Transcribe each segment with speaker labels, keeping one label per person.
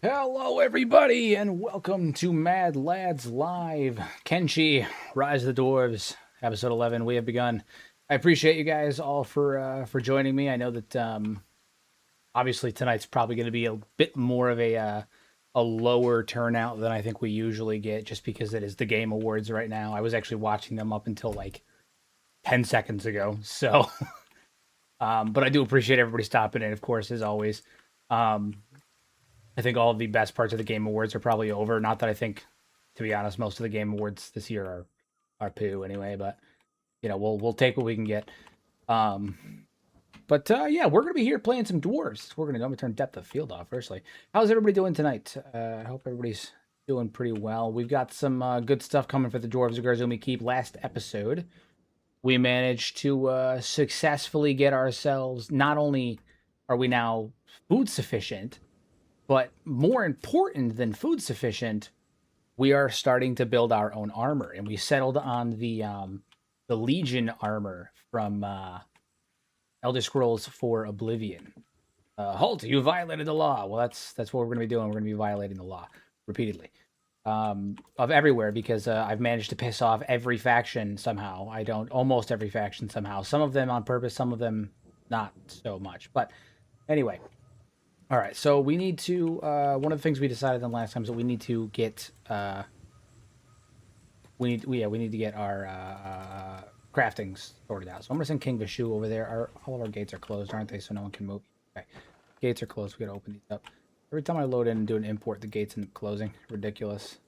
Speaker 1: Hello, everybody, and welcome to Mad Lads Live. Kenshi, Rise of the Dwarves, episode 11. We have begun. I appreciate you guys all for joining me. I know that obviously tonight's probably going to be a bit more of a lower turnout than I think we usually get, just because it is the Game Awards right now. I was actually watching them up until like 10 seconds ago, so but I do appreciate everybody stopping in, of course, as always. Um, I think all of the best parts of the Game Awards are probably over. Not that I think, to be honest, most of the Game Awards this year are poo anyway. But we'll take what we can get. Um, but yeah, we're gonna be here playing some dwarves. We're gonna turn depth of field off. Firstly, how's everybody doing tonight? I hope everybody's doing pretty well. We've got some good stuff coming for the dwarves of Garzumi Keep. Last episode, we managed to successfully get ourselves. Not only are we now food sufficient, but more important than food sufficient, we are starting to build our own armor, and we settled on the Legion armor from Elder Scrolls for Oblivion. Halt! You violated the law. Well, that's what we're going to be doing. We're going to be violating the law repeatedly, of everywhere, because I've managed to piss off every faction somehow. I don't almost every faction somehow. Some of them on purpose, some of them not so much. But anyway, all right, so we need to. One of the things we decided on last time is that we need to get. We need to get our craftings sorted out. So I'm gonna send King Vishu over there. All of our gates are closed, aren't they? So no one can move. Okay, gates are closed. We gotta open these up. Every time I load in and do an import, the gates end up closing. Ridiculous.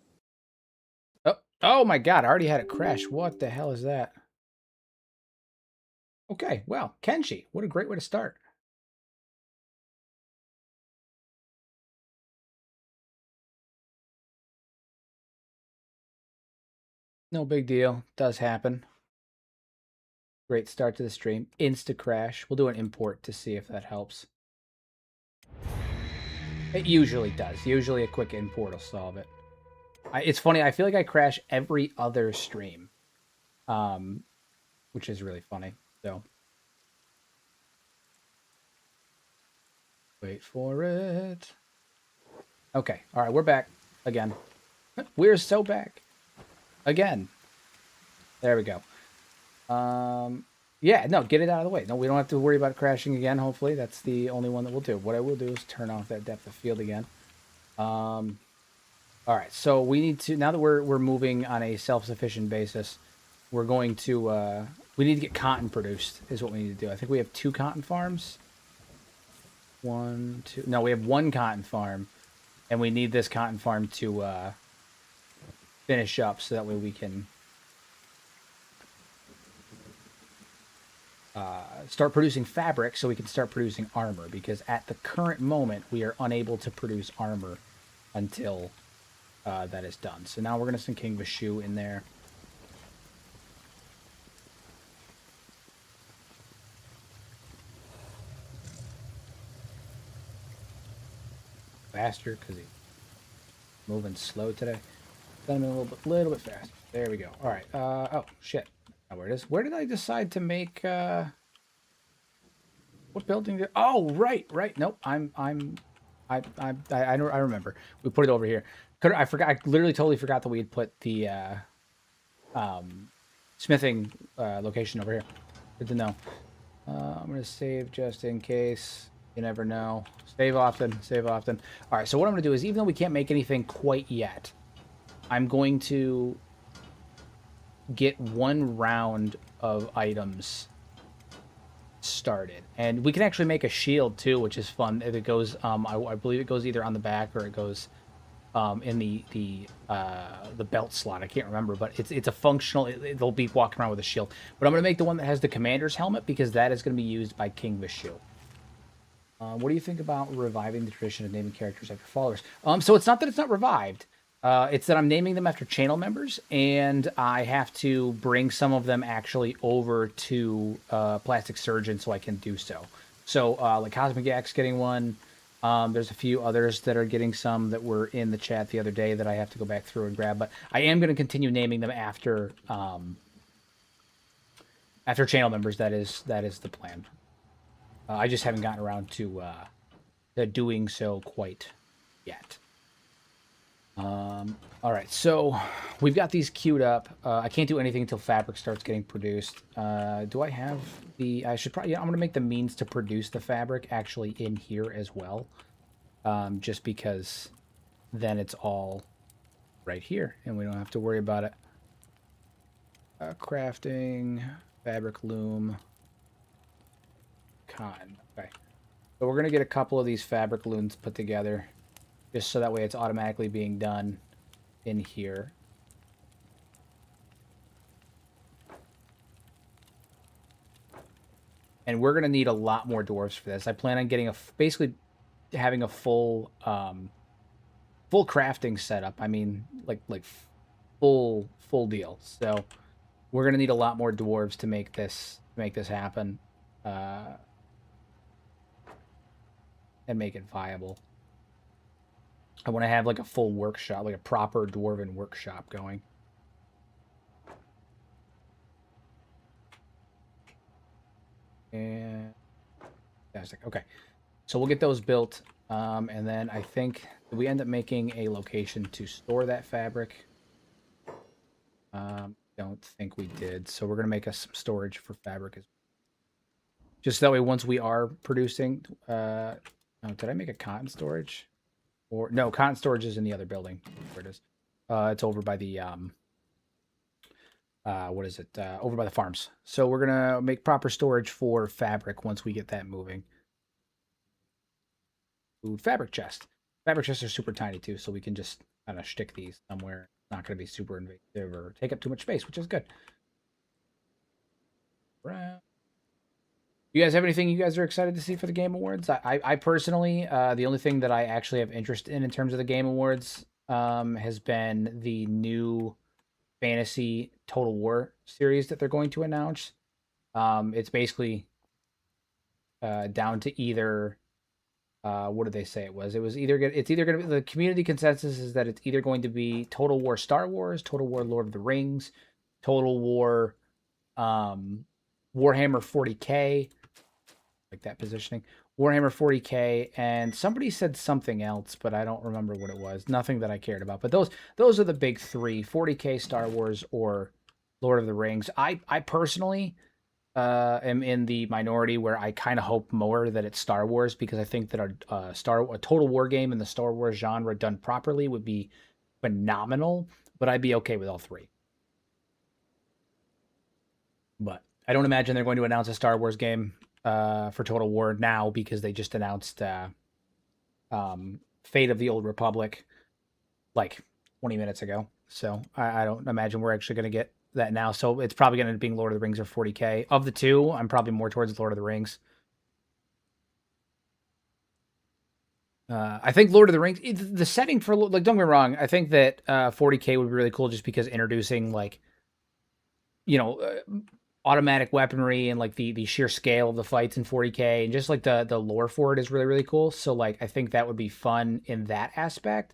Speaker 1: Oh my God! I already had it crash. What the hell is that? Okay, well, Kenshi, what a great way to start. No big deal. Does happen. Great start to the stream. Insta crash. We'll do an import to see if that helps. It usually does. Usually a quick import will solve it. It's funny. I feel like I crash every other stream, um, which is really funny. So wait for it. Okay. All right. We're back again. We're so back again. There we go. Yeah, no, get it out of the way. No, we don't have to worry about crashing again. Hopefully, that's the only one that we'll do. What I will do is turn off that depth of field again. All right, so we need to, now that we're moving on a self-sufficient basis, we're going to we need to get cotton produced is what we need to do. I think we have 2 cotton farms. One, two. No, we have 1 cotton farm, and we need this cotton farm to finish up so that way we can start producing fabric so we can start producing armor, because at the current moment we are unable to produce armor until that is done. So now we're going to send King Vishu in there. Faster because he's moving slow today. Send him a little bit faster. There we go. All right. Oh shit. Now where it is? Where did I decide to make? What building did? Oh, right. Nope. I remember. We put it over here. I forgot. I literally totally forgot that we had put the smithing location over here. Good to know. I'm gonna save just in case. You never know. Save often. Save often. All right. So what I'm gonna do is, even though we can't make anything quite yet, I'm going to get 1 round of items started, and we can actually make a shield too, which is fun. If it goes, I believe it goes either on the back or it goes in the belt slot. I can't remember, but it's a functional. They'll be walking around with a shield. But I'm gonna make the one that has the commander's helmet, because that is gonna be used by King Vishu. What do you think about reviving the tradition of naming characters after followers? So it's not that it's not revived. It's that I'm naming them after channel members, and I have to bring some of them actually over to Plastic Surgeon so I can do so. So, like Cosmic X getting one. There's a few others that are getting some that were in the chat the other day that I have to go back through and grab. But I am going to continue naming them after channel members. That is the plan. I just haven't gotten around to doing so quite yet. All right, so we've got these queued up. I can't do anything until fabric starts getting produced. Do I have the... I should probably... Yeah, I'm going to make the means to produce the fabric actually in here as well. Just because then it's all right here, and we don't have to worry about it. Crafting, fabric loom, cotton. Okay. So we're going to get a couple of these fabric looms put together, just so that way it's automatically being done in here. And we're going to need a lot more dwarves for this. I plan on getting basically having a full full crafting setup. I mean, like full deal. So we're going to need a lot more dwarves to make this happen. And make it viable. I want to have like a full workshop, like a proper dwarven workshop going. And fantastic. Okay, so we'll get those built, and then I think we end up making a location to store that fabric. Don't think we did, so we're gonna make us some storage for fabric as well. Just that way, once we are producing, oh, did I make a cotton storage? Or no, cotton storage is in the other building. Where it is. It's over by the what is it? Over by the farms. So we're gonna make proper storage for fabric once we get that moving. Ooh, fabric chest. Fabric chests are super tiny too, so we can just kind of stick these somewhere. It's not gonna be super invasive or take up too much space, which is good. Right. You guys have anything you guys are excited to see for the Game Awards? I personally, the only thing that I actually have interest in terms of the Game Awards has been the new fantasy Total War series that they're going to announce. It's basically down to either, what did they say it was? It's either going to be, the community consensus is that it's either going to be Total War Star Wars, Total War Lord of the Rings, Total War Warhammer 40K, like that positioning. Warhammer 40K, and somebody said something else, but I don't remember what it was. Nothing that I cared about. But those are the big three: 40K, Star Wars, or Lord of the Rings. I personally am in the minority where I kind of hope more that it's Star Wars, because I think that a Total War game in the Star Wars genre done properly would be phenomenal. But I'd be okay with all three. But I don't imagine they're going to announce a Star Wars game for Total War now, because they just announced Fate of the Old Republic like 20 minutes ago. So I don't imagine we're actually going to get that now. So it's probably going to end up being Lord of the Rings or 40K. Of the two, I'm probably more towards Lord of the Rings. I think Lord of the Rings, the setting for, like, don't get me wrong, I think that 40K would be really cool, just because introducing, like, you know, automatic weaponry and like the sheer scale of the fights in 40K, and just like the lore for it is really, really cool. So like I think that would be fun in that aspect.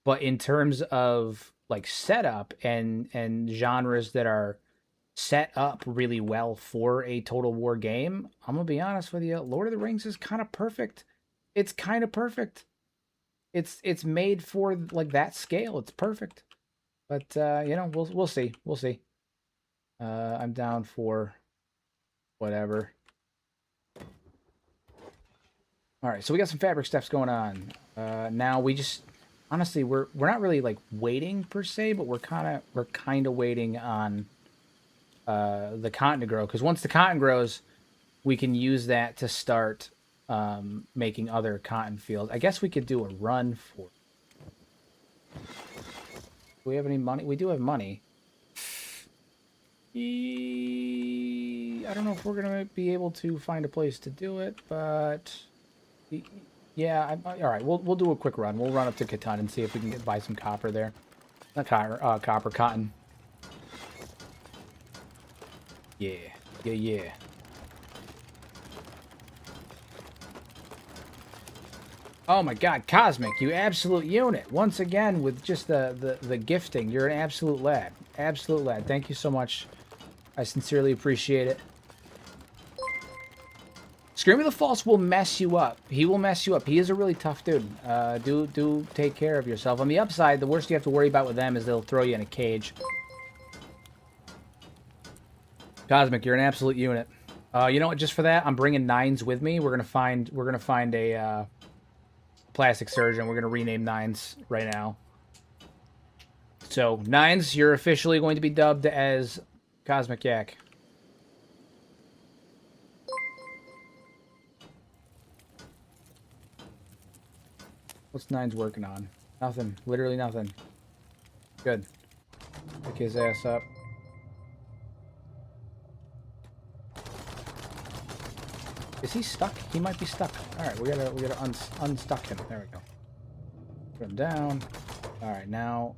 Speaker 1: But in terms of like setup and genres that are set up really well for a Total War game, I'm gonna be honest with you, Lord of the Rings is kind of perfect. It's kind of perfect. It's made for like that scale. It's perfect. But you know, we'll see. We'll see. I'm down for whatever. All right, so we got some fabric stuffs going on. Now we just, honestly, we're not really like waiting per se, but we're kind of waiting on the cotton to grow, because once the cotton grows, we can use that to start making other cotton fields. I guess we could do a run for. Do we have any money? We do have money. I don't know if we're gonna be able to find a place to do it, but yeah, all right. We'll do a quick run. We'll run up to Catan and see if we can buy some copper there. Not copper, cotton. Yeah. Oh my God, Cosmic, you absolute unit! Once again with just the gifting, you're an absolute lad. Absolute lad. Thank you so much. I sincerely appreciate it. Scream of the False will mess you up. He will mess you up. He is a really tough dude. Do take care of yourself. On the upside, the worst you have to worry about with them is they'll throw you in a cage. Cosmic, you're an absolute unit. You know what? Just for that, I'm bringing 9s with me. We're gonna find a plastic surgeon. We're gonna rename 9s right now. So 9s, you're officially going to be dubbed as Cosmic Yak. What's 9's working on? Nothing. Literally nothing. Good. Pick his ass up. Is he stuck? He might be stuck. Alright, we gotta unstuck him. There we go. Put him down. Alright, now...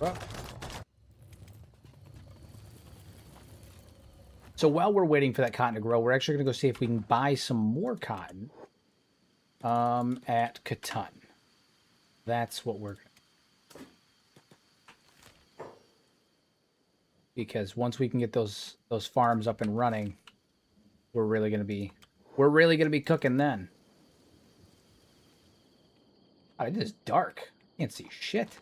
Speaker 1: Oh. So while we're waiting for that cotton to grow, we're actually gonna go see if we can buy some more cotton. At Catan. That's what we're... Because once we can get those farms up and running, we're really gonna be cooking then. Oh, it is dark. Can't see shit.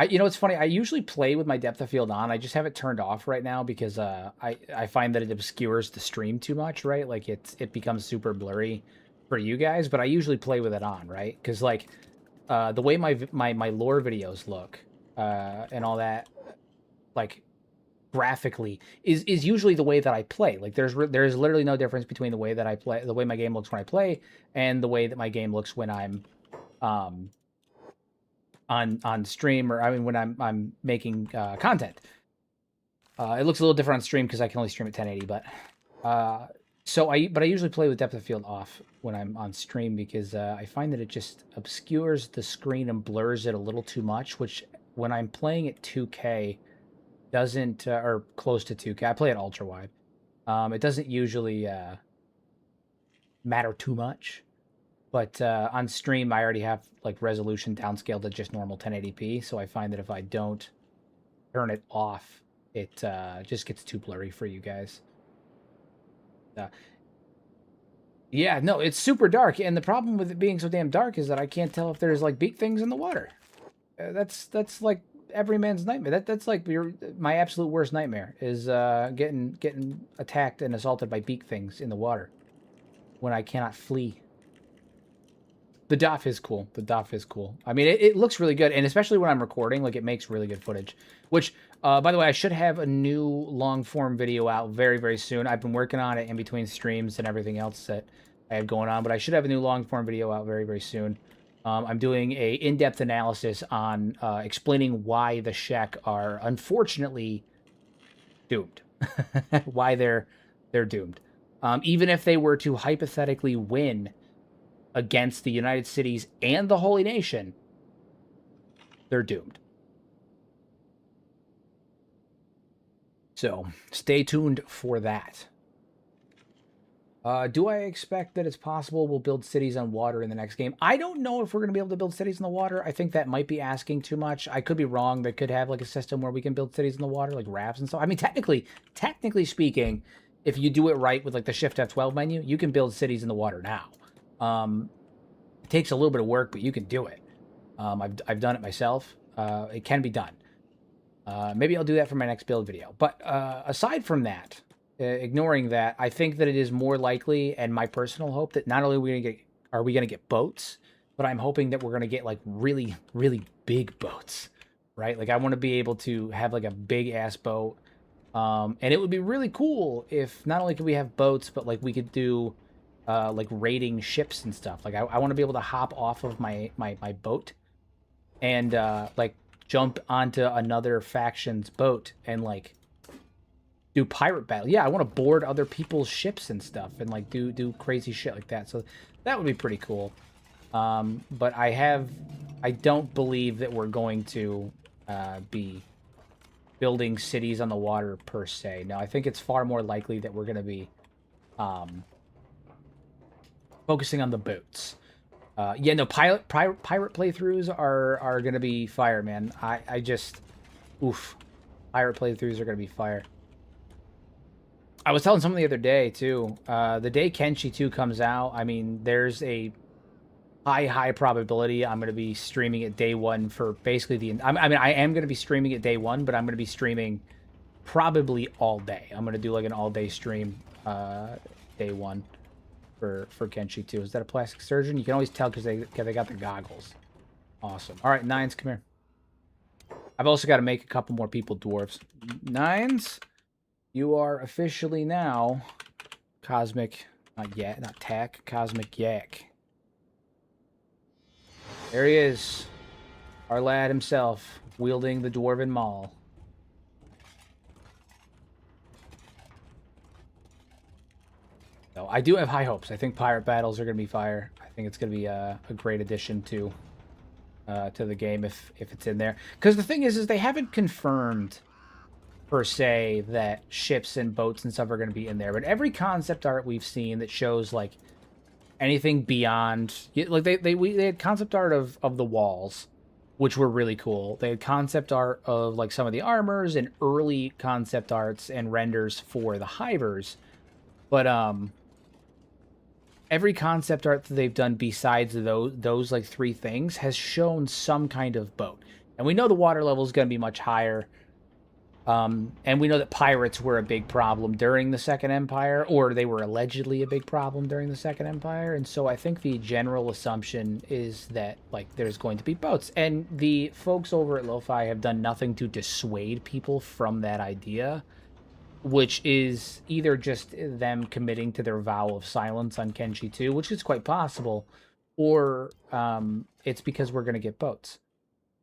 Speaker 1: You know, it's funny. I usually play with my depth of field on. I just have it turned off right now because I find that it obscures the stream too much, right? Like it becomes super blurry for you guys. But I usually play with it on, right? Because like the way my lore videos look and all that, like graphically, is usually the way that I play. Like there's literally no difference between the way that I play, the way my game looks when I play, and the way that my game looks when I'm on stream, or I mean when I'm making content. It looks a little different on stream because I can only stream at 1080, but I usually play with depth of field off when I'm on stream because I find that it just obscures the screen and blurs it a little too much, which when I'm playing at 2K doesn't or close to 2K. I play at ultra wide. It doesn't usually matter too much. But on stream, I already have like resolution downscaled to just normal 1080p. So I find that if I don't turn it off, it just gets too blurry for you guys. Yeah, no, it's super dark. And the problem with it being so damn dark is that I can't tell if there's like beak things in the water. That's like every man's nightmare. That's like my absolute worst nightmare is getting attacked and assaulted by beak things in the water when I cannot flee. The DOF is cool. The DOF is cool. I mean, it looks really good, and especially when I'm recording, like, it makes really good footage. Which, by the way, I should have a new long-form video out very, very soon. I've been working on it in between streams and everything else that I have going on, but I should have a new long-form video out very, very soon. I'm doing a in-depth analysis on explaining why the Shek are, unfortunately, doomed. Why they're doomed. Even if they were to hypothetically win against the United Cities and the Holy Nation, they're doomed. So, stay tuned for that. Do I expect that it's possible we'll build cities on water in the next game? I don't know if we're going to be able to build cities in the water. I think that might be asking too much. I could be wrong. They could have like a system where we can build cities in the water, like rafts and stuff. I mean, technically speaking, if you do it right with like the Shift F12 menu, you can build cities in the water now. It takes a little bit of work, but you can do it. I've done it myself. It can be done. Maybe I'll do that for my next build video. But aside from that, ignoring that, I think that it is more likely, and my personal hope, that not only are we gonna get boats, but I'm hoping that we're gonna get like really, really big boats, right? Like I want to be able to have like a big ass boat, and it would be really cool if not only could we have boats, but like we could do like raiding ships and stuff. Like I want to be able to hop off of my boat and like jump onto another faction's boat and like do pirate battle. Yeah, I want to board other people's ships and stuff and like do crazy shit like that. So that would be pretty cool. But I don't believe that we're going to be building cities on the water per se. No, I think it's far more likely that we're going to be focusing on the boats. Yeah, no, pirate playthroughs are going to be fire, man. I just, oof. Pirate playthroughs are going to be fire. I was telling someone the other day, too. The day Kenshi 2 comes out, I mean, there's a high probability I'm going to be streaming it day one for basically the... I mean, I am going to be streaming it day one, but I'm going to be streaming probably all day. I'm going to do like an all-day stream day one for Kenshi 2. Is that a plastic surgeon? You can always tell because they got the goggles. Awesome. All right, Nines, come here. I've also got to make a couple more people dwarves. Nines, you are officially now Cosmic... Not yet, not Tack. Cosmic Yak. There he is. Our lad himself, wielding the Dwarven Maul. So I do have high hopes. I think pirate battles are going to be fire. I think it's going to be a great addition to the game if it's in there. Because the thing is they haven't confirmed per se that ships and boats and stuff are going to be in there. But every concept art we've seen that shows like anything beyond, like they had concept art of the walls, which were really cool. They had concept art of like some of the armors and early concept arts and renders for the hivers. But every concept art that they've done besides those like three things has shown some kind of boat. And we know the water level is going to be much higher. And we know that pirates were a big problem during the Second Empire, or they were allegedly a big problem during the Second Empire. And so I think the general assumption is that like there's going to be boats. And the folks over at Lo-Fi have done nothing to dissuade people from that idea, which is either just them committing to their vow of silence on Kenshi 2, which is quite possible, or it's because we're going to get boats,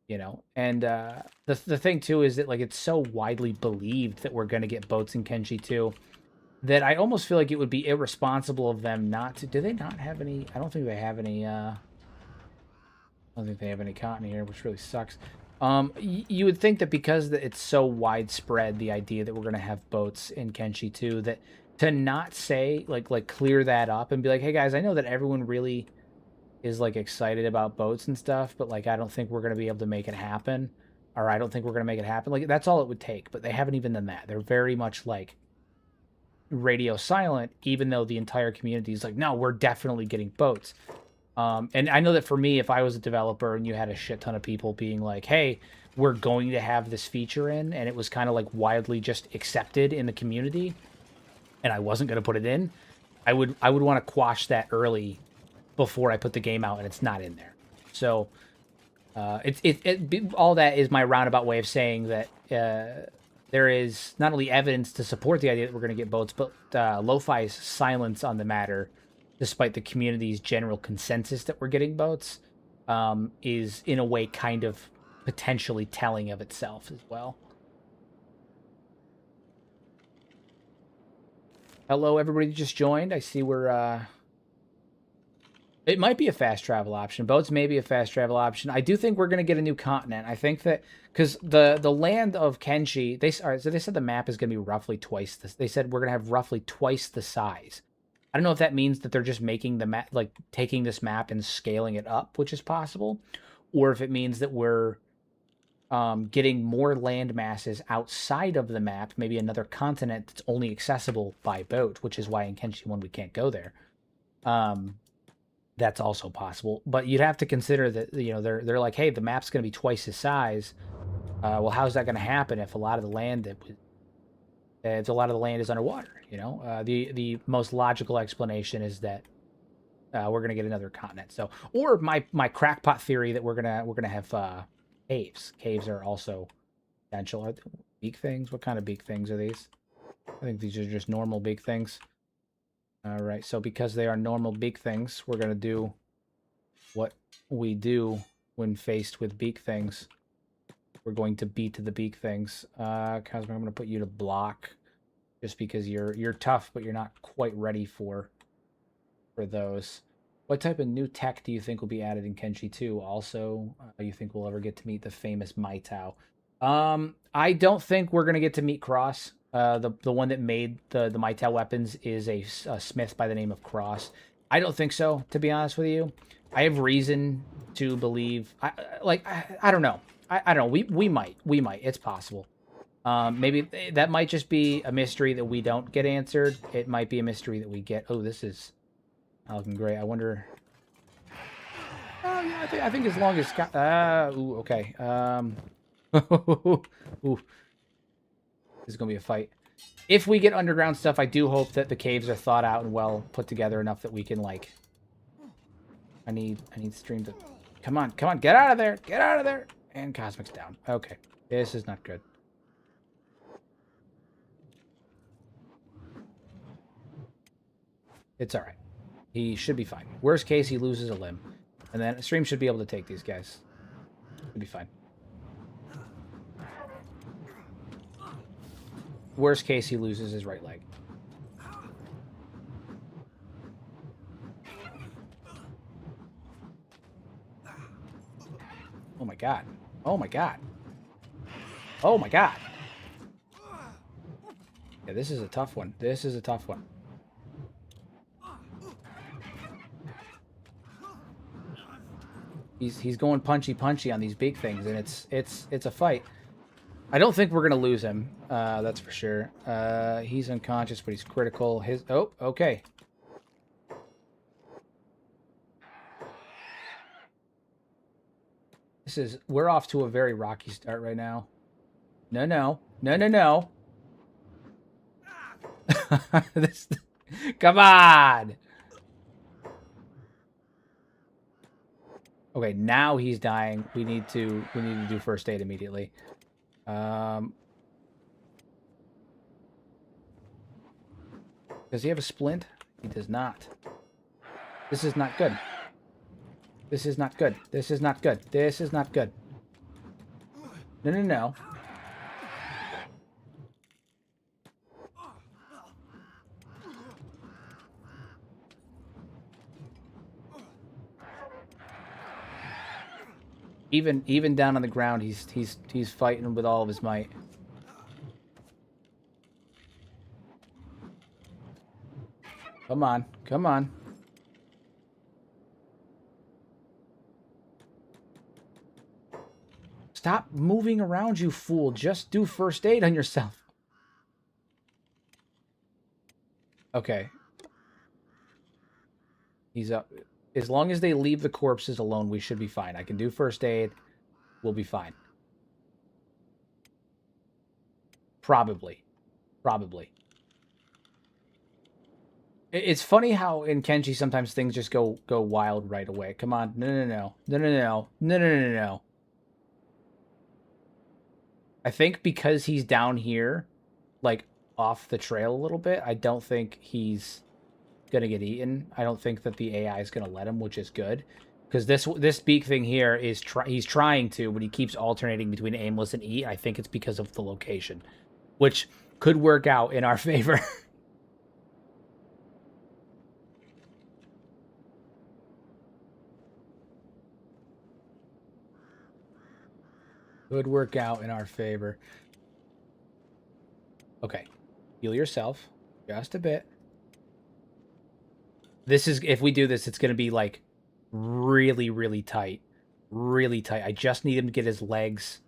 Speaker 1: you know? And the thing, too, is that like it's so widely believed that we're going to get boats in Kenshi 2 that I almost feel like it would be irresponsible of them not to... Do they not have any... I don't think they have any... I don't think they have any cotton here, which really sucks. You would think that because it's so widespread, the idea that we're going to have boats in Kenshi 2, that to not say, like clear that up and be like, hey guys, I know that everyone really is like excited about boats and stuff, but like, I don't think we're going to be able to make it happen, or I don't think we're going to make it happen. Like, that's all it would take, but they haven't even done that. They're very much like radio silent, even though the entire community is like, no, we're definitely getting boats. And I know that for me, if I was a developer and you had a shit ton of people being like, hey, we're going to have this feature in, and it was kind of like wildly just accepted in the community, and I wasn't going to put it in, I would want to quash that early before I put the game out and it's not in there. So all that is my roundabout way of saying that there is not only evidence to support the idea that we're going to get boats, but Lo-Fi's silence on the matter, despite the community's general consensus that we're getting boats, is in a way kind of potentially telling of itself as well. Hello, everybody that just joined. I see we're... It might be a fast travel option. Boats may be a fast travel option. I do think we're going to get a new continent. I think that... Because the land of Kenshi... So they said the map is going to be roughly twice this. They said we're going to have roughly twice the size. I don't know if that means that they're just making the map, like taking this map and scaling it up, which is possible, or if it means that we're getting more land masses outside of the map, maybe another continent that's only accessible by boat, which is why in Kenshi 1 we can't go there. That's also possible, but you'd have to consider that, you know, they're like, hey, the map's going to be twice the size. Well, how's that going to happen if a lot of the land is underwater? You know, the most logical explanation is that we're gonna get another continent. So, or my crackpot theory that we're gonna have caves. Caves are also potential. Are they beak things? What kind of beak things are these? I think these are just normal beak things. All right. So because they are normal beak things, we're gonna do what we do when faced with beak things. We're going to beat the beak things. Cosmic, I'm gonna put you to block. Just because you're tough, but you're not quite ready for those. What type of new tech do you think will be added in Kenshi 2? Also, you think we'll ever get to meet the famous Maitao? I don't think we're gonna get to meet Cross. The one that made the Maitao weapons is a smith by the name of Cross. I don't think so, to be honest with you. I have reason to believe. I don't know. I don't know. We might. It's possible. Maybe that might just be a mystery that we don't get answered. It might be a mystery that we get. Oh, this is looking great. I wonder. Oh, yeah, I think as long as Scott. Ooh, okay. Ooh, this is gonna be a fight. If we get underground stuff, I do hope that the caves are thought out and well put together enough that we can like. I need stream to. Come on, get out of there, get out of there. And Cosmic's down. Okay, this is not good. It's all right. He should be fine. Worst case, he loses a limb. And then Stream should be able to take these guys. Should be fine. Worst case, he loses his right leg. Oh my god. Oh my god. Oh my god. Yeah, this is a tough one. This is a tough one. He's going punchy on these big things, and it's a fight. I don't think we're gonna lose him. That's for sure. He's unconscious, but he's critical. Oh, okay. We're off to a very rocky start right now. No. Come on. Okay, now he's dying. We need to do first aid immediately. Does he have a splint? He does not. This is not good. This is not good. This is not good. This is not good. No. Even down on the ground, he's fighting with all of his might. Come on. Stop moving around, you fool. Just do first aid on yourself. Okay. He's up. As long as they leave the corpses alone, we should be fine. I can do first aid. We'll be fine. Probably. It's funny how in Kenshi sometimes things just go wild right away. Come on. No. I think because he's down here, like, off the trail a little bit, I don't think he's gonna get eaten. I don't think that the AI is gonna let him, which is good. Because this beak thing here is he's trying to, but he keeps alternating between aimless and eat. I think it's because of the location, which could work out in our favor. Could work out in our favor. Okay. Heal yourself. Just a bit. This is... If we do this, it's going to be, like, really, really tight. Really tight. I just need him to get his legs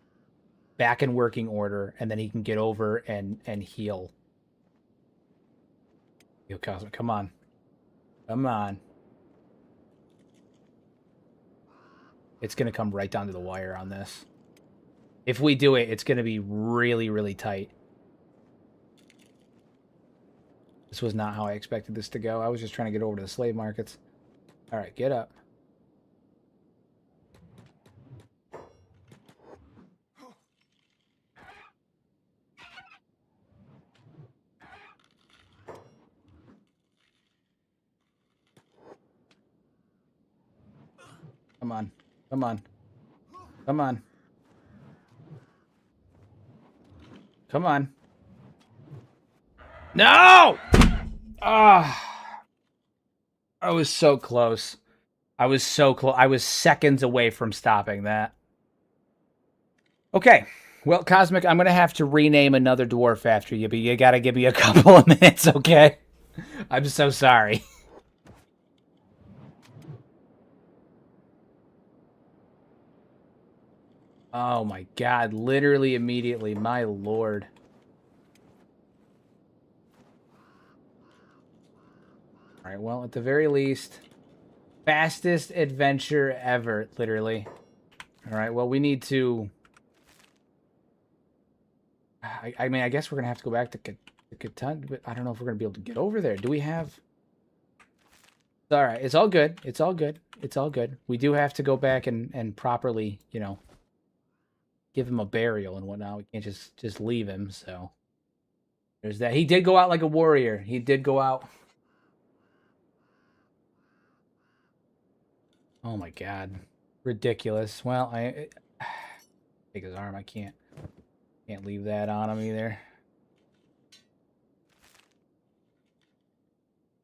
Speaker 1: back in working order, and then he can get over and heal. Yo, Cosmic, come on. Come on. It's going to come right down to the wire on this. If we do it, it's going to be really, really tight. This was not how I expected this to go. I was just trying to get over to the slave markets. All right, get up. Come on. Come on. Come on. Come on. No! Ah. I was so close. I was so close. I was seconds away from stopping that. Okay. Well, Cosmic, I'm going to have to rename another dwarf after you, but you got to give me a couple of minutes, okay? I'm so sorry. Oh my god, literally immediately, my lord. All right, well, at the very least, fastest adventure ever, literally. All right, well, we need to... I mean, I guess we're going to have to go back to Catan, but I don't know if we're going to be able to get over there. Do we have... All right, it's all good. It's all good. It's all good. We do have to go back and properly, you know, give him a burial and whatnot. We can't just leave him, so... There's that. He did go out like a warrior. He did go out... Oh my god. Ridiculous. Well, I take his arm. I can't leave that on him either.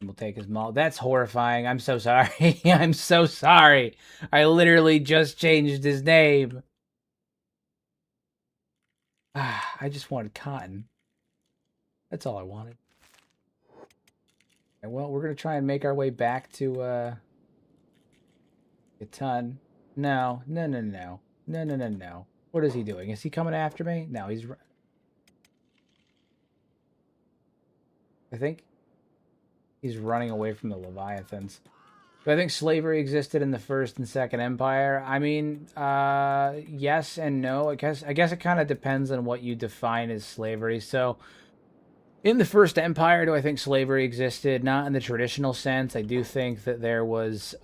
Speaker 1: We'll take his maul. That's horrifying. I'm so sorry. I'm so sorry. I literally just changed his name. I just wanted cotton. That's all I wanted. Okay, well, we're gonna try and make our way back to a ton. No. What is he doing? Is he coming after me? No, he's... I think he's running away from the Leviathans. Do I think slavery existed in the First and Second Empire? I mean, yes and no. I guess it kind of depends on what you define as slavery. So, in the First Empire, do I think slavery existed? Not in the traditional sense. I do think that there was,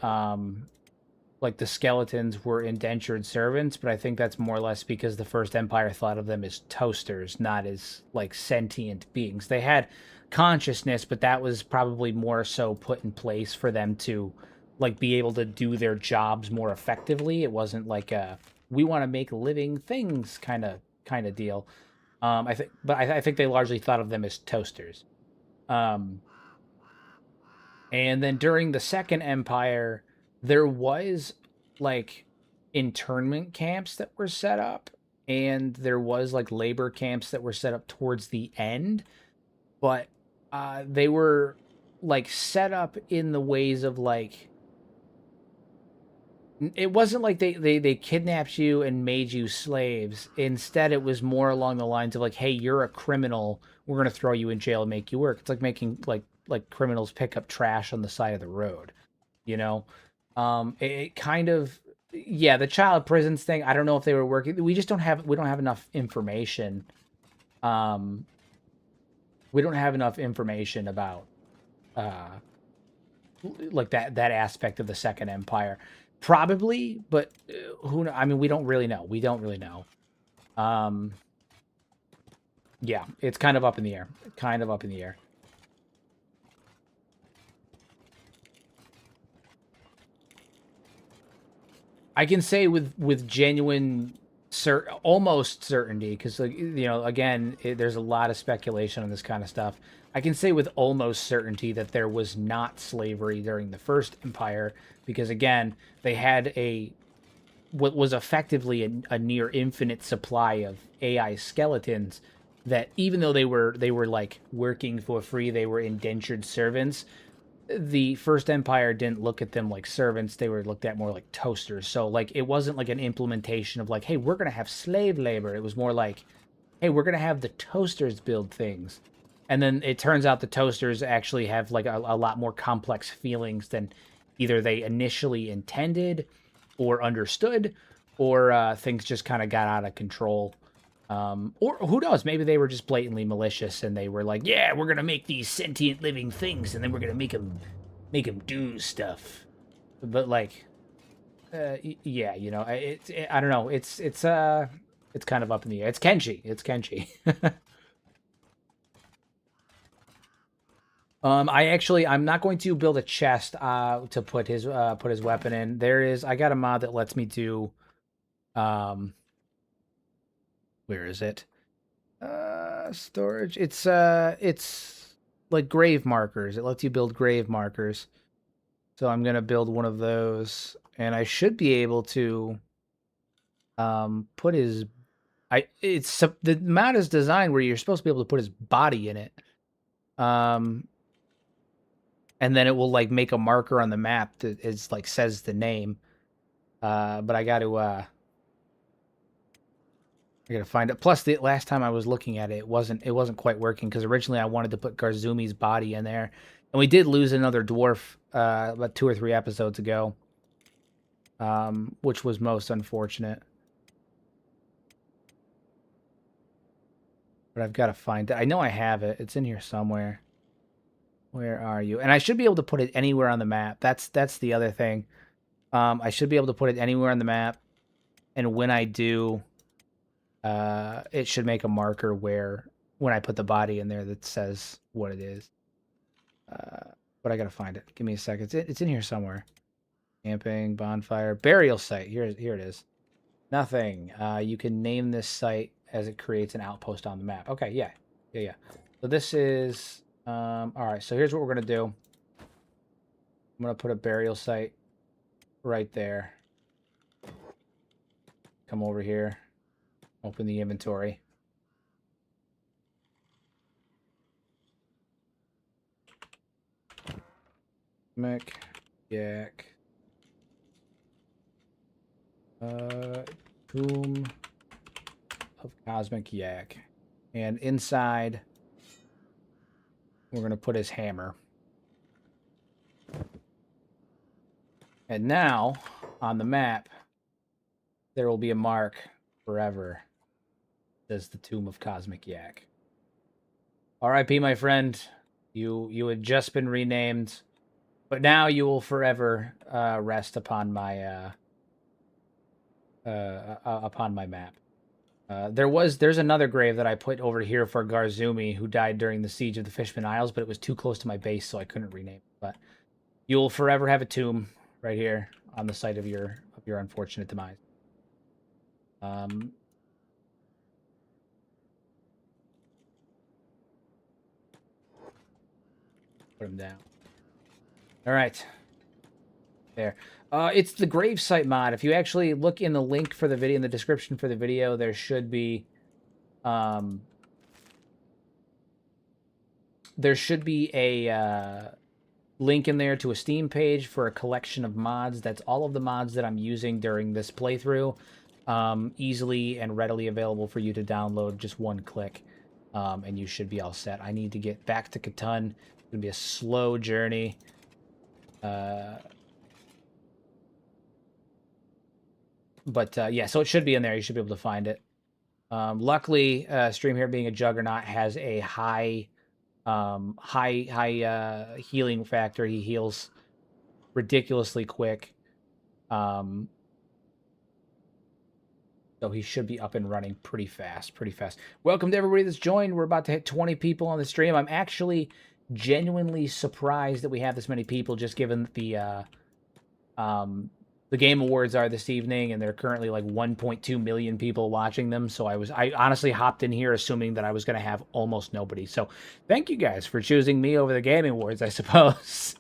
Speaker 1: like, the skeletons were indentured servants, but I think that's more or less because the First Empire thought of them as toasters, not as, like, sentient beings. They had consciousness, but that was probably more so put in place for them to, like, be able to do their jobs more effectively. It wasn't like a we want to make living things kind of deal. I think they largely thought of them as toasters. And then during the Second Empire, there was like internment camps that were set up, and there was like labor camps that were set up towards the end, but they were like set up in the ways of like it wasn't like they kidnapped you and made you slaves. Instead, it was more along the lines of like, hey, you're a criminal, we're gonna throw you in jail and make you work. It's like making like criminals pick up trash on the side of the road, you know. It kind of, yeah, the child prisons thing, I don't know if they were working. We don't have enough information. We don't have enough information about uh like that aspect of the Second Empire. Probably, but who I mean, we don't really know. We don't really know. Um yeah, it's kind of up in the air. Kind of up in the air. I can say with genuine almost certainty, because like, you know, again, there's a lot of speculation on this kind of stuff. I can say with almost certainty that there was not slavery during the First Empire, because again, they had what was effectively a near infinite supply of AI skeletons. That even though they were like working for free, they were indentured servants. The First Empire didn't look at them like servants. They were looked at more like toasters. So like it wasn't like an implementation of like, hey, we're gonna have slave labor. It was more like, hey, we're gonna have the toasters build things. And then it turns out the toasters actually have like a lot more complex feelings than either they initially intended or understood, or things just kind of got out of control. Or who knows? Maybe they were just blatantly malicious, and they were like, "Yeah, we're gonna make these sentient living things, and then we're gonna make them do stuff." But like, yeah, you know, I don't know. It's kind of up in the air. It's Kenshi. It's Kenshi. I'm not going to build a chest to put his weapon in. I got a mod that lets me do um where is it? Storage. It's like grave markers. It lets you build grave markers. So I'm gonna build one of those, and I should be able to put his. The mod is designed where you're supposed to be able to put his body in it, um, and then it will like make a marker on the map that is like says the name. But I got to I gotta find it. Plus, the last time I was looking at it, it wasn't quite working because originally I wanted to put Garzumi's body in there, and we did lose another dwarf about 2 or 3 episodes ago, which was most unfortunate. But I've got to find it. I know I have it. It's in here somewhere. Where are you? And I should be able to put it anywhere on the map. That's the other thing. I should be able to put it anywhere on the map, and when I do, it should make a marker where when I put the body in there that says what it is. But I gotta find it. Give me a second. It's in here somewhere. Camping, bonfire, burial site. Here it is. Nothing. You can name this site as it creates an outpost on the map. Okay, yeah. So this is all right. So here's what we're gonna do. I'm gonna put a burial site right there. Come over here. Open the inventory. Cosmic Yak. Tomb of Cosmic Yak. And inside, we're going to put his hammer. And now, on the map, there will be a mark forever. Says the Tomb of Cosmic Yak. R.I.P. my friend. You had just been renamed, but now you will forever rest upon my map. There's another grave that I put over here for Garzumi, who died during the siege of the Fishman Isles, but it was too close to my base, so I couldn't rename it. But you will forever have a tomb right here on the site of your unfortunate demise. Put him down. All right. There. It's the gravesite mod. If you actually look in the link for the video, in the description for the video, there should be a link in there to a Steam page for a collection of mods. That's all of the mods that I'm using during this playthrough. Easily and readily available for you to download, just one click, and you should be all set. I need to get back to Catan. It's gonna be a slow journey. But yeah, so it should be in there. You should be able to find it. Luckily, Stream here being a juggernaut has a high healing factor. He heals ridiculously quick. So he should be up and running pretty fast. Welcome to everybody that's joined. We're about to hit 20 people on the stream. I'm actually genuinely surprised that we have this many people, just given the Game Awards are this evening, and there are currently like 1.2 million people watching them. So I honestly hopped in here assuming that I was going to have almost nobody. So thank you guys for choosing me over the Game Awards, I suppose.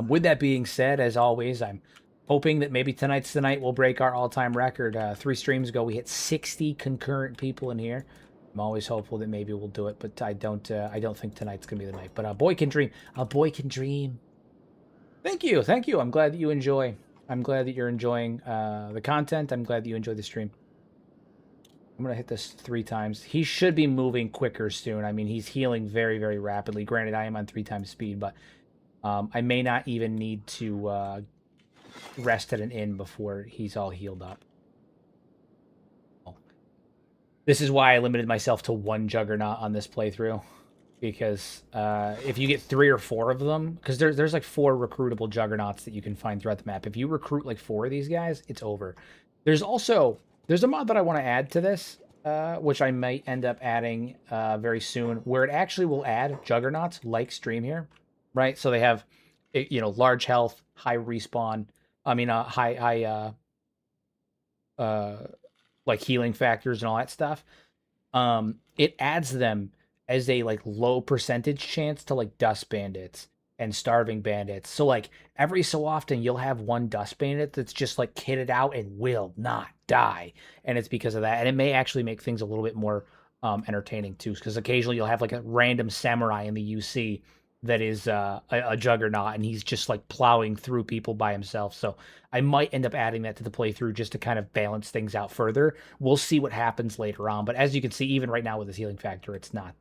Speaker 1: With that being said, as always, I'm hoping that maybe tonight's the night we'll break our all-time record. 3 streams ago, we hit 60 concurrent people in here. I'm always hopeful that maybe we'll do it, but I don't think tonight's gonna be the night. But a boy can dream. A boy can dream. Thank you. I'm glad that you enjoy. I'm glad that you're enjoying the content. I'm glad that you enjoy the stream. I'm gonna hit this 3 times. He should be moving quicker soon. I mean, he's healing very, very rapidly. Granted, I am on 3 times speed, but I may not even need to rest at an inn before he's all healed up. This is why I limited myself to 1 juggernaut on this playthrough, because if you get 3 or 4 of them, because there's like 4 recruitable juggernauts that you can find throughout the map. If you recruit like 4 of these guys, it's over. There's a mod that I want to add to this, which I might end up adding very soon, where it actually will add juggernauts like Stream here, right? So they have, large health, high respawn. I mean, high like healing factors and all that stuff. It adds them as a like low percentage chance to like dust bandits and starving bandits. So like every so often you'll have 1 dust bandit that's just like kitted out and will not die, and it's because of that. And it may actually make things a little bit more entertaining too, because occasionally you'll have like a random samurai in the UC that is a juggernaut, and he's just like plowing through people by himself. So I might end up adding that to the playthrough just to kind of balance things out further. We'll see what happens later on. But as you can see, even right now with his healing factor, it's not,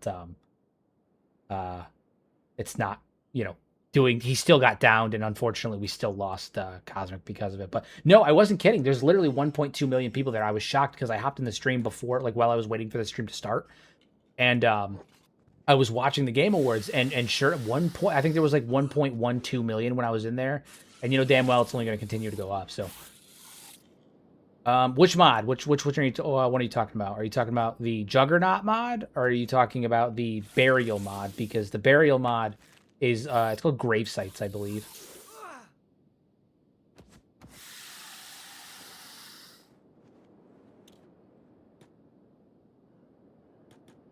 Speaker 1: doing. He still got downed, and unfortunately, we still lost Cosmic because of it. But no, I wasn't kidding. There's literally 1.2 million people there. I was shocked because I hopped in the stream before, like while I was waiting for the stream to start, and I was watching the Game Awards, and sure, at one point, I think there was like 1.12 million when I was in there, and damn well it's only going to continue to go up. So, which mod? Which one are you? What are you talking about? Are you talking about the Juggernaut mod, or are you talking about the Burial mod? Because the Burial mod is it's called Grave Sites, I believe.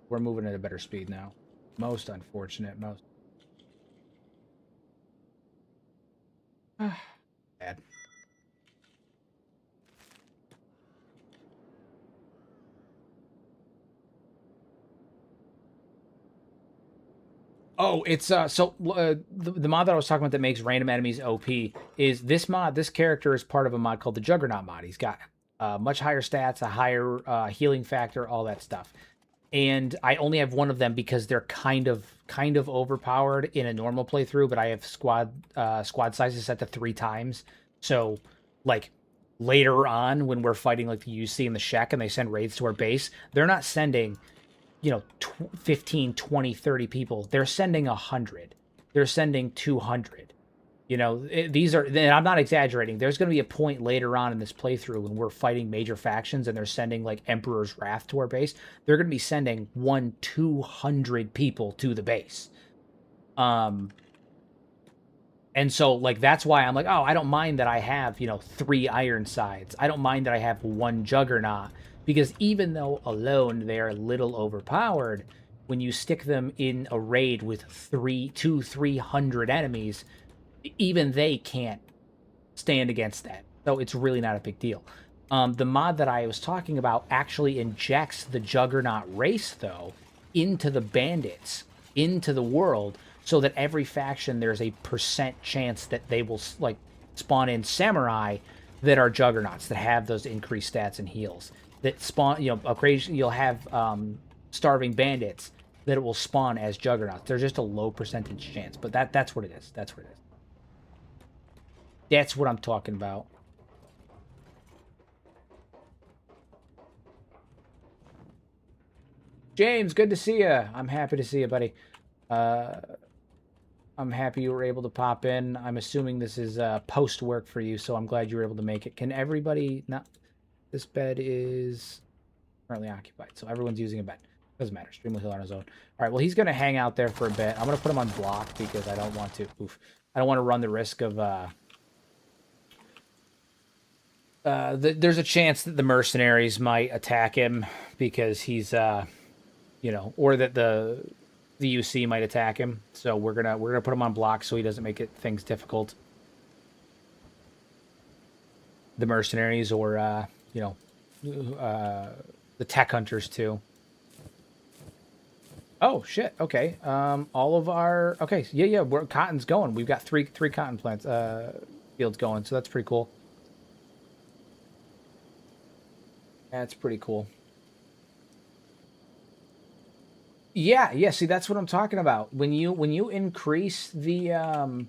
Speaker 1: We're moving at a better speed now. Most unfortunate. Most bad. Oh, it's the mod that I was talking about that makes random enemies OP is this mod. This character is part of a mod called the Juggernaut mod. He's got much higher stats, a higher healing factor, all that stuff. And I only have one of them because they're kind of overpowered in a normal playthrough. But I have squad sizes set to 3 times. So like later on when we're fighting like the UC and the Shek and they send raids to our base, they're not sending 15, 20, 30 people. They're sending 100. They're sending 200. These are, and I'm not exaggerating. There's going to be a point later on in this playthrough when we're fighting major factions and they're sending like Emperor's Wrath to our base. They're going to be sending 200 people to the base. And so like, that's why I'm like, oh, I don't mind that I have, 3 Ironsides. I don't mind that I have 1 Juggernaut. Because even though alone they're a little overpowered, when you stick them in a raid with 300 enemies, even they can't stand against that. So it's really not a big deal. The mod that I was talking about actually injects the Juggernaut race, though, into the bandits, into the world, so that every faction there's a % chance that they will like spawn in samurai that are Juggernauts, that have those increased stats and heals. That spawn, you'll have starving bandits that it will spawn as Juggernauts. There's just a low percentage chance, but that's what it is. That's what it is. That's what I'm talking about. James, good to see you. I'm happy to see you, buddy. I'm happy you were able to pop in. I'm assuming this is post work for you, so I'm glad you were able to make it. Can everybody not? This bed is currently occupied, so everyone's using a bed. Doesn't matter. Stream will heal on his own. All right, well, he's going to hang out there for a bit. I'm going to put him on block because I don't want to... I don't want to run the risk of... there's a chance that the mercenaries might attack him because he's, or that the UC might attack him. So we're gonna put him on block so he doesn't make things difficult. The mercenaries or... the tech hunters too. Oh shit. Okay. All of our yeah. Cotton's going. We've got three cotton plants fields going, so that's pretty cool. That's pretty cool. Yeah. See, that's what I'm talking about. When you increase the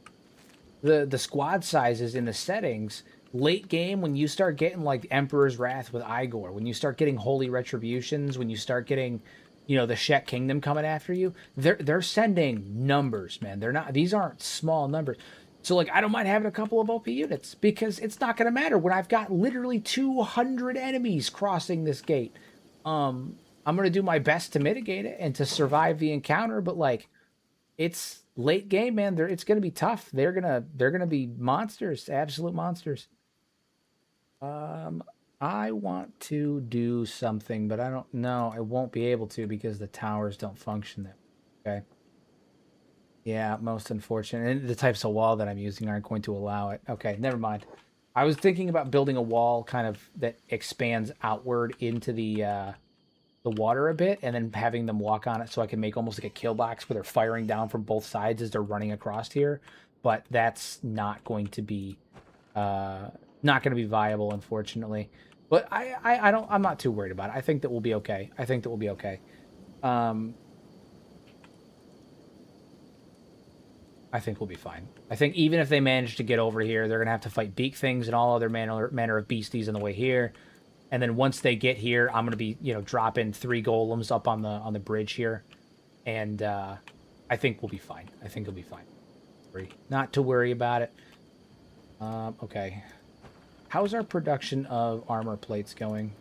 Speaker 1: squad sizes in the settings. Late game, when you start getting like Emperor's Wrath with Igor, when you start getting Holy Retributions, when you start getting, the Shek Kingdom coming after you, they're sending numbers, man. These aren't small numbers. So like, I don't mind having a couple of OP units because it's not going to matter when I've got literally 200 enemies crossing this gate. I'm going to do my best to mitigate it and to survive the encounter, but like, it's late game, man. It's going to be tough. They're gonna be monsters, absolute monsters. I want to do something, but I don't know. I won't be able to because the towers don't function there. Okay. Yeah, most unfortunate. And the types of wall that I'm using aren't going to allow it. Okay, never mind. I was thinking about building a wall kind of that expands outward into the the water a bit and then having them walk on it so I can make almost like a kill box where they're firing down from both sides as they're running across here. But that's not going to be viable, unfortunately. But I'm not too worried about it. I think that we'll be okay. I think that we'll be okay. I think we'll be fine. I think even if they manage to get over here, they're gonna have to fight beak things and all other manner of beasties on the way here. And then once they get here, I'm gonna be, dropping 3 golems up on the bridge here, and I think we'll be fine. I think we'll be fine. Not to worry about it. Okay. How's our production of armor plates going?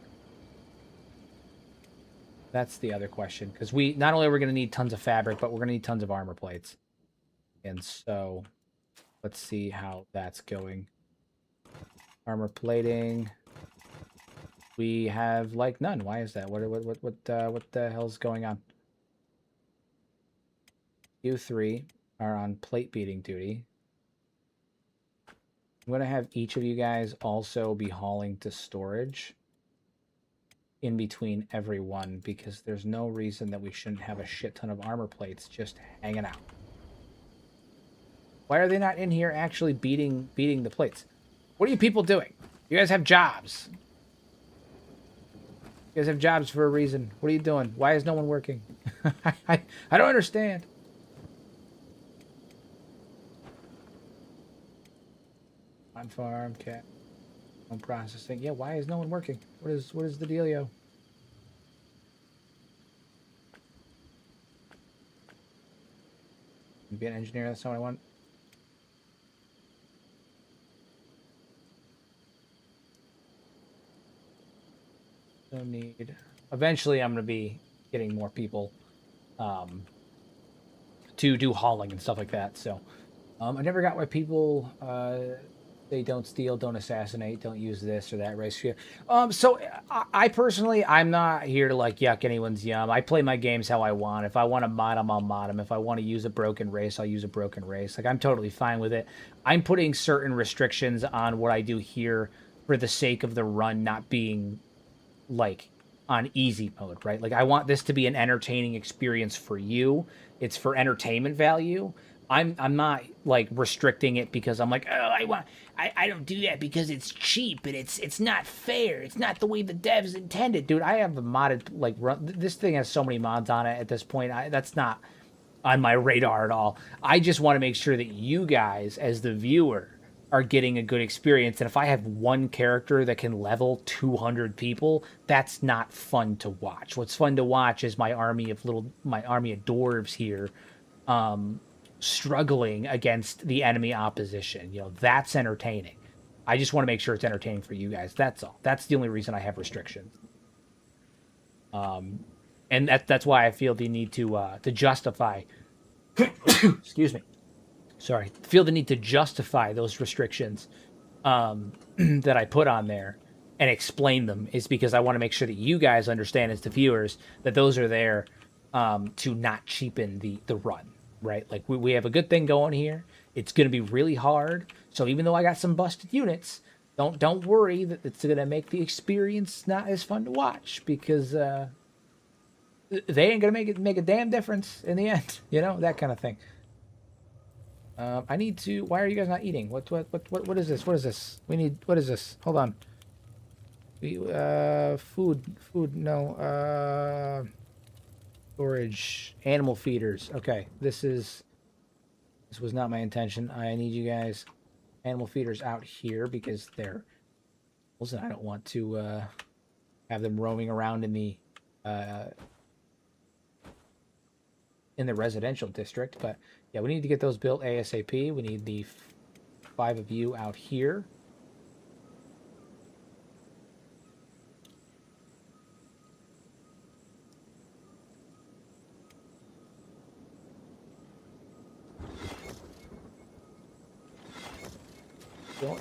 Speaker 1: That's the other question, because we not only are we gonna need tons of fabric, but we're gonna need tons of armor plates. And so, let's see how that's going. Armor plating. We have like none. Why is that? What the hell's going on? You 3 are on plate beating duty. I'm gonna have each of you guys also be hauling to storage in between every one, because there's no reason that we shouldn't have a shit ton of armor plates just hanging out. Why are they not in here actually beating the plates? What are you people doing? You guys have jobs. You guys have jobs for a reason. What are you doing? Why is no one working? I don't understand. On farm, cat. On processing. Yeah, why is no one working? What is the dealio? Be an engineer, that's not what I want. No need. Eventually, I'm going to be getting more people to do hauling and stuff like that. So, I never got why people they don't steal, don't assassinate, don't use this or that race. So I personally, I'm not here to like yuck anyone's yum. I play my games how I want. If I want to mod them, I'll mod them. If I want to use a broken race, I'll use a broken race. Like, I'm totally fine with it. I'm putting certain restrictions on what I do here for the sake of the run not being like on easy mode, right? Like, I want this to be an entertaining experience for you. It's for entertainment value. I'm not like restricting it because I'm like, oh, I don't do that because it's cheap and it's not fair. It's not the way the devs intended, dude. I have a modded like run. This thing has so many mods on it at this point. That's not on my radar at all. I just want to make sure that you guys, as the viewer, are getting a good experience. And if I have one character that can level 200 people, that's not fun to watch. What's fun to watch is my army of dwarves here, struggling against the enemy opposition. That's entertaining. I just want to make sure it's entertaining for you guys. That's all. That's the only reason I have restrictions. And that's why I feel the need to justify. Excuse me. Sorry. Feel the need to justify those restrictions that I put on there and explain them, is because I want to make sure that you guys understand, as the viewers, that those are there to not cheapen the run. Right, like we have a good thing going here. It's going to be really hard. So even though I got some busted units, don't worry that it's going to make the experience not as fun to watch, because they ain't going to make a damn difference in the end. That kind of thing. I need to. Why are you guys not eating? What is this? What is this? We need. What is this? Hold on. Food. No. Storage, animal feeders. Okay, this was not my intention. I need you guys, animal feeders, out here because they're. Listen, I don't want to have them roaming around in the residential district. But yeah, we need to get those built ASAP. We need the 5 of you out here.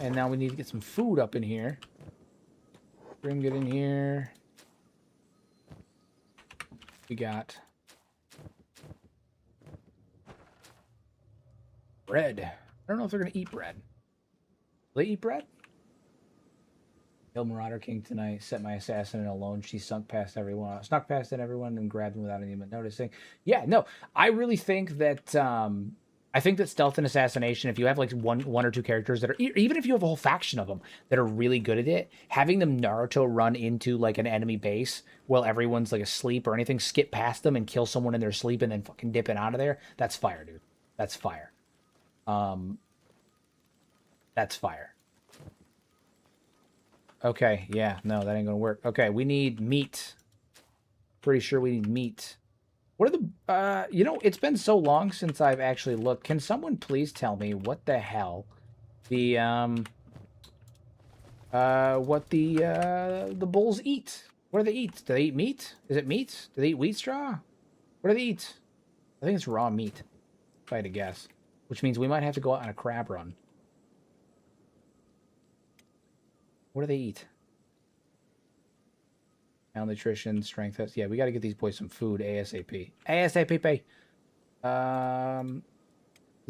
Speaker 1: And now we need to get some food up in here. Bring it in here. We got bread. I don't know if they're going to eat bread. Will they eat bread? Killed Marauder King tonight. Set my assassin in alone. She snuck past everyone, and grabbed him without anyone noticing. Yeah, no, I really think that I think that stealth and assassination, if you have like one or two characters that are, even if you have a whole faction of them that are really good at it, having them Naruto run into like an enemy base while everyone's like asleep or anything, skip past them and kill someone in their sleep and then fucking dip it out of there. That's fire, dude. That's fire. That's fire. Okay, yeah, no, that ain't gonna work. Okay, we need meat. Pretty sure we need meat. What are the, you know, it's been so long since I've actually looked. Can someone please tell me what the hell the, the bulls eat? What do they eat? Do they eat meat? Is it meat? Do they eat wheat straw? What do they eat? I think it's raw meat, if I had to guess. Which means we might have to go out on a crab run. What do they eat? Malnutrition, strength. Yeah, we got to get these boys some food ASAP. ASAP. Zagan.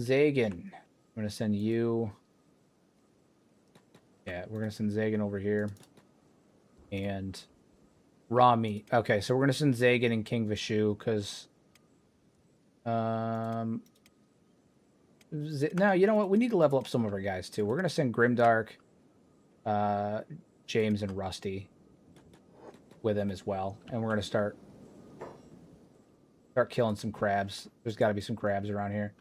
Speaker 1: I'm going to send you. Yeah, we're going to send Zagan over here. And raw meat. Okay, so we're going to send Zagan and King Vishu because... now, you know what? We need to level up some of our guys, too. We're going to send Grimdark, James, and Rusty with him as well. And we're going to start killing some crabs. There's got to be some crabs around here.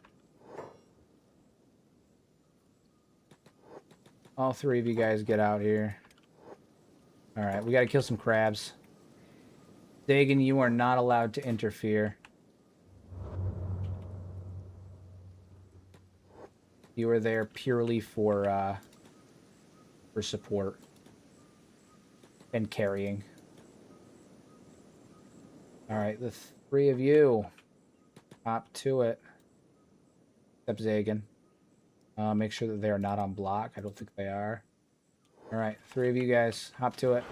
Speaker 1: All three of you guys get out here. All right, we got to kill some crabs. Dagan, you are not allowed to interfere. You are there purely for support and carrying. All right, the three of you hop to it. Except Zagan. Make sure that they are not on block. I don't think they are. All right, three of you guys hop to it.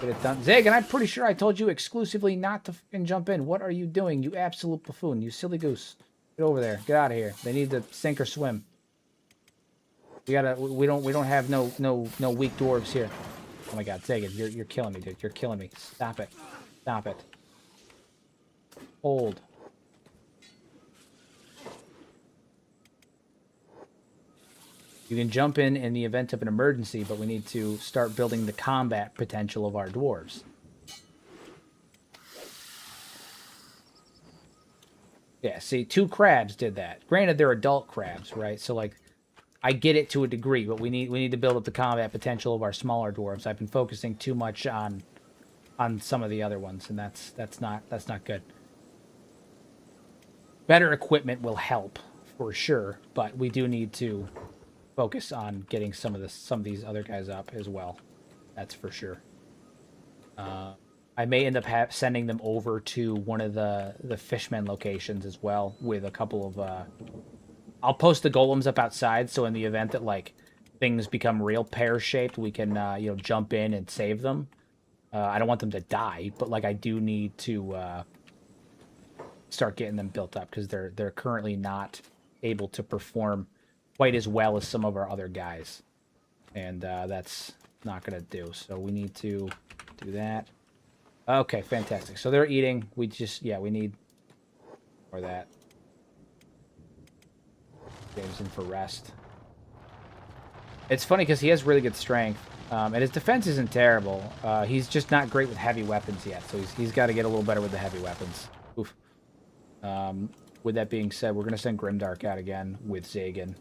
Speaker 1: Get it done. Zagan, I'm pretty sure I told you exclusively not to fucking jump in. What are you doing, you absolute buffoon? You silly goose. Get over there. Get out of here. They need to sink or swim. We don't have no weak dwarves here. Oh my god, Zagan, you're killing me, dude. You're killing me. Stop it. Stop it. Hold. You can jump in the event of an emergency, but we need to start building the combat potential of our dwarves. Yeah, see, 2 crabs did that. Granted, they're adult crabs, right? So, like, I get it to a degree, but we need to build up the combat potential of our smaller dwarves. I've been focusing too much on some of the other ones, and that's not good. Better equipment will help for sure, but we do need to focus on getting some of these other guys up as well. That's for sure. I may end up sending them over to one of the fishmen locations as well with a couple of I'll post the golems up outside, so in the event that like things become real pear-shaped, we can you know, jump in and save them. I don't want them to die, but like I do need to start getting them built up because they're currently not able to perform quite as well as some of our other guys, and that's not gonna do. So we need to do that. Okay, fantastic. So they're eating. We need more of that. James in for rest. It's funny because he has really good strength, and his defense isn't terrible. He's just not great with heavy weapons yet, so he's got to get a little better with the heavy weapons. Oof. With that being said, we're gonna send Grimdark out again with Zagan.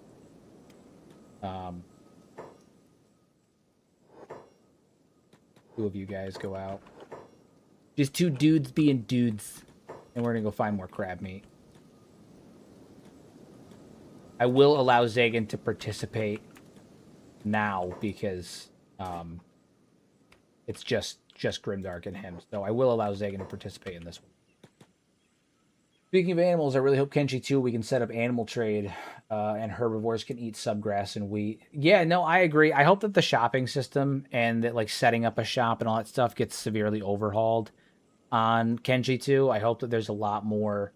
Speaker 1: Two of you guys go out. Just 2 dudes being dudes, and we're gonna go find more crab meat. I will allow Zagan to participate now because it's just Grimdark and him. So I will allow Zagan to participate in this one. Speaking of animals, I really hope Kenshi too, we can set up animal trade and herbivores can eat subgrass and wheat. Yeah, no, I agree. I hope that the shopping system and that like setting up a shop and all that stuff gets severely overhauled on Kenshi 2. I hope that there's a lot more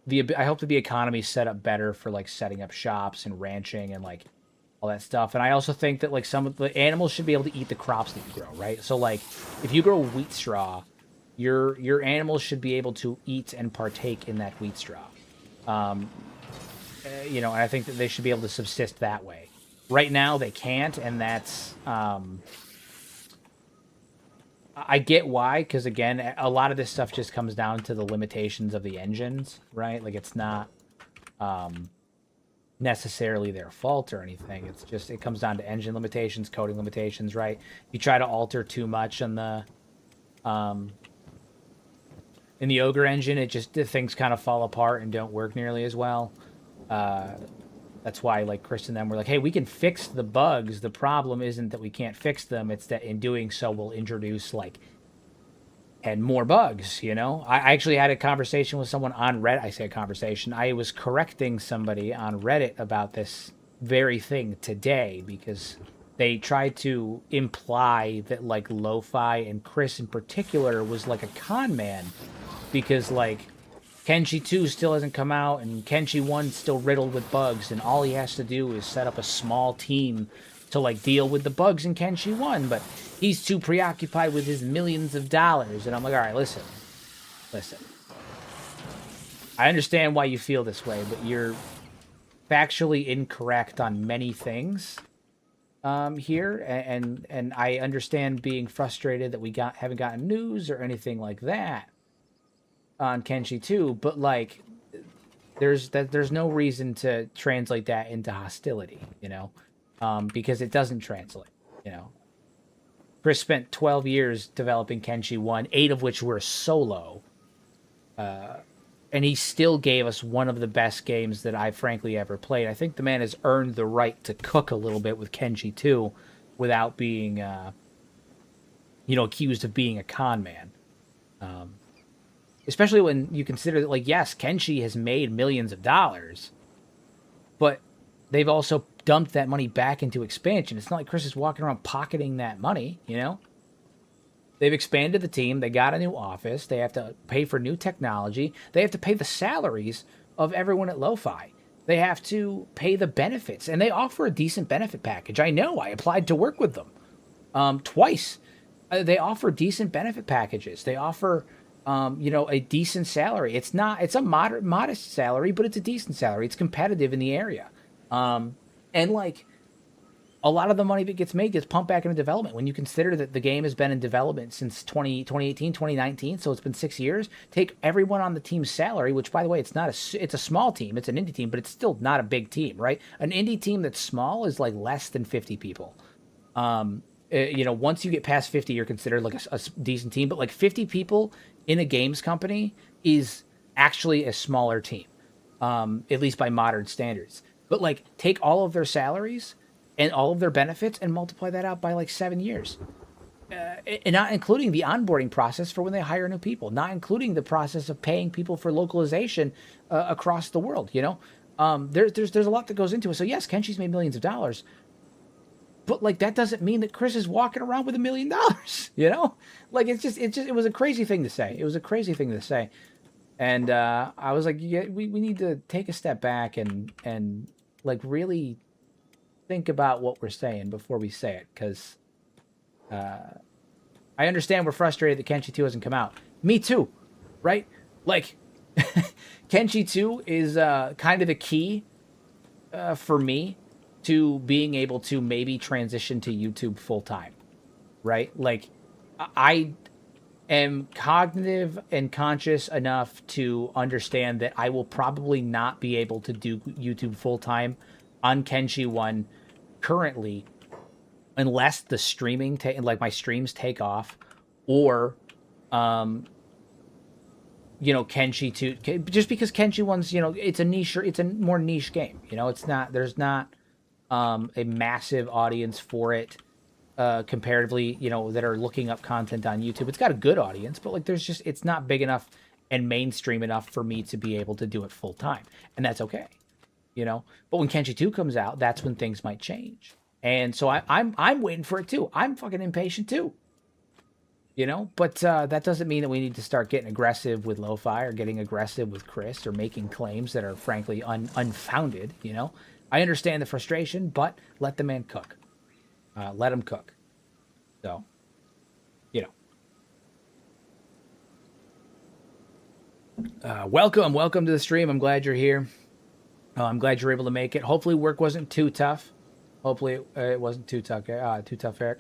Speaker 1: I hope that the economy is set up better for like setting up shops and ranching and like all that stuff. And I also think that like some of the animals should be able to eat the crops that you grow, right? So like if you grow wheat straw, your animals should be able to eat and partake in that wheat straw. You know, and I think that they should be able to subsist that way. Right now they can't, and that's I get why, because again, a lot of this stuff just comes down to the limitations of the engines, right? Like it's not necessarily their fault or anything. It's just it comes down to engine limitations, coding limitations, right? You try to alter too much on the in the Ogre engine, it just things kind of fall apart and don't work nearly as well. That's why like Chris and them were like, hey, we can fix the bugs. The problem isn't that we can't fix them. It's that in doing so, we'll introduce like and more bugs, you know? I actually had a conversation with someone on Reddit. I say a conversation. I was correcting somebody on Reddit about this very thing today because they tried to imply that like Lo-Fi and Chris in particular was like a con man because like Kenshi 2 still hasn't come out, and Kenshi 1's still riddled with bugs, and all he has to do is set up a small team to, like, deal with the bugs in Kenshi 1, but he's too preoccupied with his millions of dollars. And I'm like, all right, listen. I understand why you feel this way, but you're factually incorrect on many things here, and I understand being frustrated that we haven't gotten news or anything like that on Kenshi 2, but like there's no reason to translate that into hostility, you know, because it doesn't translate, you know. Chris spent 12 years developing Kenshi 1, 8 of which were solo, and he still gave us one of the best games that I frankly ever played. I think the man has earned the right to cook a little bit with Kenshi 2 without being you know, accused of being a con man. Especially when you consider that, like, yes, Kenshi has made millions of dollars, but they've also dumped that money back into expansion. It's not like Chris is walking around pocketing that money, you know? They've expanded the team. They got a new office. They have to pay for new technology. They have to pay the salaries of everyone at Lo-Fi. They have to pay the benefits, and they offer a decent benefit package. I know. I applied to work with them twice. They offer decent benefit packages. They offer you know, a decent salary. It's a modest salary, but it's a decent salary. It's competitive in the area. And like a lot of the money that gets made gets pumped back into development. When you consider that the game has been in development since 2018, 2019, so it's been 6 years, take everyone on the team's salary, which by the way, it's a small team. It's an indie team, but it's still not a big team, right? An indie team that's small is like less than 50 people. You know, once you get past 50, you're considered like a decent team, but like 50 people in a games company is actually a smaller team, at least by modern standards. But like take all of their salaries and all of their benefits and multiply that out by like 7 years. And not including the onboarding process for when they hire new people, not including the process of paying people for localization across the world, you know? There's a lot that goes into it. So yes, Kenshi's made millions of dollars, but like that doesn't mean that Chris is walking around with $1 million, you know? Like it was a crazy thing to say. It was a crazy thing to say. And I was like, yeah, we need to take a step back and like really think about what we're saying before we say it, because I understand we're frustrated that Kenshi 2 hasn't come out. Me too, right? Like Kenshi 2 is kind of the key for me to being able to maybe transition to YouTube full time, right? Like I am cognitive and conscious enough to understand that I will probably not be able to do YouTube full time on Kenshi 1 currently unless the streaming like my streams take off, or you know, Kenshi 2, just because Kenshi 1's, you know, it's a more niche game, you know, there's not a massive audience for it comparatively, you know, that are looking up content on YouTube. It's got a good audience, but like it's not big enough and mainstream enough for me to be able to do it full time, and that's okay, you know. But when Kenshi 2 comes out, that's when things might change, and so I'm waiting for it too. I'm fucking impatient too, you know. But that doesn't mean that we need to start getting aggressive with Lo-Fi or getting aggressive with Chris or making claims that are frankly unfounded, you know. I understand the frustration, but let the man cook. Let him cook. So, you know. Welcome to the stream. I'm glad you're here. I'm glad you're able to make it. Hopefully, work wasn't too tough. Hopefully, it wasn't too tough. Too tough, Eric.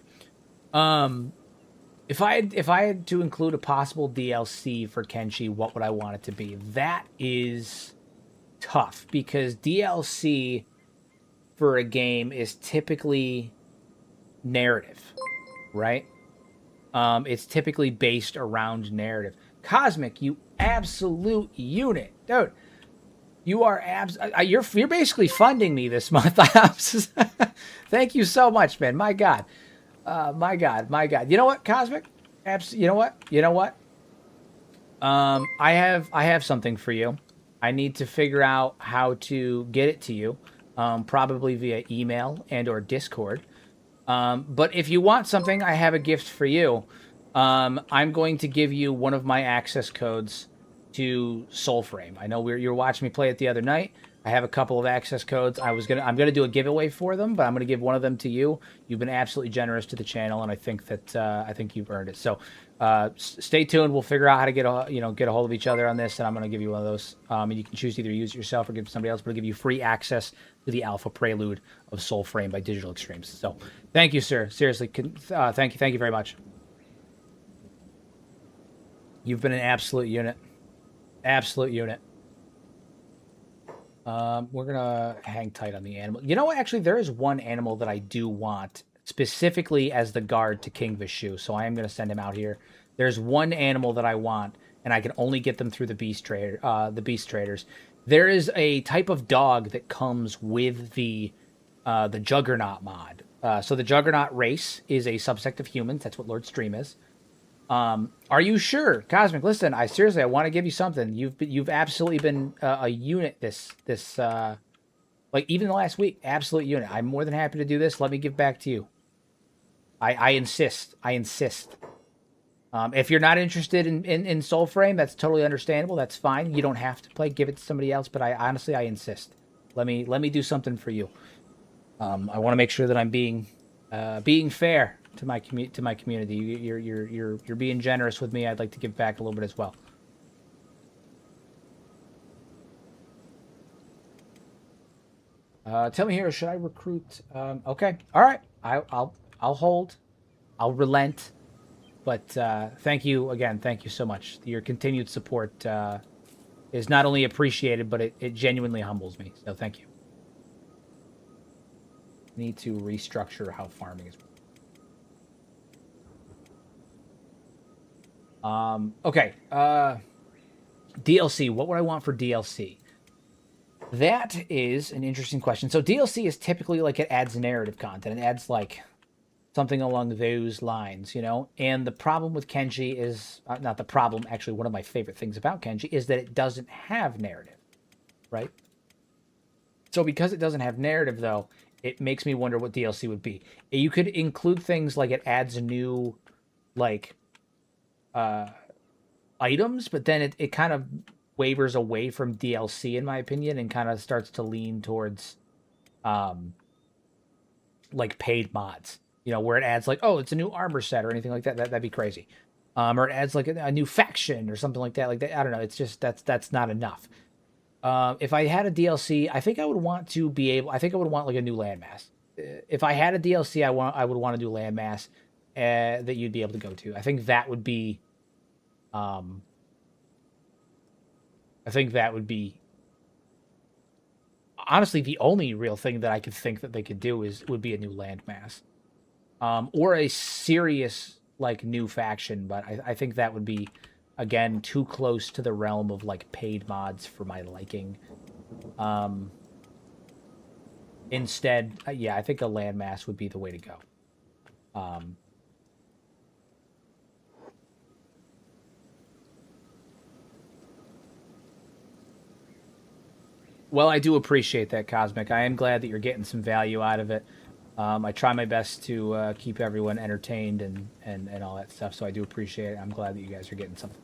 Speaker 1: If I had to include a possible DLC for Kenshi, what would I want it to be? That is tough because DLC for a game is typically narrative, right? It's typically based around narrative. Cosmic, you absolute unit, dude. You are you're basically funding me this month. Thank you so much, man. My God. My God. You know what, Cosmic? You know what? I have something for you. I need to figure out how to get it to you, probably via email and or Discord. But if you want something, I have a gift for you. I'm going to give you one of my access codes to Soulframe. I know you were watching me play it the other night. I have a couple of access codes. I'm gonna do a giveaway for them, but I'm gonna give one of them to you. You've been absolutely generous to the channel, and I think you've earned it. So stay tuned. We'll figure out how to get a hold of each other on this, and I'm gonna give you one of those. And you can choose to either use it yourself or give it to somebody else. But I'll give you free access to the alpha prelude of Soulframe by Digital Extremes. So thank you, sir. Seriously, thank you very much. You've been an absolute unit. Absolute unit. We're gonna hang tight on the animal. You know what? Actually, there is one animal that I do want specifically as the guard to King Vishu, so I am gonna send him out here. There's one animal that I want, and I can only get them through the beast traders. There is a type of dog that comes with the Juggernaut mod. So the Juggernaut race is a subsect of humans. That's what Lord Stream is. Are you sure, Cosmic? Listen, I want to give you something. You've absolutely been a unit this like even the last week, absolute unit. I'm more than happy to do this. Let me give back to you. I insist. If you're not interested in Soulframe, that's totally understandable. That's fine. You don't have to play. Give it to somebody else. But I insist. Let me do something for you. I want to make sure that I'm being fair to my community. You're being generous with me. I'd like to give back a little bit as well. Tell me here, should I recruit? Okay, all right. I'll hold. I'll relent. But thank you again. Thank you so much. Your continued support is not only appreciated, but it genuinely humbles me. So thank you. Need to restructure how farming is. Okay. DLC. What would I want for DLC? That is an interesting question. So DLC is typically like it adds narrative content. It adds like something along those lines, you know? And the problem with Kenshi is, not the problem, actually one of my favorite things about Kenshi is that it doesn't have narrative, right? So because it doesn't have narrative, though, it makes me wonder what DLC would be. You could include things like it adds new, like, items, but then it kind of wavers away from DLC, in my opinion, and kind of starts to lean towards, like, paid mods. You know, where it adds, like, oh, it's a new armor set or anything like that. That'd be crazy. Or it adds, like, a new faction or something like that. Like, that. I don't know. It's just, that's not enough. If I had a DLC, I think I would want to be able... I think I would want, like, a new landmass. If I had a DLC, I would want to do landmass that you'd be able to go to. I think that would be... I think that would be... Honestly, the only real thing that I could think that they could do would be a new landmass. Or a serious, like, new faction, but I think that would be... Again, too close to the realm of, like, paid mods for my liking. Instead, yeah, I think a landmass would be the way to go. Well, I do appreciate that, Cosmic. I am glad that you're getting some value out of it. I try my best to keep everyone entertained and all that stuff, so I do appreciate it. I'm glad that you guys are getting something.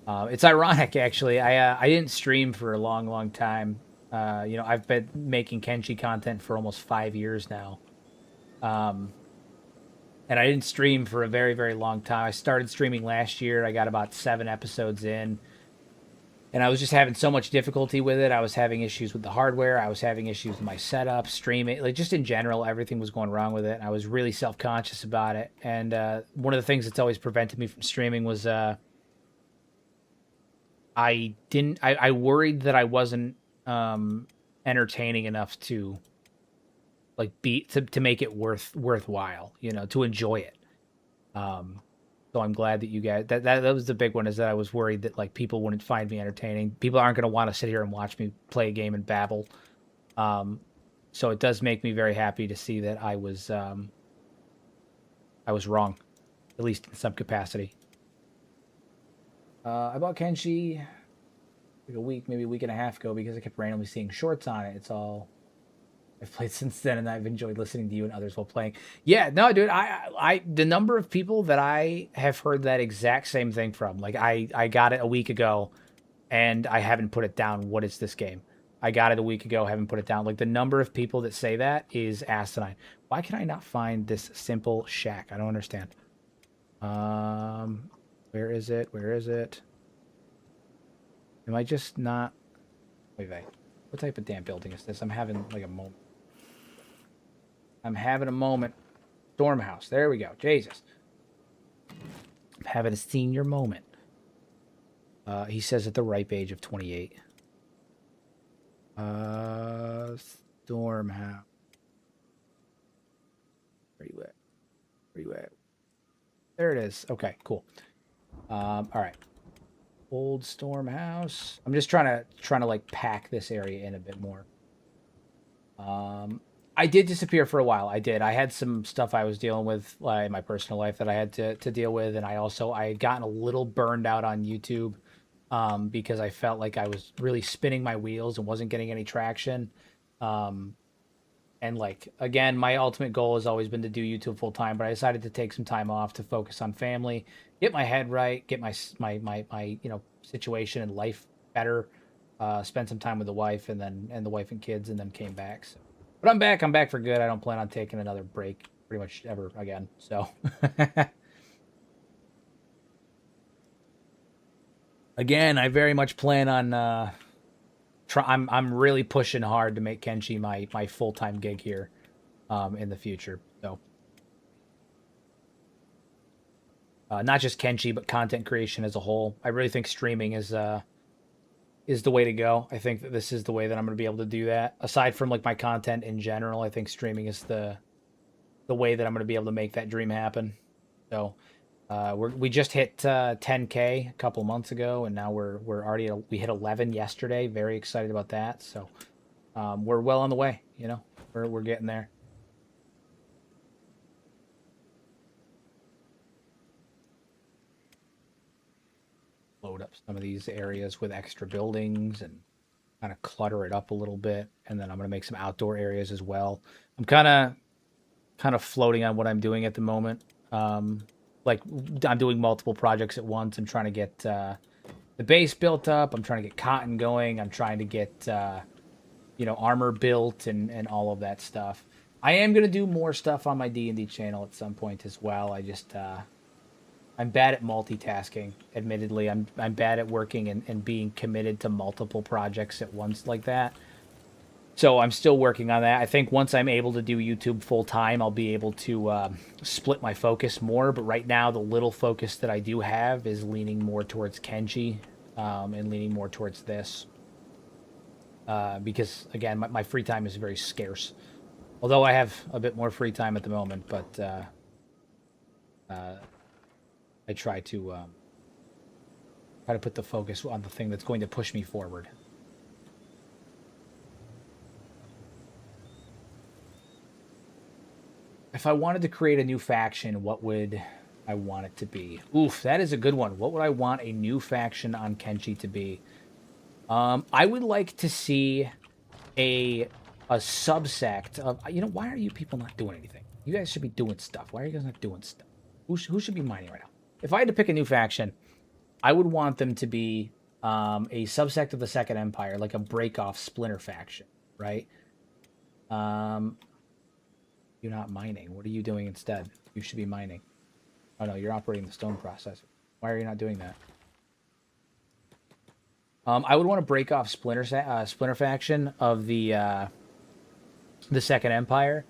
Speaker 1: It's ironic, actually. I didn't stream for a long time You know, I've been making Kenshi content for almost 5 years now. And I didn't stream for a very, very long time. I started streaming last year. I got about 7 episodes in, and I was just having so much difficulty with it. I was having issues with the hardware. I was having issues with my setup, streaming, like just in general, everything was going wrong with it. And I was really self-conscious about it. And one of the things that's always prevented me from streaming was I worried that I wasn't entertaining enough to like to make it worthwhile, you know, to enjoy it. So I'm glad that you guys that was the big one, is that I was worried that like people wouldn't find me entertaining. People aren't going to want to sit here and watch me play a game and babble. So it does make me very happy to see that I was wrong, at least in some capacity. I bought Kenshi like a week, maybe a week and a half ago, because I kept randomly seeing shorts on it. It's all I've played since then, and I've enjoyed listening to you and others while playing. Yeah, no, dude, I the number of people that I have heard that exact same thing from, like I got it a week ago, and I haven't put it down. What is this game? I got it a week ago, haven't put it down. Like the number of people that say that is asinine. Why can I not find this simple shack? I don't understand. Where is it? Where is it? Am I just not? Wait. What type of damn building is this? I'm having like a moment. I'm having a moment. Storm house. There we go. Jesus. I'm having a senior moment. He says at the ripe age of 28. Storm house. Where you at? Where you at? There it is. Okay, cool. All right. Old storm house. I'm just trying to like pack this area in a bit more. I did disappear for a while. I did. I had some stuff I was dealing with in my personal life that I had to deal with, and I had gotten a little burned out on YouTube because I felt like I was really spinning my wheels and wasn't getting any traction. And like again, my ultimate goal has always been to do YouTube full time, but I decided to take some time off to focus on family, get my head right, get my you know, situation and life better, spend some time with the wife and the wife and kids, and then came back. So, but I'm back. I'm back for good. I don't plan on taking another break pretty much ever again. So again, I very much plan on I'm really pushing hard to make Kenshi my full-time gig here in the future. So not just Kenshi, but content creation as a whole. I really think streaming is the way to go. I think that this is the way that I'm going to be able to do that. Aside from like my content in general, I think streaming is the way that I'm going to be able to make that dream happen. So we just hit 10K a couple months ago, and now we're already we hit 11 yesterday. Very excited about that. So we're well on the way. You know, we're getting there. Load up some of these areas with extra buildings and kind of clutter it up a little bit, and then I'm gonna make some outdoor areas as well. I'm kind of floating on what I'm doing at the moment. Like I'm doing multiple projects at once. I'm trying to get the base built up. I'm trying to get cotton going. I'm trying to get you know, armor built and all of that stuff. I am gonna do more stuff on my D&D channel at some point as well. I just I'm bad at multitasking. Admittedly, I'm bad at working and being committed to multiple projects at once like that. So I'm still working on that. I think once I'm able to do YouTube full time, I'll be able to split my focus more. But right now, the little focus that I do have is leaning more towards Kenshi and leaning more towards this. Because, again, my free time is very scarce. Although I have a bit more free time at the moment, but I try to put the focus on the thing that's going to push me forward. If I wanted to create a new faction, what would I want it to be? Oof, that is a good one. What would I want a new faction on Kenshi to be? I would like to see a subsect of... You know, why are you people not doing anything? You guys should be doing stuff. Why are you guys not doing stuff? Who should be mining right now? If I had to pick a new faction, I would want them to be a subsect of the Second Empire, like a break-off splinter faction, right? You're not mining. What are you doing instead? You should be mining. Oh no, you're operating the stone processor. Why are you not doing that? I would want to break off splinter faction of the Second Empire,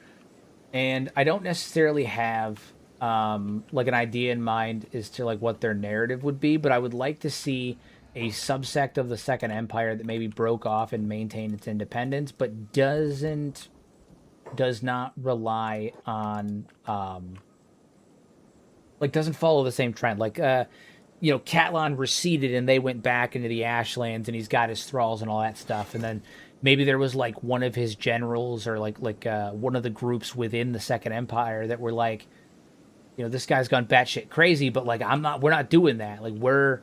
Speaker 1: and I don't necessarily have like an idea in mind as to like what their narrative would be, but I would like to see a subsect of the Second Empire that maybe broke off and maintained its independence, but does not rely on like doesn't follow the same trend. Like Catlan receded and they went back into the Ashlands and he's got his thralls and all that stuff, and then maybe there was like one of his generals or like one of the groups within the Second Empire that were like, this guy's gone batshit crazy, but like we're not doing that. Like we're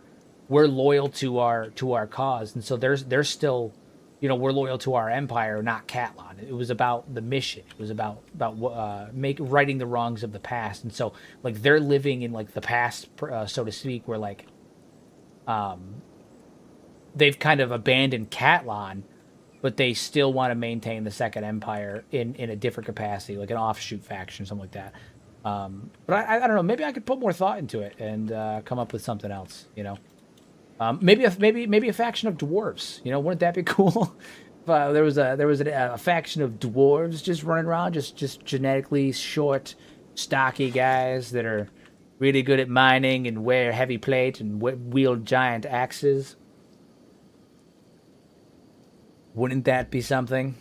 Speaker 1: loyal to our cause, and so there's still, we're loyal to our empire, not Catlan. It was about the mission. It was about righting the wrongs of the past, and so like they're living in like the past, so to speak, where like they've kind of abandoned Catlan, but they still want to maintain the Second Empire in a different capacity, like an offshoot faction, something like that. But I don't know. Maybe I could put more thought into it and come up with something else. Maybe a faction of dwarves. Wouldn't that be cool? There was a faction of dwarves just running around, just genetically short, stocky guys that are really good at mining and wear heavy plate and wield giant axes. Wouldn't that be something?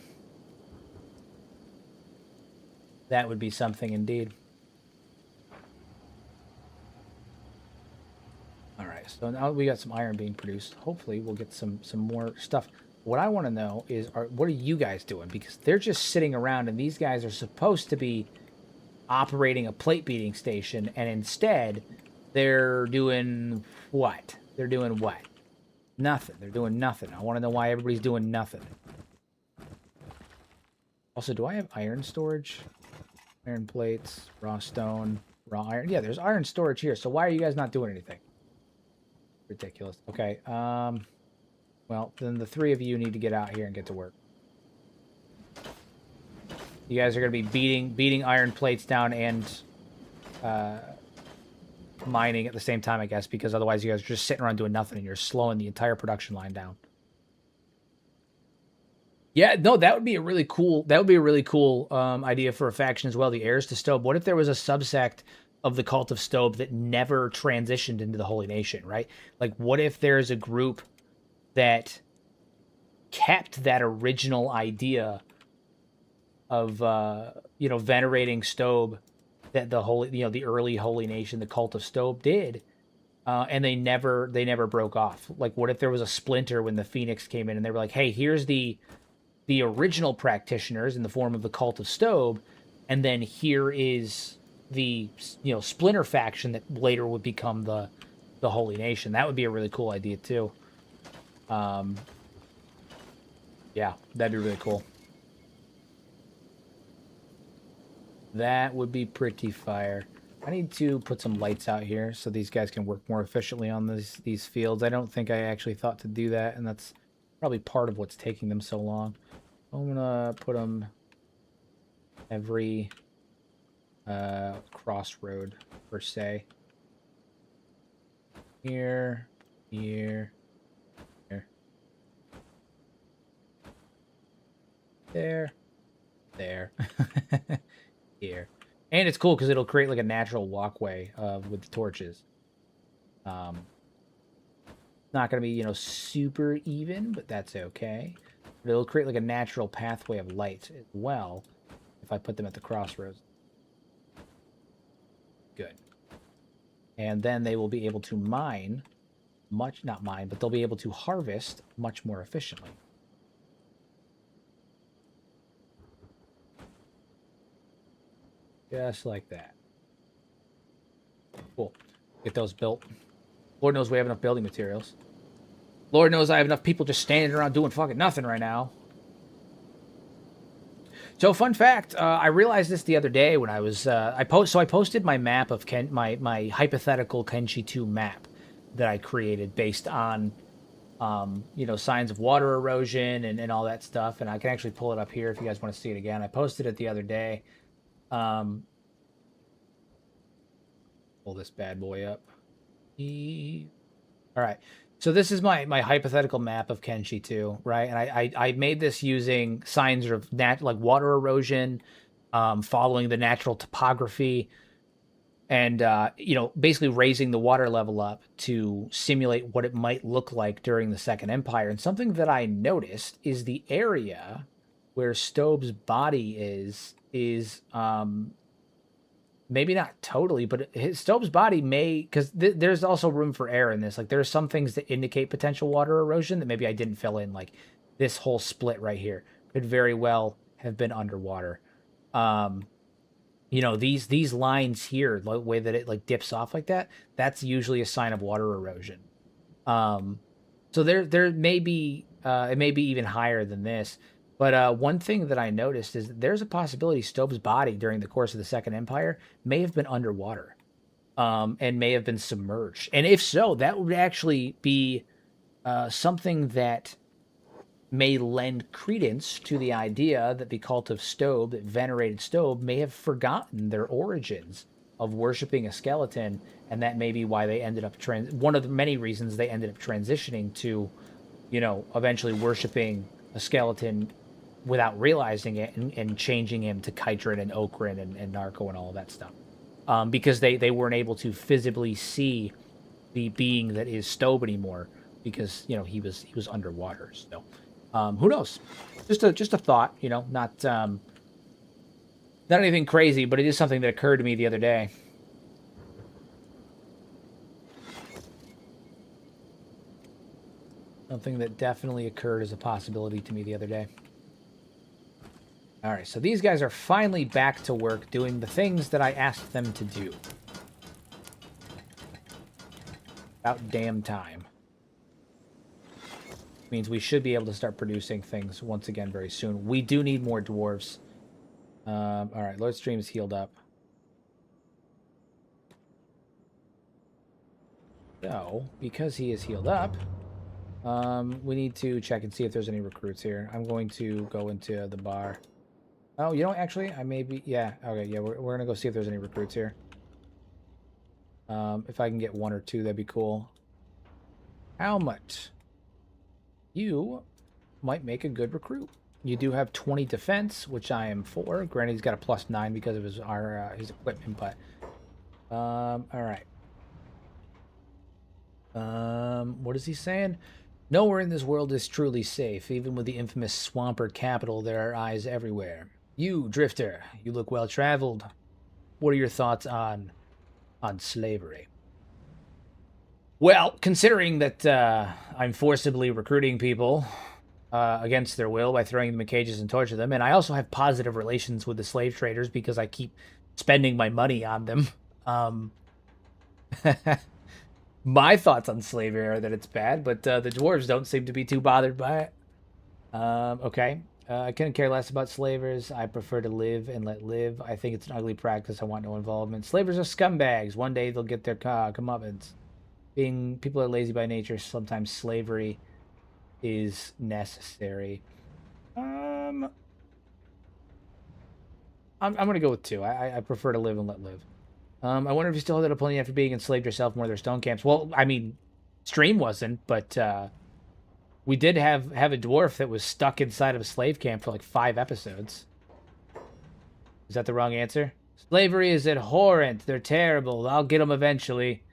Speaker 1: That would be something indeed. All right, so now we got some iron being produced. Hopefully we'll get some more stuff. What I want to know is, what are you guys doing? Because they're just sitting around, and these guys are supposed to be operating a plate beating station, and instead they're doing what? They're doing what? Nothing. They're doing nothing. I want to know why everybody's doing nothing. Also, do I have iron storage? Iron plates, raw stone, raw iron. Yeah, there's iron storage here. So why are you guys not doing anything? Ridiculous. Okay. Well, then the three of you need to get out here and get to work. You guys are going to be beating iron plates down and mining at the same time, I guess, because otherwise you guys are just sitting around doing nothing and you're slowing the entire production line down. Yeah, no, that would be a really cool idea for a faction as well, the heirs to Stobe. What if there was a subsect of the cult of Stobe that never transitioned into the Holy Nation, right? Like, what if there's a group that kept that original idea of venerating Stobe that the early Holy Nation, the cult of Stobe did, and they never broke off. Like, what if there was a splinter when the Phoenix came in and they were like, hey, here's the original practitioners in the form of the cult of Stobe, and then here is the splinter faction that later would become the Holy Nation. That would be a really cool idea too. Yeah, that'd be really cool. That would be pretty fire. I need to put some lights out here so these guys can work more efficiently on these fields. I don't think I actually thought to do that, and that's probably part of what's taking them so long. I'm gonna put them every crossroad per se. Here, here, here, there, here. And it's cool because it'll create like a natural walkway with the torches. Not gonna be super even, but that's okay. But it'll create like a natural pathway of light as well if I put them at the crossroads. Good. And then they will be able to mine not mine, but they'll be able to harvest much more efficiently. Just like that. Cool. Get those built. Lord knows we have enough building materials. Lord knows I have enough people just standing around doing fucking nothing right now. So, fun fact, I realized this the other day when I was I posted my map of my hypothetical Kenshi 2 map that I created based on you know, signs of water erosion and all that stuff. And I can actually pull it up here if you guys want to see it again. I posted it the other day. Pull this bad boy up. All right. So this is my hypothetical map of Kenshi 2, right? And I made this using signs of like water erosion, following the natural topography, and you know, basically raising the water level up to simulate what it might look like during the Second Empire. And something that I noticed is the area where Stobe's body is maybe not totally, but Stobe's body may, because there's also room for error in this. Like, there are some things that indicate potential water erosion that maybe I didn't fill in. Like this whole split right here could very well have been underwater. You know, these lines here, the way that it like dips off like that, that's usually a sign of water erosion. So there may be it may be even higher than this. But one thing that I noticed is there's a possibility Stobe's body during the course of the Second Empire may have been underwater, and may have been submerged. And if so, that would actually be something that may lend credence to the idea that the cult of Stobe, that venerated Stobe, may have forgotten their origins of worshiping a skeleton, and that may be why they ended up one of the many reasons they ended up transitioning to, you know, eventually worshiping a skeleton without realizing it, and changing him to Kytrin and Okrin and Narco and all of that stuff, because they weren't able to visibly see the being that is Stobe anymore, because, you know, he was underwater. So who knows? Just a thought, you know, not anything crazy, but it is something that occurred to me the other day. Something that definitely occurred as a possibility to me the other day. All right, so these guys are finally back to work doing the things that I asked them to do. About damn time. Means we should be able to start producing things once again very soon. We do need more dwarves. All right, Lord Stream's healed up. So, because he is healed up, we need to check and see if there's any recruits here. I'm going to go into the bar. Oh, you know, actually, I may be... Yeah, okay, yeah, we're going to go see if there's any recruits here. If I can get one or two, that'd be cool. How much? You might make a good recruit. You do have 20 defense, which I am for. Granted, he's got a +9 because of his equipment, but... all right. What is he saying? Nowhere in this world is truly safe. Even with the infamous Swampert capital, there are eyes everywhere. You, Drifter, you look well-traveled. What are your thoughts on slavery? Well, considering that I'm forcibly recruiting people against their will by throwing them in cages and torture them, and I also have positive relations with the slave traders because I keep spending my money on them, my thoughts on slavery are that it's bad, but the dwarves don't seem to be too bothered by it. Okay. I couldn't care less about slavers. I prefer to live and let live. I think it's an ugly practice. I want no involvement. Slavers are scumbags. One day they'll get their comeuppance. People are lazy by nature. Sometimes slavery is necessary. I'm gonna go with 2. I prefer to live and let live. I wonder if you still hold that opinion after being enslaved yourself in one of their stone camps. Well, I mean, Stream wasn't, but we did have a dwarf that was stuck inside of a slave camp for like 5 episodes. Is that the wrong answer? Slavery is abhorrent. They're terrible. I'll get them eventually.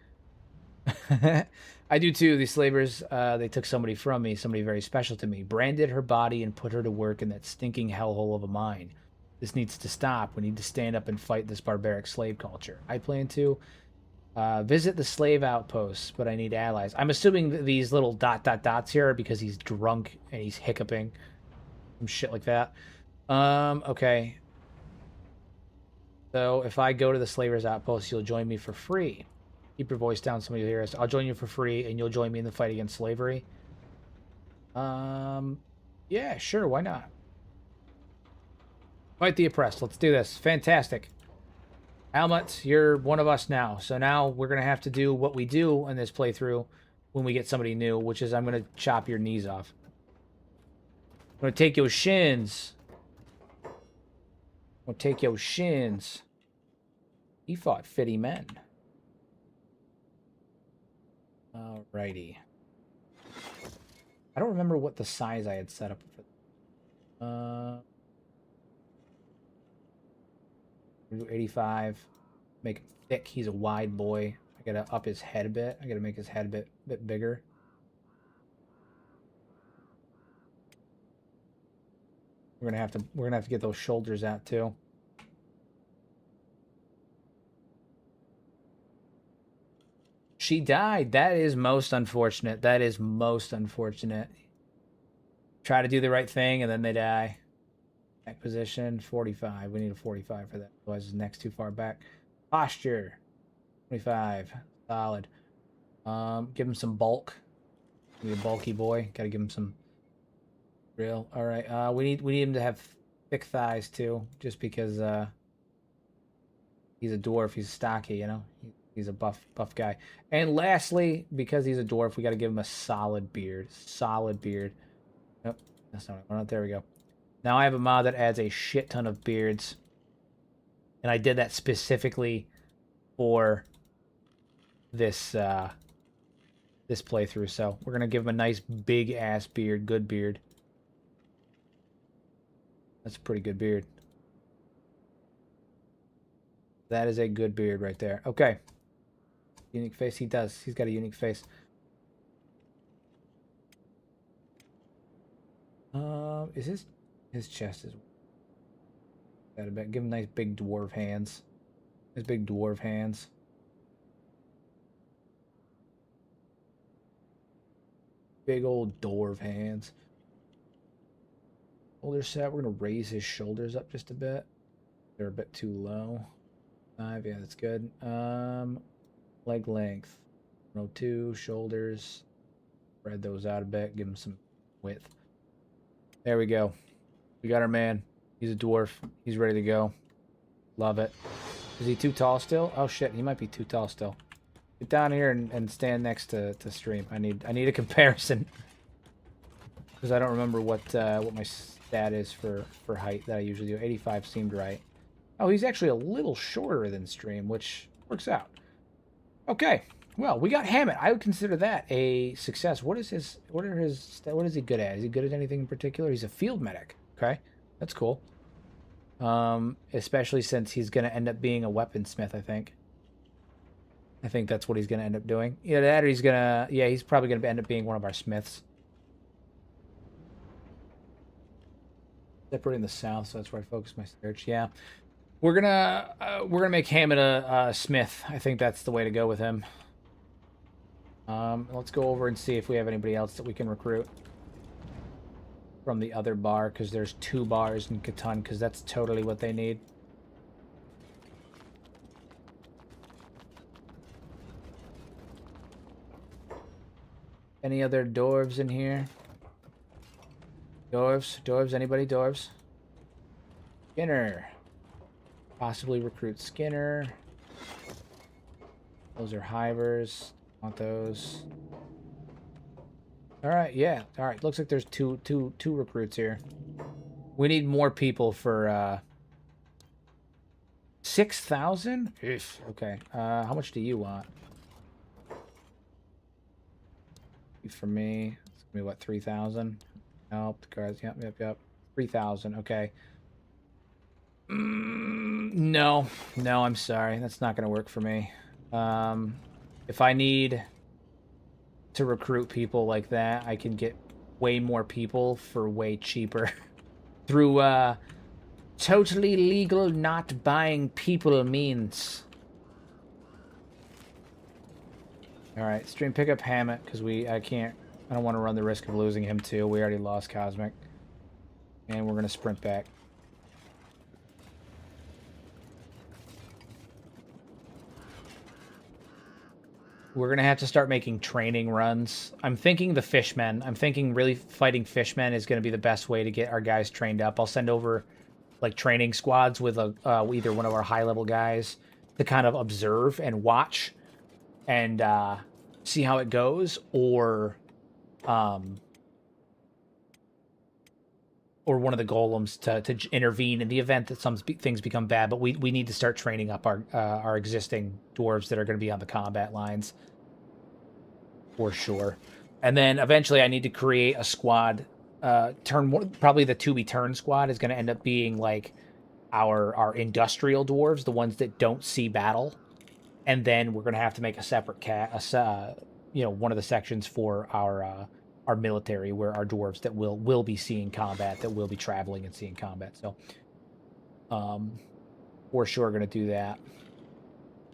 Speaker 1: I do too. These slavers, they took somebody from me, somebody very special to me, branded her body and put her to work in that stinking hellhole of a mine. This needs to stop. We need to stand up and fight this barbaric slave culture. I plan to visit the slave outposts, but I need allies. I'm assuming that these little dots here are because he's drunk and he's hiccuping. Some shit like that. Okay. So if I go to the slavers outpost, you'll join me for free. Keep your voice down, somebody will hear us. I'll join you for free, and you'll join me in the fight against slavery. Yeah, sure, why not? Fight the oppressed. Let's do this. Fantastic. Helmut, you're one of us now. So now we're going to have to do what we do in this playthrough, when we get somebody new, which is I'm going to chop your knees off. I'm going to take your shins. I'm going to take your shins. He fought 50 men. Alrighty. I don't remember what the size I had set up for. Do 85. Make him thick. He's a wide boy. I gotta up his head a bit. I gotta make his head a bit bigger. We're gonna have to get those shoulders out too. She died. That is most unfortunate. That is most unfortunate. Try to do the right thing and then they die. Back position, 45. We need a 45 for that. Otherwise his neck's too far back. Posture, 25. Solid. Give him some bulk. Be a bulky boy. Gotta give him some real. All right. We need him to have thick thighs too, just because he's a dwarf. He's stocky, you know. He's a buff guy. And lastly, because he's a dwarf, we got to give him a solid beard. Solid beard. Nope, that's not what I want. There we go. Now I have a mod that adds a shit ton of beards, and I did that specifically for this this playthrough. So we're gonna give him a nice big ass beard, good beard. That's a pretty good beard. That is a good beard right there. Okay. Unique face. He does. He's got a unique face. Is his chest is got a bit. Give him nice big dwarf hands. His big dwarf hands. Big old dwarf hands. Shoulder set. We're gonna raise his shoulders up just a bit. They're a bit too low. 5. Yeah, that's good. Leg length. 102. Shoulders. Spread those out a bit. Give him some width. There we go. We got our man. He's a dwarf. He's ready to go. Love it. Is he too tall still? Oh shit, he might be too tall still. Get down here and stand next to stream. I need a comparison. Because I don't remember what my stat is for height that I usually do. 85 seemed right. Oh, he's actually a little shorter than stream, which works out. Okay. Well, we got Hammett. I would consider that a success. What is he good at? Is he good at anything in particular? He's a field medic. Okay. That's cool. Especially since he's going to end up being a weaponsmith, I think. I think that's what he's going to end up doing. Yeah, that or he's going to... Yeah, he's probably going to end up being one of our smiths. Separating the south, so that's where I focus my search. Yeah. We're gonna make Hammett a smith. I think that's the way to go with him. Let's go over and see if we have anybody else that we can recruit from the other bar, because there's 2 bars in Catan, because that's totally what they need. Any other dwarves in here? Dwarves, anybody? Dwarves? Skinner. Possibly recruit Skinner. Those are hivers. Want those. Alright, yeah. Alright, looks like there's two recruits here. We need more people for 6,000? Okay. How much do you want? For me, it's gonna be what, 3,000? Help, the cards, yep. 3,000, okay. No, I'm sorry. That's not going to work for me. If I need to recruit people like that, I can get way more people for way cheaper. Through, totally legal not buying people means. Alright, stream pick up Hammett, because I don't want to run the risk of losing him too. We already lost Cosmic. And we're going to sprint back. We're going to have to start making training runs. I'm thinking the fishmen. I'm thinking really fighting fishmen is going to be the best way to get our guys trained up. I'll send over like training squads with either one of our high-level guys to kind of observe and watch and see how it goes, or one of the golems to intervene in the event that some things become bad. But we need to start training up our existing dwarves that are going to be on the combat lines for sure. And then eventually I need to create a squad. Probably the to-be-turn squad is going to end up being like our industrial dwarves, the ones that don't see battle. And then we're going to have to make a separate one of the sections for our military, where our dwarves that will be seeing combat, that will be traveling and seeing combat. So, for sure going to do that.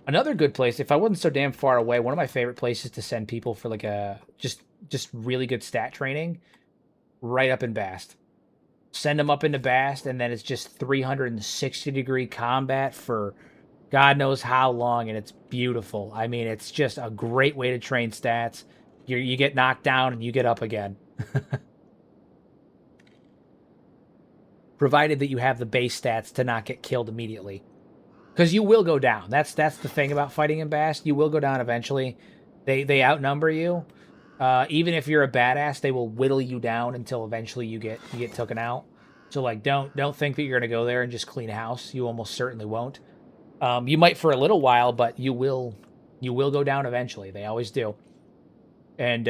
Speaker 1: Another good place, if I wasn't so damn far away, one of my favorite places to send people for like a just really good stat training, right up in Bast. Send them up into Bast, and then it's just 360-degree combat for God knows how long, and it's beautiful. I mean, it's just a great way to train stats. You get knocked down and you get up again. Provided that you have the base stats to not get killed immediately. Because you will go down. That's the thing about fighting in Bast. You will go down eventually. They outnumber you. Even if you're a badass, they will whittle you down until eventually you get taken out. So like, don't think that you're gonna go there and just clean house. You almost certainly won't. You might for a little while, but you will go down eventually. They always do. And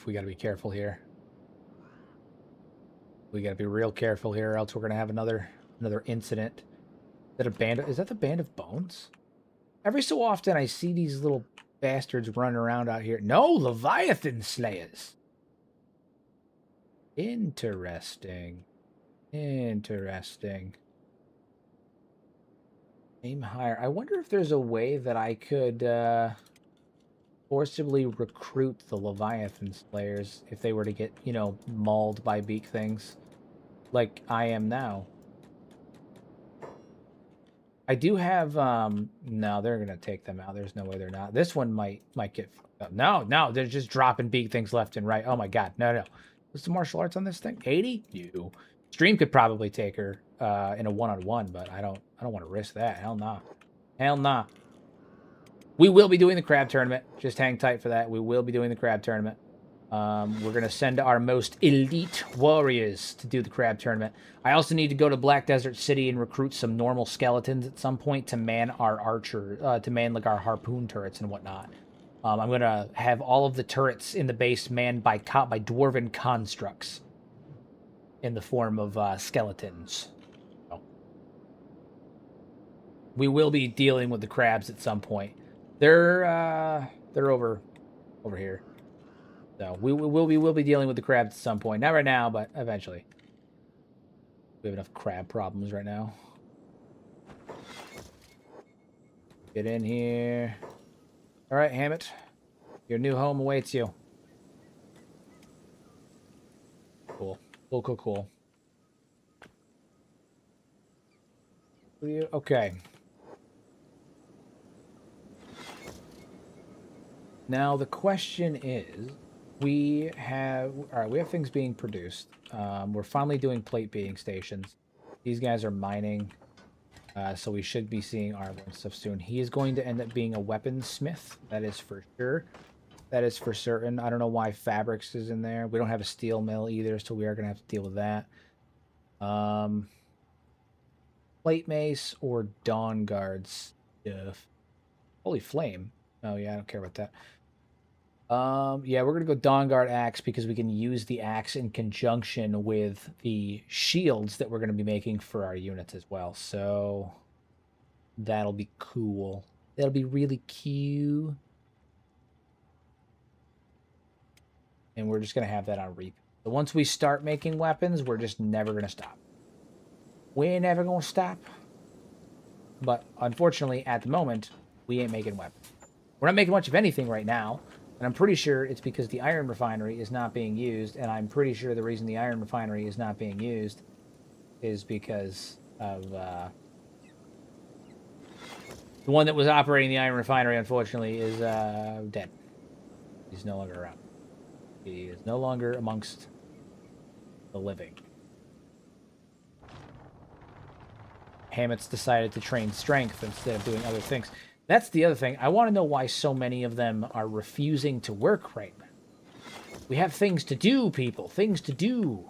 Speaker 1: we gotta be careful here. We gotta be real careful here, or else we're gonna have another incident. Is that the Band of Bones? Every so often I see these little bastards running around out here. No, Leviathan Slayers. Interesting. Aim higher. I wonder if there's a way that I could forcibly recruit the Leviathan Slayers if they were to get, mauled by beak things like I am now. I do have, no, they're going to take them out. There's no way they're not. This one might get fucked up. No, they're just dropping big things left and right. Oh my God. No. What's the martial arts on this thing? 80? You. Stream could probably take her in a one-on-one, but I don't want to risk that. Hell nah. We will be doing the crab tournament. Just hang tight for that. We will be doing the crab tournament. We're going to send our most elite warriors to do the crab tournament. I also need to go to Black Desert City and recruit some normal skeletons at some point to man our like our harpoon turrets and whatnot. I'm going to have all of the turrets in the base manned by dwarven constructs in the form of skeletons. So, we will be dealing with the crabs at some point. They're over here. So we will be dealing with the crabs at some point. Not right now, but eventually. We have enough crab problems right now. Get in here. All right, Hammett. Your new home awaits you. Cool. Okay. Now the question is, we have things being produced. We're finally doing plate beating stations. These guys are mining, so we should be seeing armor and stuff soon. He is going to end up being a weaponsmith. That is for sure. That is for certain. I don't know why fabrics is in there. We don't have a steel mill either, so we are going to have to deal with that. Plate mace or dawn guard stuff. Holy flame. Oh yeah, I don't care about that. Yeah, we're gonna go Dawn Guard axe because we can use the axe in conjunction with the shields that we're gonna be making for our units as well. So that'll be cool. That'll be really cute. And we're just gonna have that on repeat. So once we start making weapons, we're just never gonna stop. We're never gonna stop. But unfortunately, at the moment, we ain't making weapons. We're not making much of anything right now. And I'm pretty sure it's because the iron refinery is not being used, and I'm pretty sure the reason the iron refinery is not being used is because of the one that was operating the iron refinery, unfortunately, is dead. He's no longer around. He is no longer amongst the living. Hammett's decided to train strength instead of doing other things. That's the other thing. I want to know why so many of them are refusing to work right now. We have things to do, people. Things to do.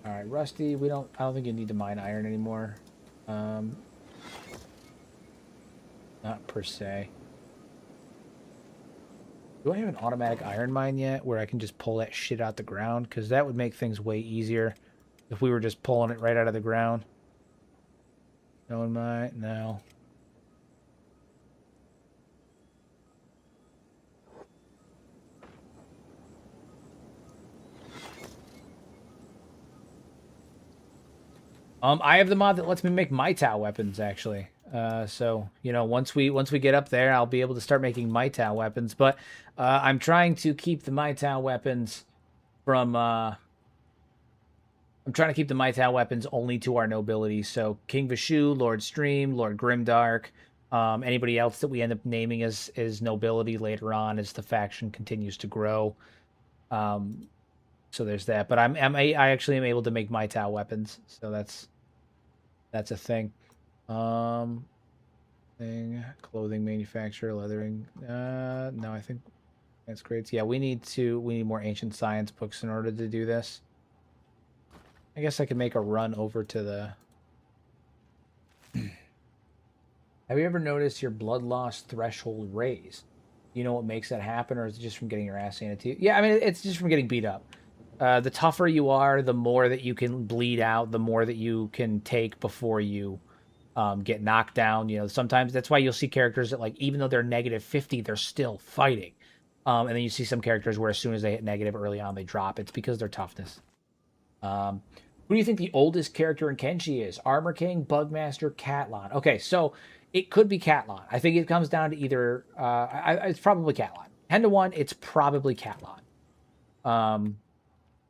Speaker 1: All right, Rusty. I don't think you need to mine iron anymore. Not per se. Do I have an automatic iron mine yet where I can just pull that shit out the ground? Because that would make things way easier if we were just pulling it right out of the ground. No one might. No. I have the mod that lets me make Maitao weapons, actually. So, you know, once we get up there, I'll be able to start making Maitao weapons. But I'm trying to keep the Maitao weapons from... I'm trying to keep the Maitao weapons only to our nobility. So King Vishu, Lord Stream, Lord Grimdark, anybody else that we end up naming as nobility later on as the faction continues to grow. So there's that. But I actually am able to make Maitao weapons. So that's a thing. Clothing manufacturer, leathering. No, I think that's great. Yeah, we need more ancient science books in order to do this. I guess I could make a run over to the... Have you ever noticed your blood loss threshold raise? You know what makes that happen, or is it just from getting your ass handed to you? Yeah, I mean, it's just from getting beat up. The tougher you are, the more that you can bleed out, the more that you can take before you get knocked down. You know, sometimes that's why you'll see characters that, like, even though they're negative 50, they're still fighting. And then you see some characters where as soon as they hit negative early on, they drop. It's because of their toughness. Who do you think the oldest character in Kenshi is? Armor King, Bugmaster, Catlon. Okay, so it could be Catlon. I think it comes down to either... it's probably Catlon. 10 to 1, it's probably Catlon.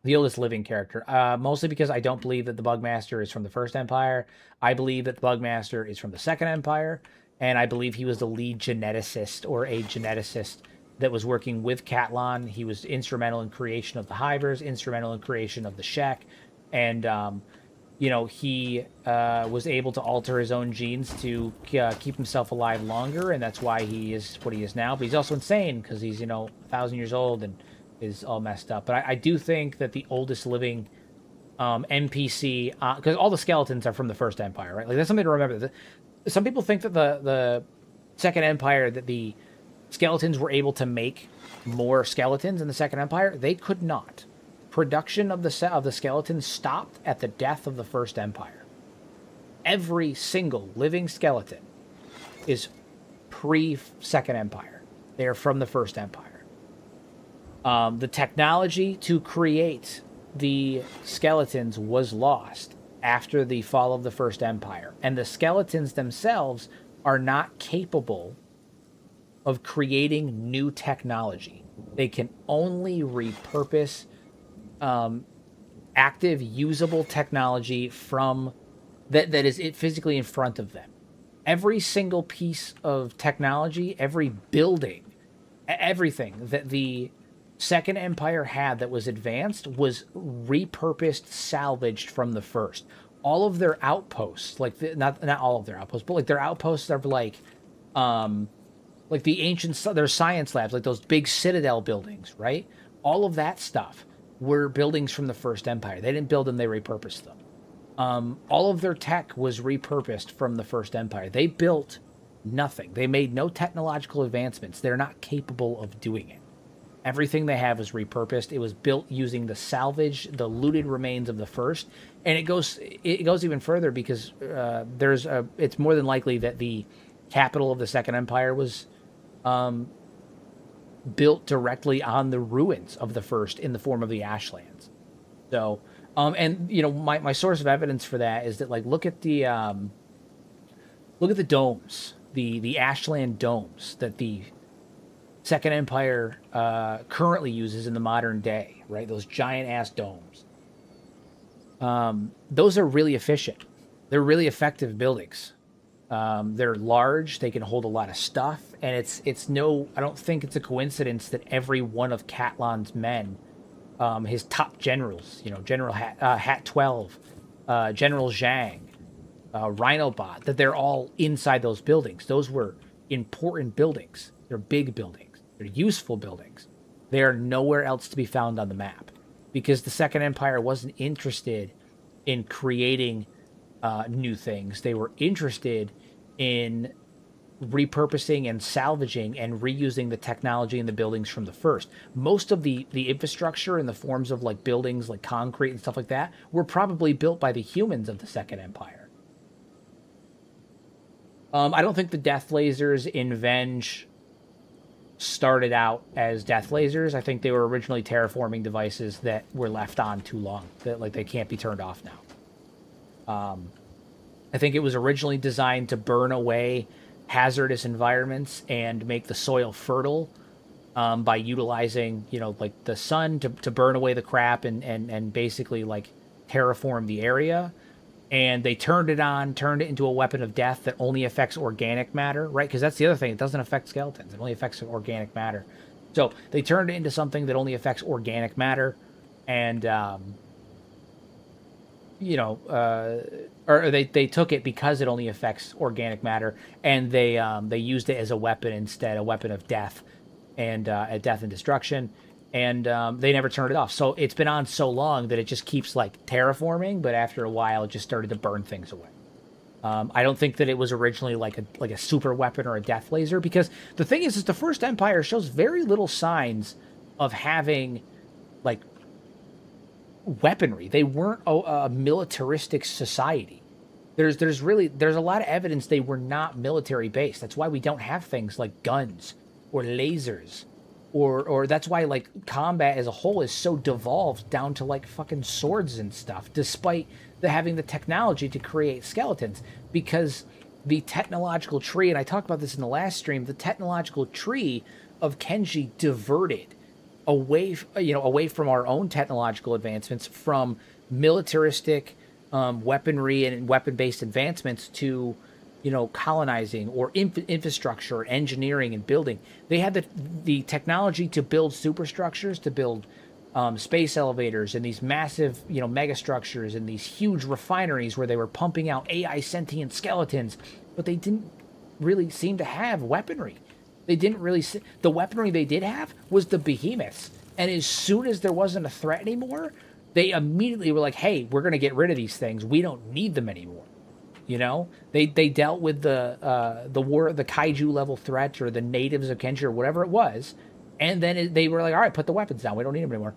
Speaker 1: The oldest living character. Mostly because I don't believe that the Bugmaster is from the First Empire. I believe that the Bugmaster is from the Second Empire. And I believe he was the lead geneticist or a geneticist that was working with Catlon. He was instrumental in creation of the Hivers, instrumental in creation of the Shek. And, you know, he was able to alter his own genes to keep himself alive longer. And that's why he is what he is now. But he's also insane because he's, you know, 1,000 years old and is all messed up. But I do think that the oldest living NPC, because all the skeletons are from the First Empire, right? Like, that's something to remember. Some people think that the Second Empire, that the skeletons were able to make more skeletons in the Second Empire. They could not. Production of the skeletons stopped at the death of the First Empire. Every single living skeleton is pre-Second Empire. They are from the First Empire. The technology to create the skeletons was lost after the fall of the First Empire. And the skeletons themselves are not capable of creating new technology. They can only repurpose active, usable technology from that is it physically in front of them. Every single piece of technology, every building, everything that the Second Empire had that was advanced was repurposed, salvaged from the First. All of their outposts, not all of their outposts, but like their outposts are like the ancient, their science labs, like those big citadel buildings, right? All of that stuff were buildings from the First Empire. They didn't build them, they repurposed them. All of their tech was repurposed from the First Empire. They built nothing. They made no technological advancements. They're not capable of doing it. Everything they have was repurposed. It was built using the looted remains of the First. And it goes even further because it's more than likely that the capital of the Second Empire was built directly on the ruins of the First in the form of the Ashlands. So, and you know, my source of evidence for that is that, like, look at the domes, the Ashland domes that the Second Empire currently uses in the modern day, right? Those giant ass domes. Those are really efficient. They're really effective buildings. They're large. They can hold a lot of stuff, and I don't think it's a coincidence that every one of Catlon's men, his top generals, you know, General Hat 12, General Zhang, Rhinobot, that they're all inside those buildings. Those were important buildings. They're big buildings. They're useful buildings. They are nowhere else to be found on the map because the Second Empire wasn't interested in creating new things. They were interested in repurposing and salvaging and reusing the technology and the buildings from the first. Most of the infrastructure in the forms of like buildings like concrete and stuff like that were probably built by the humans of the Second Empire. I don't think the death lasers in Venge started out as death lasers. I think they were originally terraforming devices that were left on too long, that like they can't be turned off now. I think it was originally designed to burn away hazardous environments and make the soil fertile by utilizing, like the sun to burn away the crap and basically like terraform the area. And they turned it into a weapon of death that only affects organic matter, right? Because that's the other thing. It doesn't affect skeletons. It only affects organic matter. So they turned it into something that only affects organic matter. And, or they took it because it only affects organic matter. And they used it as a weapon instead, a weapon of death and death and destruction. And they never turned it off. So it's been on so long that it just keeps like terraforming, but after a while it just started to burn things away. I don't think that it was originally like a super weapon or a death laser, because the thing is the First Empire shows very little signs of having like weaponry. They weren't a militaristic society. There's a lot of evidence they were not military based. That's why we don't have things like guns or lasers. Or that's why like combat as a whole is so devolved down to like fucking swords and stuff, despite having the technology to create skeletons. Because the technological tree, and I talked about this in the last stream, the technological tree of Kenshi diverted away from our own technological advancements, from militaristic weaponry and weapon-based advancements to colonizing or infrastructure, engineering, and building. They had the technology to build superstructures, to build space elevators and these massive, megastructures and these huge refineries where they were pumping out AI sentient skeletons, but they didn't really seem to have weaponry. The weaponry they did have was the behemoths. And as soon as there wasn't a threat anymore, they immediately were like, hey, we're going to get rid of these things. We don't need them anymore. They dealt with the kaiju level threat or the natives of Kenshi or whatever it was, and then they were like, all right, put the weapons down. We don't need them anymore.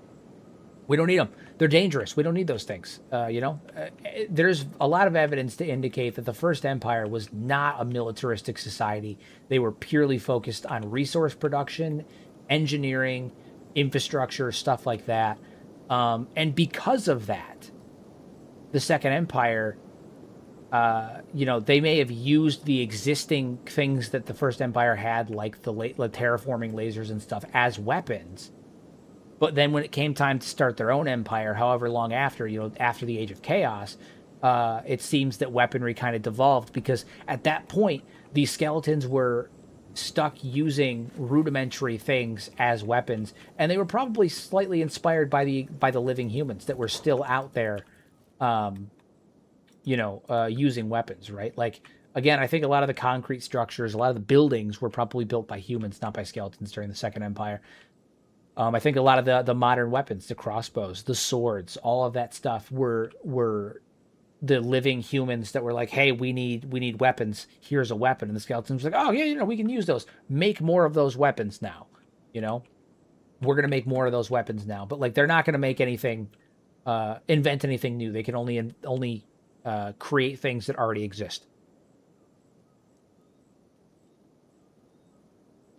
Speaker 1: We don't need them. They're dangerous. We don't need those things. There's a lot of evidence to indicate that the First Empire was not a militaristic society. They were purely focused on resource production, engineering, infrastructure, stuff like that. And because of that, the Second Empire, they may have used the existing things that the First Empire had, like the terraforming lasers and stuff, as weapons. But then when it came time to start their own empire, however long after, after the Age of Chaos, it seems that weaponry kind of devolved, because at that point, these skeletons were stuck using rudimentary things as weapons, and they were probably slightly inspired by the living humans that were still out there, using weapons, right? Like, again, I think a lot of the concrete structures, a lot of the buildings were probably built by humans, not by skeletons during the Second Empire. I think a lot of the modern weapons, the crossbows, the swords, all of that stuff were the living humans that were like, hey, we need weapons. Here's a weapon. And the skeletons were like, oh, yeah, we can use those. Make more of those weapons now. We're going to make more of those weapons now. But, like, they're not going to make anything, invent anything new. They can only create things that already exist.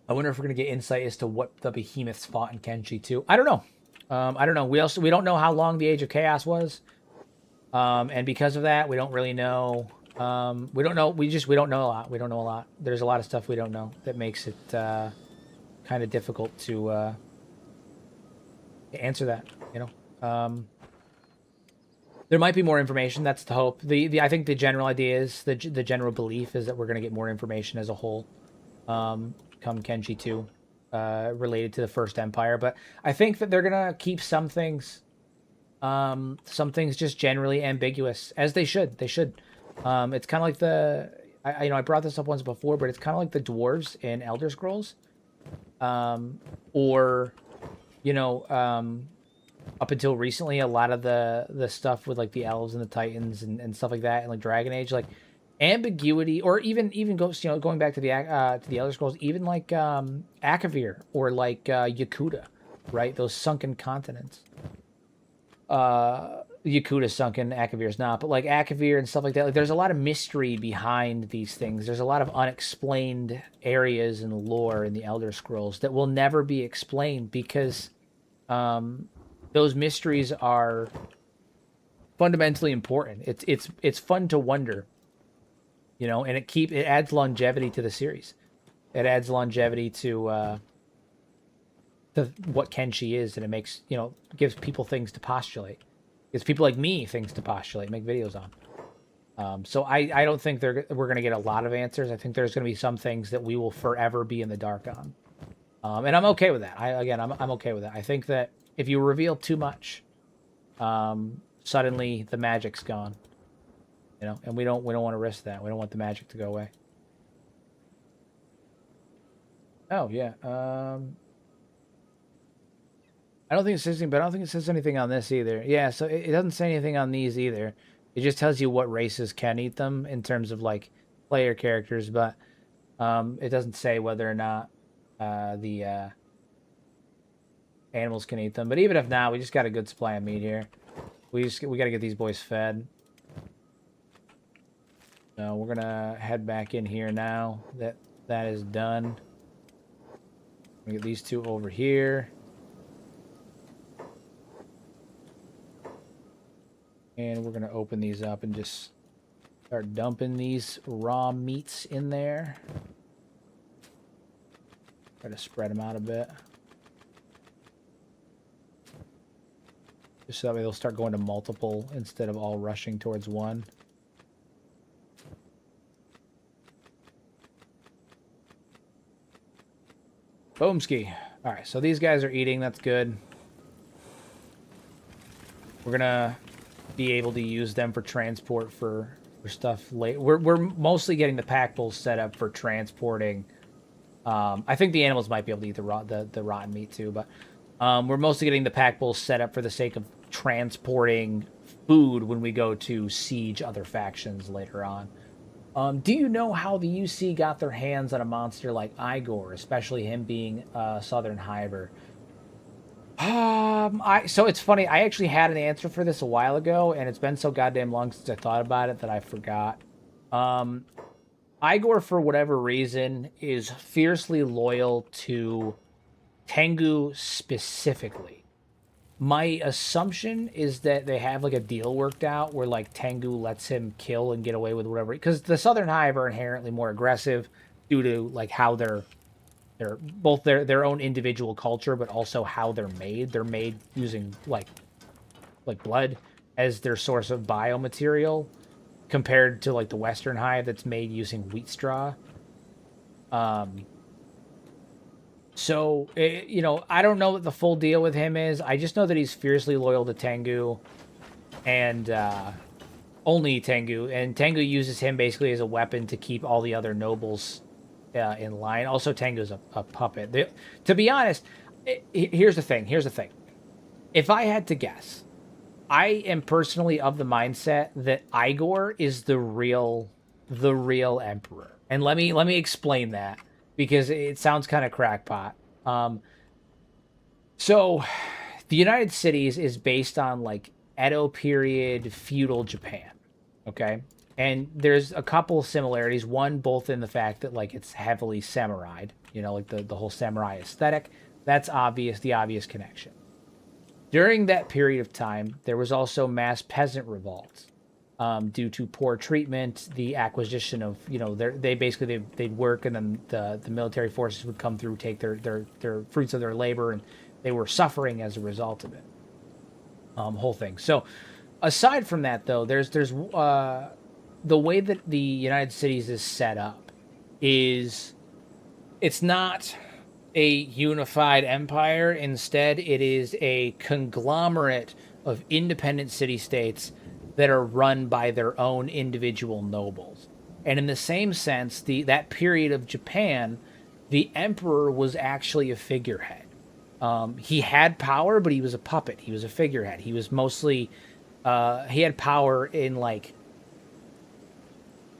Speaker 1: I wonder if we're going to get insight as to what the behemoths fought in Kenshi too. I don't know. I don't know. We don't know how long the Age of Chaos was. And because of that, we don't really know. We don't know. We don't know a lot. We don't know a lot. There's a lot of stuff we don't know that makes it kind of difficult to answer that, there might be more information. That's the hope. I think the general idea is, the general belief is that we're going to get more information as a whole. Come Kenshi 2, related to the First Empire. But I think that they're going to keep some things just generally ambiguous, as they should. They should. It's kind of like the I brought this up once before, but it's kind of like the dwarves in Elder Scrolls, or you know, up until recently, a lot of the stuff with like the elves and the titans and stuff like that, and like Dragon Age, like ambiguity, or even goes going back to the Elder Scrolls, even like Akavir or like Yakuta, right? Those sunken continents. Yakuta's sunken, Akavir's not, but like Akavir and stuff like that. Like, there's a lot of mystery behind these things. There's a lot of unexplained areas in the lore in the Elder Scrolls that will never be explained because those mysteries are fundamentally important. It's fun to wonder, and it adds longevity to the series. It adds longevity to what Kenshi is, and it makes gives people things to postulate. Gives people like me things to postulate, make videos on. So I don't think we're going to get a lot of answers. I think there's going to be some things that we will forever be in the dark on, and I'm okay with that. I'm okay with that. I think that if you reveal too much, suddenly the magic's gone. And we don't want to risk that. We don't want the magic to go away. Oh yeah. I don't think it says anything, but I don't think it says anything on this either. Yeah, so it doesn't say anything on these either. It just tells you what races can eat them in terms of like player characters, but it doesn't say whether or not the animals can eat them. But even if not, we just got a good supply of meat here. We got to get these boys fed. So we're gonna head back in here now that is done. We get these two over here. And we're going to open these up and just start dumping these raw meats in there. Try to spread them out a bit. Just so that way they'll start going to multiple instead of all rushing towards one. Boomski. Alright, so these guys are eating. That's good. We're going to be able to use them for transport for stuff late. We're mostly getting the pack bulls set up for transporting. I think the animals might be able to eat the rotten meat too, but we're mostly getting the pack bulls set up for the sake of transporting food when we go to siege other factions later on. Do you know how the UC got their hands on a monster like Igor, especially him being Southern Hiver? So it's funny. I actually had an answer for this a while ago, and it's been so goddamn long since I thought about it that I forgot. Igor, for whatever reason, is fiercely loyal to Tengu specifically. My assumption is that they have like a deal worked out where like Tengu lets him kill and get away with whatever, because the Southern Hive are inherently more aggressive due to like how they're both their own individual culture, but also how they're made. They're made using like blood as their source of biomaterial, compared to like the Western Hive that's made using wheat straw. So I don't know what the full deal with him is. I just know that he's fiercely loyal to Tengu, and only Tengu, and Tengu uses him basically as a weapon to keep all the other nobles in line. Also, Tengu's a puppet. To be honest, here's the thing. If I had to guess, I am personally of the mindset that Igor is the real emperor. And let me explain that, because it sounds kind of crackpot. So the United Cities is based on like Edo period feudal Japan. Okay? And there's a couple similarities. One, both in the fact that like it's heavily samurai, like the whole samurai aesthetic. That's obvious, the obvious connection. During that period of time, there was also mass peasant revolts due to poor treatment, the acquisition of, they'd work, and then the military forces would come through, take their fruits of their labor, and they were suffering as a result of it. Whole thing. So aside from that, though, there's the way that the United Cities is set up is it's not a unified empire. Instead, it is a conglomerate of independent city-states that are run by their own individual nobles. And in the same sense, that period of Japan, the emperor was actually a figurehead. He had power, but he was a puppet. He was a figurehead. He was mostly he had power in like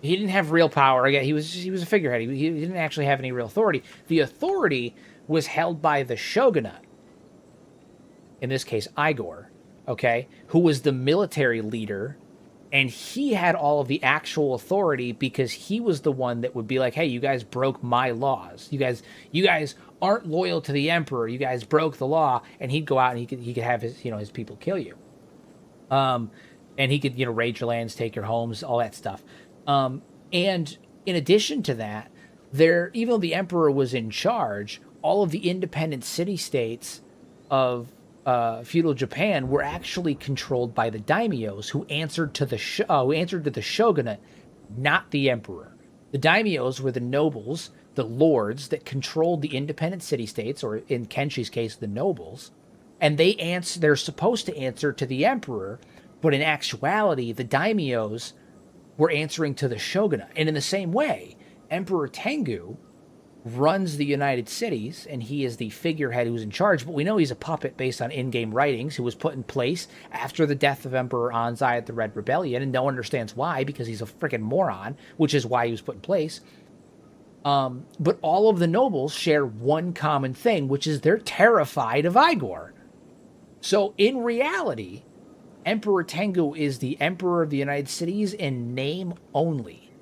Speaker 1: he didn't have real power. Again, he was a figurehead. He didn't actually have any real authority. The authority was held by the shogunate. In this case, Igor, okay, who was the military leader, and he had all of the actual authority because he was the one that would be like, "Hey, you guys broke my laws. You guys aren't loyal to the emperor. You guys broke the law." And he'd go out and he could have his people kill you. And he could raid your lands, take your homes, all that stuff. And in addition to that, even though the emperor was in charge, all of the independent city-states of feudal Japan were actually controlled by the daimyos, who answered to the shogunate, not the emperor. The daimyos were the nobles, the lords that controlled the independent city-states, or in Kenshi's case, the nobles, and they're supposed to answer to the emperor, but in actuality, the daimyos were answering to the shogunate. And in the same way, Emperor Tengu runs the United Cities, and he is the figurehead who's in charge, but we know he's a puppet based on in-game writings, who was put in place after the death of Emperor Anzai at the Red Rebellion, and no one understands why, because he's a freaking moron, which is why he was put in place. But all of the nobles share one common thing, which is they're terrified of Igor. So in reality, Emperor Tengu is the emperor of the United Cities in name only.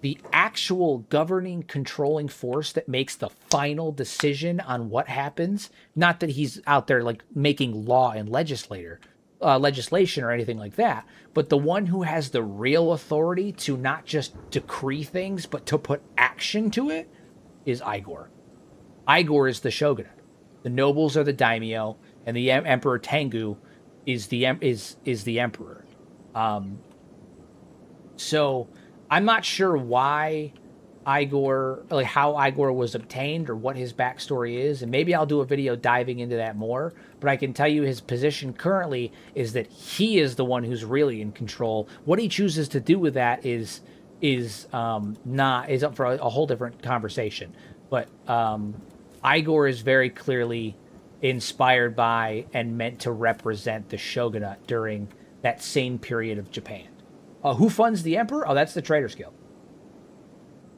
Speaker 1: The actual governing, controlling force that makes the final decision on what happens, not that he's out there like making law and legislation or anything like that, but the one who has the real authority to not just decree things, but to put action to it, is Igor. Igor is the shogunate. The nobles are the daimyo, and the Emperor Tengu is the emperor. So I'm not sure why Igor, like how Igor was obtained or what his backstory is, and maybe I'll do a video diving into that more, but I can tell you his position currently is that he is the one who's really in control. What he chooses to do with that is up for a whole different conversation. But Igor is very clearly inspired by and meant to represent the shogunate during that same period of Japan. Who funds the emperor? Oh, that's the Traders Guild.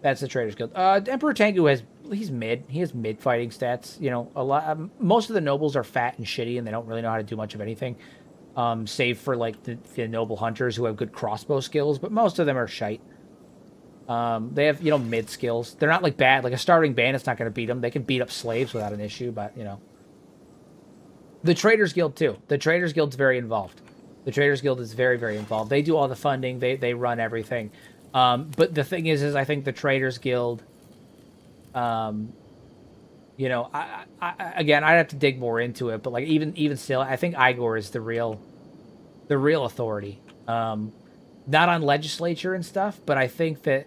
Speaker 1: That's the Traders Guild. Emperor Tengu he's mid. He has mid fighting stats. Most of the nobles are fat and shitty, and they don't really know how to do much of anything, save for like the noble hunters who have good crossbow skills. But most of them are shite. They have mid skills. They're not like bad. Like a starting bandit's not going to beat them. They can beat up slaves without an issue. But the Traders Guild too. The Traders Guild's very involved. The Traders Guild is very, very involved. They do all the funding. They run everything. But the thing is I think the Traders Guild, again, I'd have to dig more into it. But like even still, I think Igor is the real authority. Not on legislature and stuff, but I think that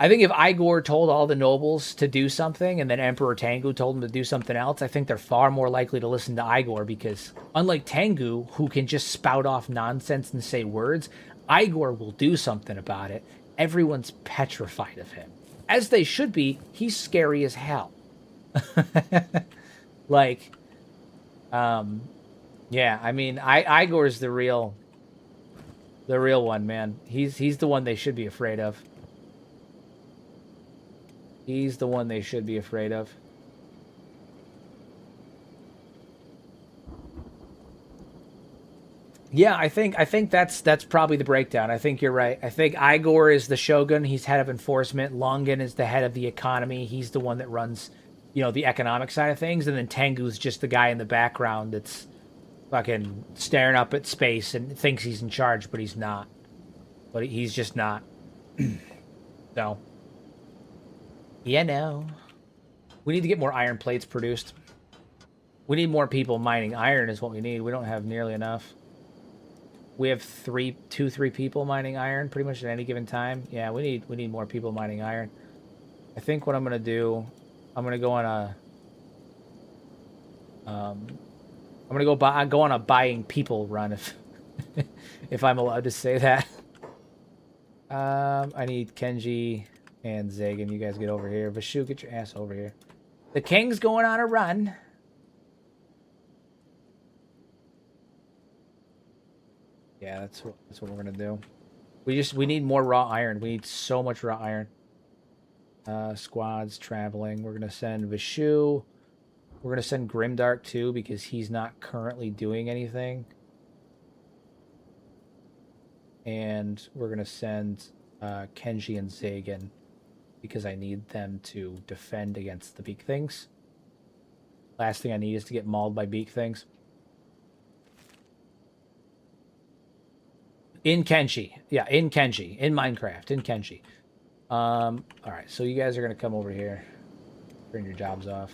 Speaker 1: I think if Igor told all the nobles to do something and then Emperor Tengu told them to do something else, I think they're far more likely to listen to Igor, because unlike Tengu, who can just spout off nonsense and say words, Igor will do something about it. Everyone's petrified of him. As they should be. He's scary as hell. Yeah, I mean, Igor's the real one, man. He's the one they should be afraid of. He's the one they should be afraid of. Yeah, I think that's probably the breakdown. I think you're right. I think Igor is the shogun. He's head of enforcement. Longan is the head of the economy. He's the one that runs, the economic side of things. And then Tengu's just the guy in the background that's fucking staring up at space and thinks he's in charge, but he's not. But he's just not. So, we need to get more iron plates produced. We need more people mining iron is what we need. We don't have nearly enough. We have three people mining iron pretty much at any given time. Yeah, we need more people mining iron. I think what I'm gonna do, I'm gonna go on a go on a buying people run. if I'm allowed to say that. I need Kenshi and Zagan. You guys get over here. Vashu, get your ass over here. The king's going on a run. Yeah, that's what we're gonna do. We need more raw iron. We need so much raw iron. Squads traveling. We're gonna send Vishu. We're gonna send Grimdark too because he's not currently doing anything. And we're gonna send Kenshi and Zagan because I need them to defend against the beak things. Last thing I need is to get mauled by beak things. In Kenshi. Yeah, in Kenshi. In Minecraft. In Kenshi. Alright, so you guys are going to come over here. Turn your jobs off.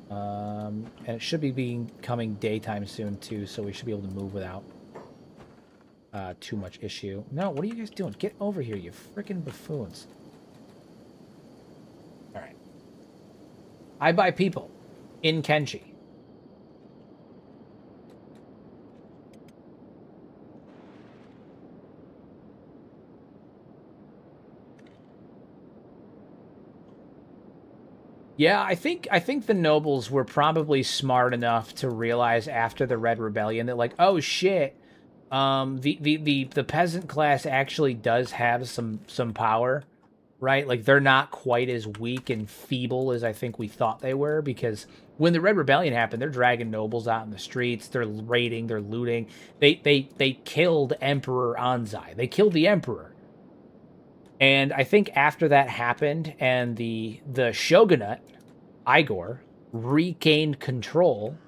Speaker 1: And it should be becoming daytime soon, too, so we should be able to move without too much issue. No, what are you guys doing? Get over here, you freaking buffoons. Alright. I buy people. In Kenshi. Yeah, I think the nobles were probably smart enough to realize after the Red Rebellion that like, oh shit, the peasant class actually does have some power, right? Like they're not quite as weak and feeble as I think we thought they were because when the Red Rebellion happened, they're dragging nobles out in the streets, they're raiding, they're looting. They killed Emperor Anzai. They killed the emperor. And I think after that happened and the shogunate, Igor, regained control,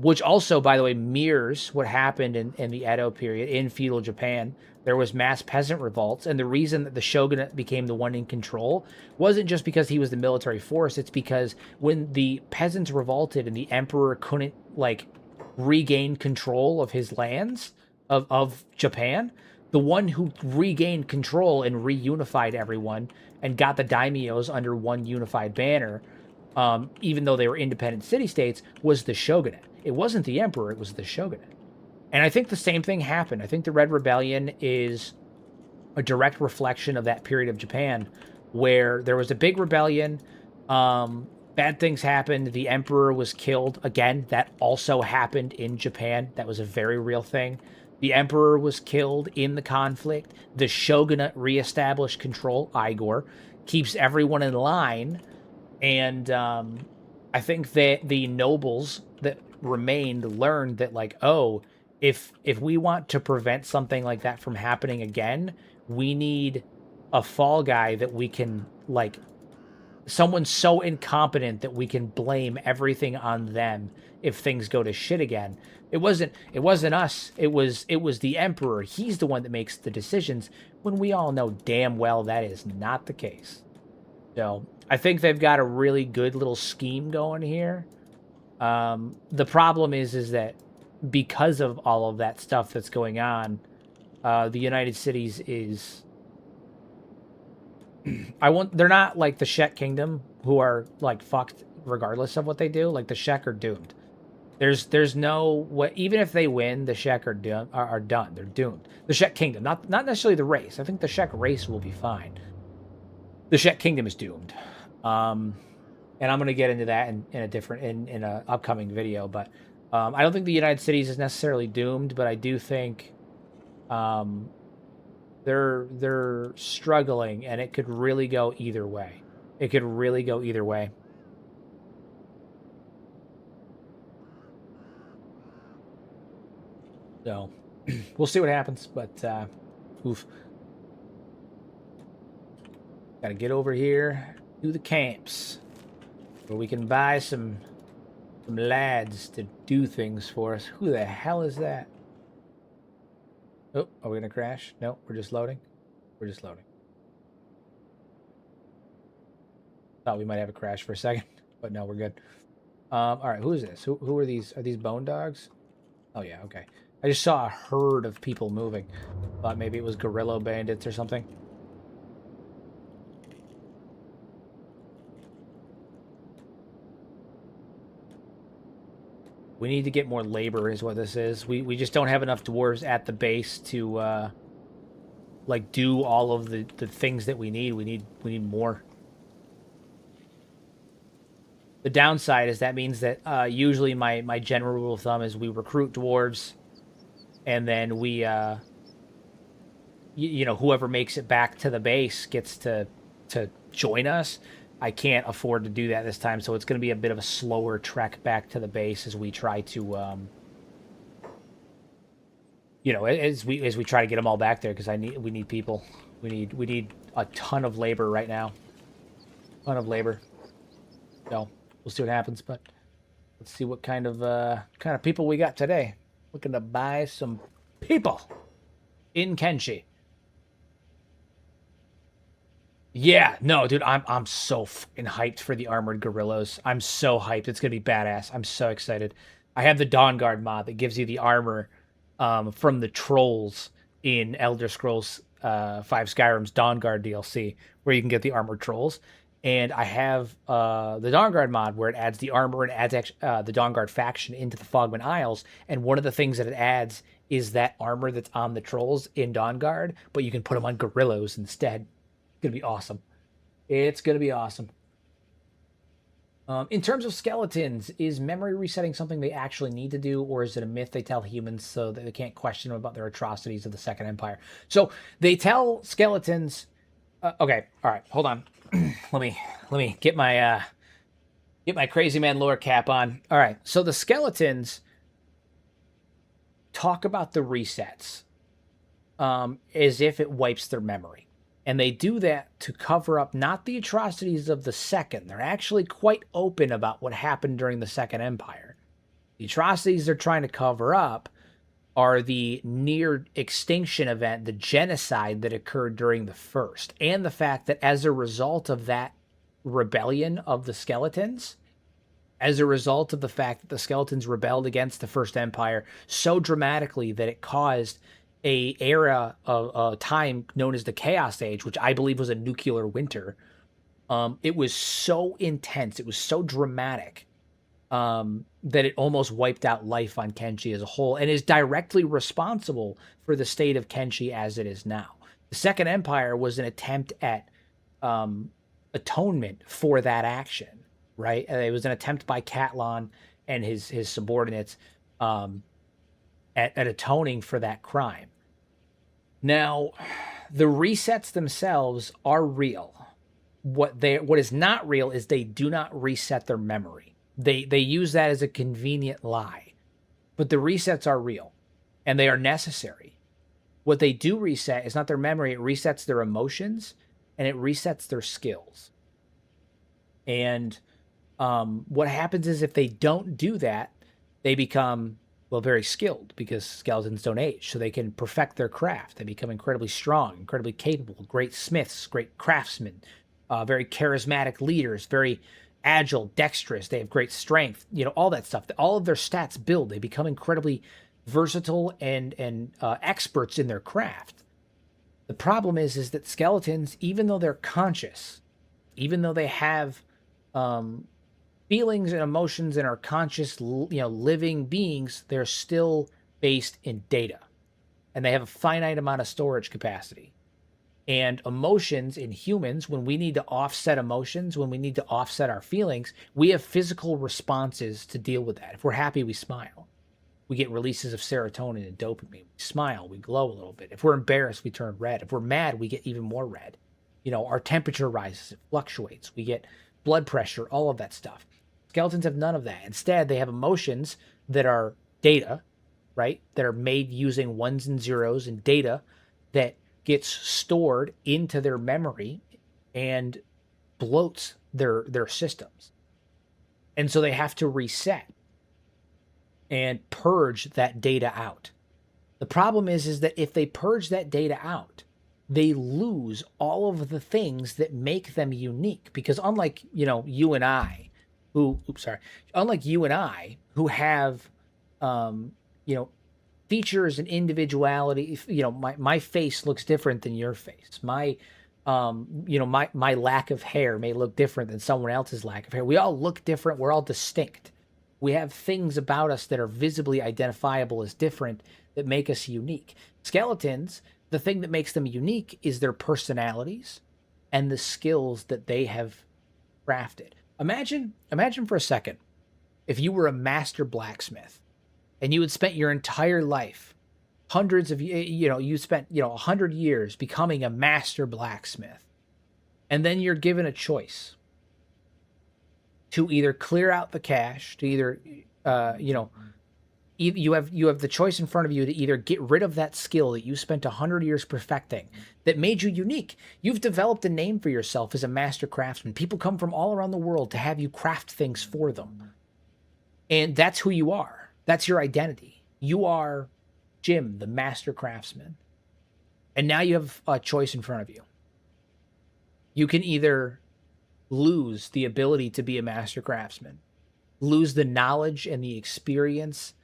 Speaker 1: which also, by the way, mirrors what happened in the Edo period in feudal Japan. There was mass peasant revolts, and the reason that the shogunate became the one in control wasn't just because he was the military force. It's because when the peasants revolted and the emperor couldn't, like, regain control of his lands, of Japan, the one who regained control and reunified everyone and got the daimyos under one unified banner, even though they were independent city-states, was the shogunate. It wasn't the emperor, it was the shogunate. And I think the same thing happened. I think the Red Rebellion is a direct reflection of that period of Japan where there was a big rebellion, bad things happened, the emperor was killed. Again, that also happened in Japan. That was a very real thing. The emperor was killed in the conflict. The shogunate reestablished control, Igor, keeps everyone in line. And I think that the nobles that remained learned that, like, oh, if we want to prevent something like that from happening again, we need a fall guy that we can, like, someone so incompetent that we can blame everything on them if things go to shit again. It wasn't us. It was the emperor. He's the one that makes the decisions when we all know damn well that is not the case. So I think they've got a really good little scheme going here. The problem is that because of all of that stuff that's going on, the United Cities is... they're not like the Shek Kingdom, who are like fucked regardless of what they do. Like the Shek are doomed. There's no what, even if they win, the Shek are done. They're doomed. The Shek Kingdom, not necessarily the race. I think the Shek race will be fine. The Shek Kingdom is doomed. And I'm going to get into that in a upcoming video. But I don't think the United Cities is necessarily doomed, but I do think they're struggling, and it could really go either way. It could really go either way. So we'll see what happens, but oof. Gotta get over here to the camps where we can buy some lads to do things for us. Who the hell is that? Oh, are we gonna crash? No, we're just loading. We're just loading. Thought we might have a crash for a second, but no, we're good. All right, who is this? Who are these? Are these bone dogs? Oh yeah, okay. I just saw a herd of people moving. Thought maybe it was guerrilla bandits or something. We need to get more labor is what this is. We just don't have enough dwarves at the base to like do all of the things that we need. We need more. The downside is that means that usually my general rule of thumb is we recruit dwarves, and then we you know, whoever makes it back to the base gets to join us. I can't afford to do that this time, so it's going to be a bit of a slower trek back to the base as we try to you know, as we try to get them all back there, because we need people. We need a ton of labor right now. Ton of labor. So we'll see what happens, but let's see what kind of people we got today. Looking to buy some people in Kenshi. Yeah, no, dude, I'm so fucking hyped for the armored gorillas. I'm so hyped. It's gonna be badass. I'm so excited. I have the Dawn Guard mod that gives you the armor from the trolls in Elder Scrolls 5 Skyrim's Dawn Guard DLC, where you can get the armored trolls. And I have the Dawn Guard mod where it adds the armor and adds the Dawn Guard faction into the Fogman Isles. And one of the things that it adds is that armor that's on the trolls in Dawn Guard, but you can put them on gorillas instead. Gonna be awesome. It's gonna be awesome. In terms of skeletons, is memory resetting something they actually need to do, or is it a myth they tell humans so that they can't question them about their atrocities of the Second Empire? So they tell skeletons. Okay, all right, hold on. let me get my crazy man lore cap on. All right, so the skeletons talk about the resets as if it wipes their memory. And they do that to cover up not the atrocities of the Second. They're actually quite open about what happened during the Second Empire. The atrocities they're trying to cover up are the near extinction event, the genocide that occurred during the First, and the fact that as a result of that rebellion of the skeletons, as a result of the fact that the skeletons rebelled against the First Empire so dramatically that it caused a era of time known as the Chaos Age, which I believe was a nuclear winter. It was so intense, it was so dramatic, that it almost wiped out life on Kenshi as a whole, and is directly responsible for the state of Kenshi as it is now. The Second Empire was an attempt at atonement for that action, right? It was an attempt by Catlon and his subordinates at atoning for that crime. Now, the resets themselves are real. What is not real is they do not reset their memory. They use that as a convenient lie. But the resets are real, and they are necessary. What they do reset is not their memory, it resets their emotions, and it resets their skills. And what happens is if they don't do that, they become, well, very skilled, because skeletons don't age, so they can perfect their craft. They become incredibly strong, incredibly capable, great smiths, great craftsmen, very charismatic leaders, very agile, dexterous. They have great strength, you know, all that stuff. All of their stats build. They become incredibly versatile and experts in their craft. The problem is that skeletons, even though they're conscious, even though they have feelings and emotions and are conscious, you know, living beings, they're still based in data, and they have a finite amount of storage capacity. And emotions in humans, when we need to offset emotions, when we need to offset our feelings, we have physical responses to deal with that. If we're happy, we smile. We get releases of serotonin and dopamine. We smile, we glow a little bit. If we're embarrassed, we turn red. If we're mad, we get even more red. You know, our temperature rises, it fluctuates. We get blood pressure, all of that stuff. Skeletons have none of that. Instead, they have emotions that are data, right? That are made using ones and zeros and data that gets stored into their memory and bloats their systems. And so they have to reset and purge that data out. The problem is that if they purge that data out, they lose all of the things that make them unique. Because unlike, you know, you and I, who have, you know, features and individuality, you know, my face looks different than your face. My lack of hair may look different than someone else's lack of hair. We all look different. We're all distinct. We have things about us that are visibly identifiable as different that make us unique. Skeletons, the thing that makes them unique is their personalities and the skills that they have crafted. Imagine for a second if you were a master blacksmith and you had spent your entire life, hundreds of you spent 100 years becoming a master blacksmith, and then you're given a choice to either clear out the cache, to either you have the choice in front of you to either get rid of that skill that you spent 100 years perfecting that made you unique. You've developed a name for yourself as a master craftsman. People come from all around the world to have you craft things for them. And that's who you are. That's your identity. You are Jim, the master craftsman. And now you have a choice in front of you. You can either lose the ability to be a master craftsman, lose the knowledge and the experience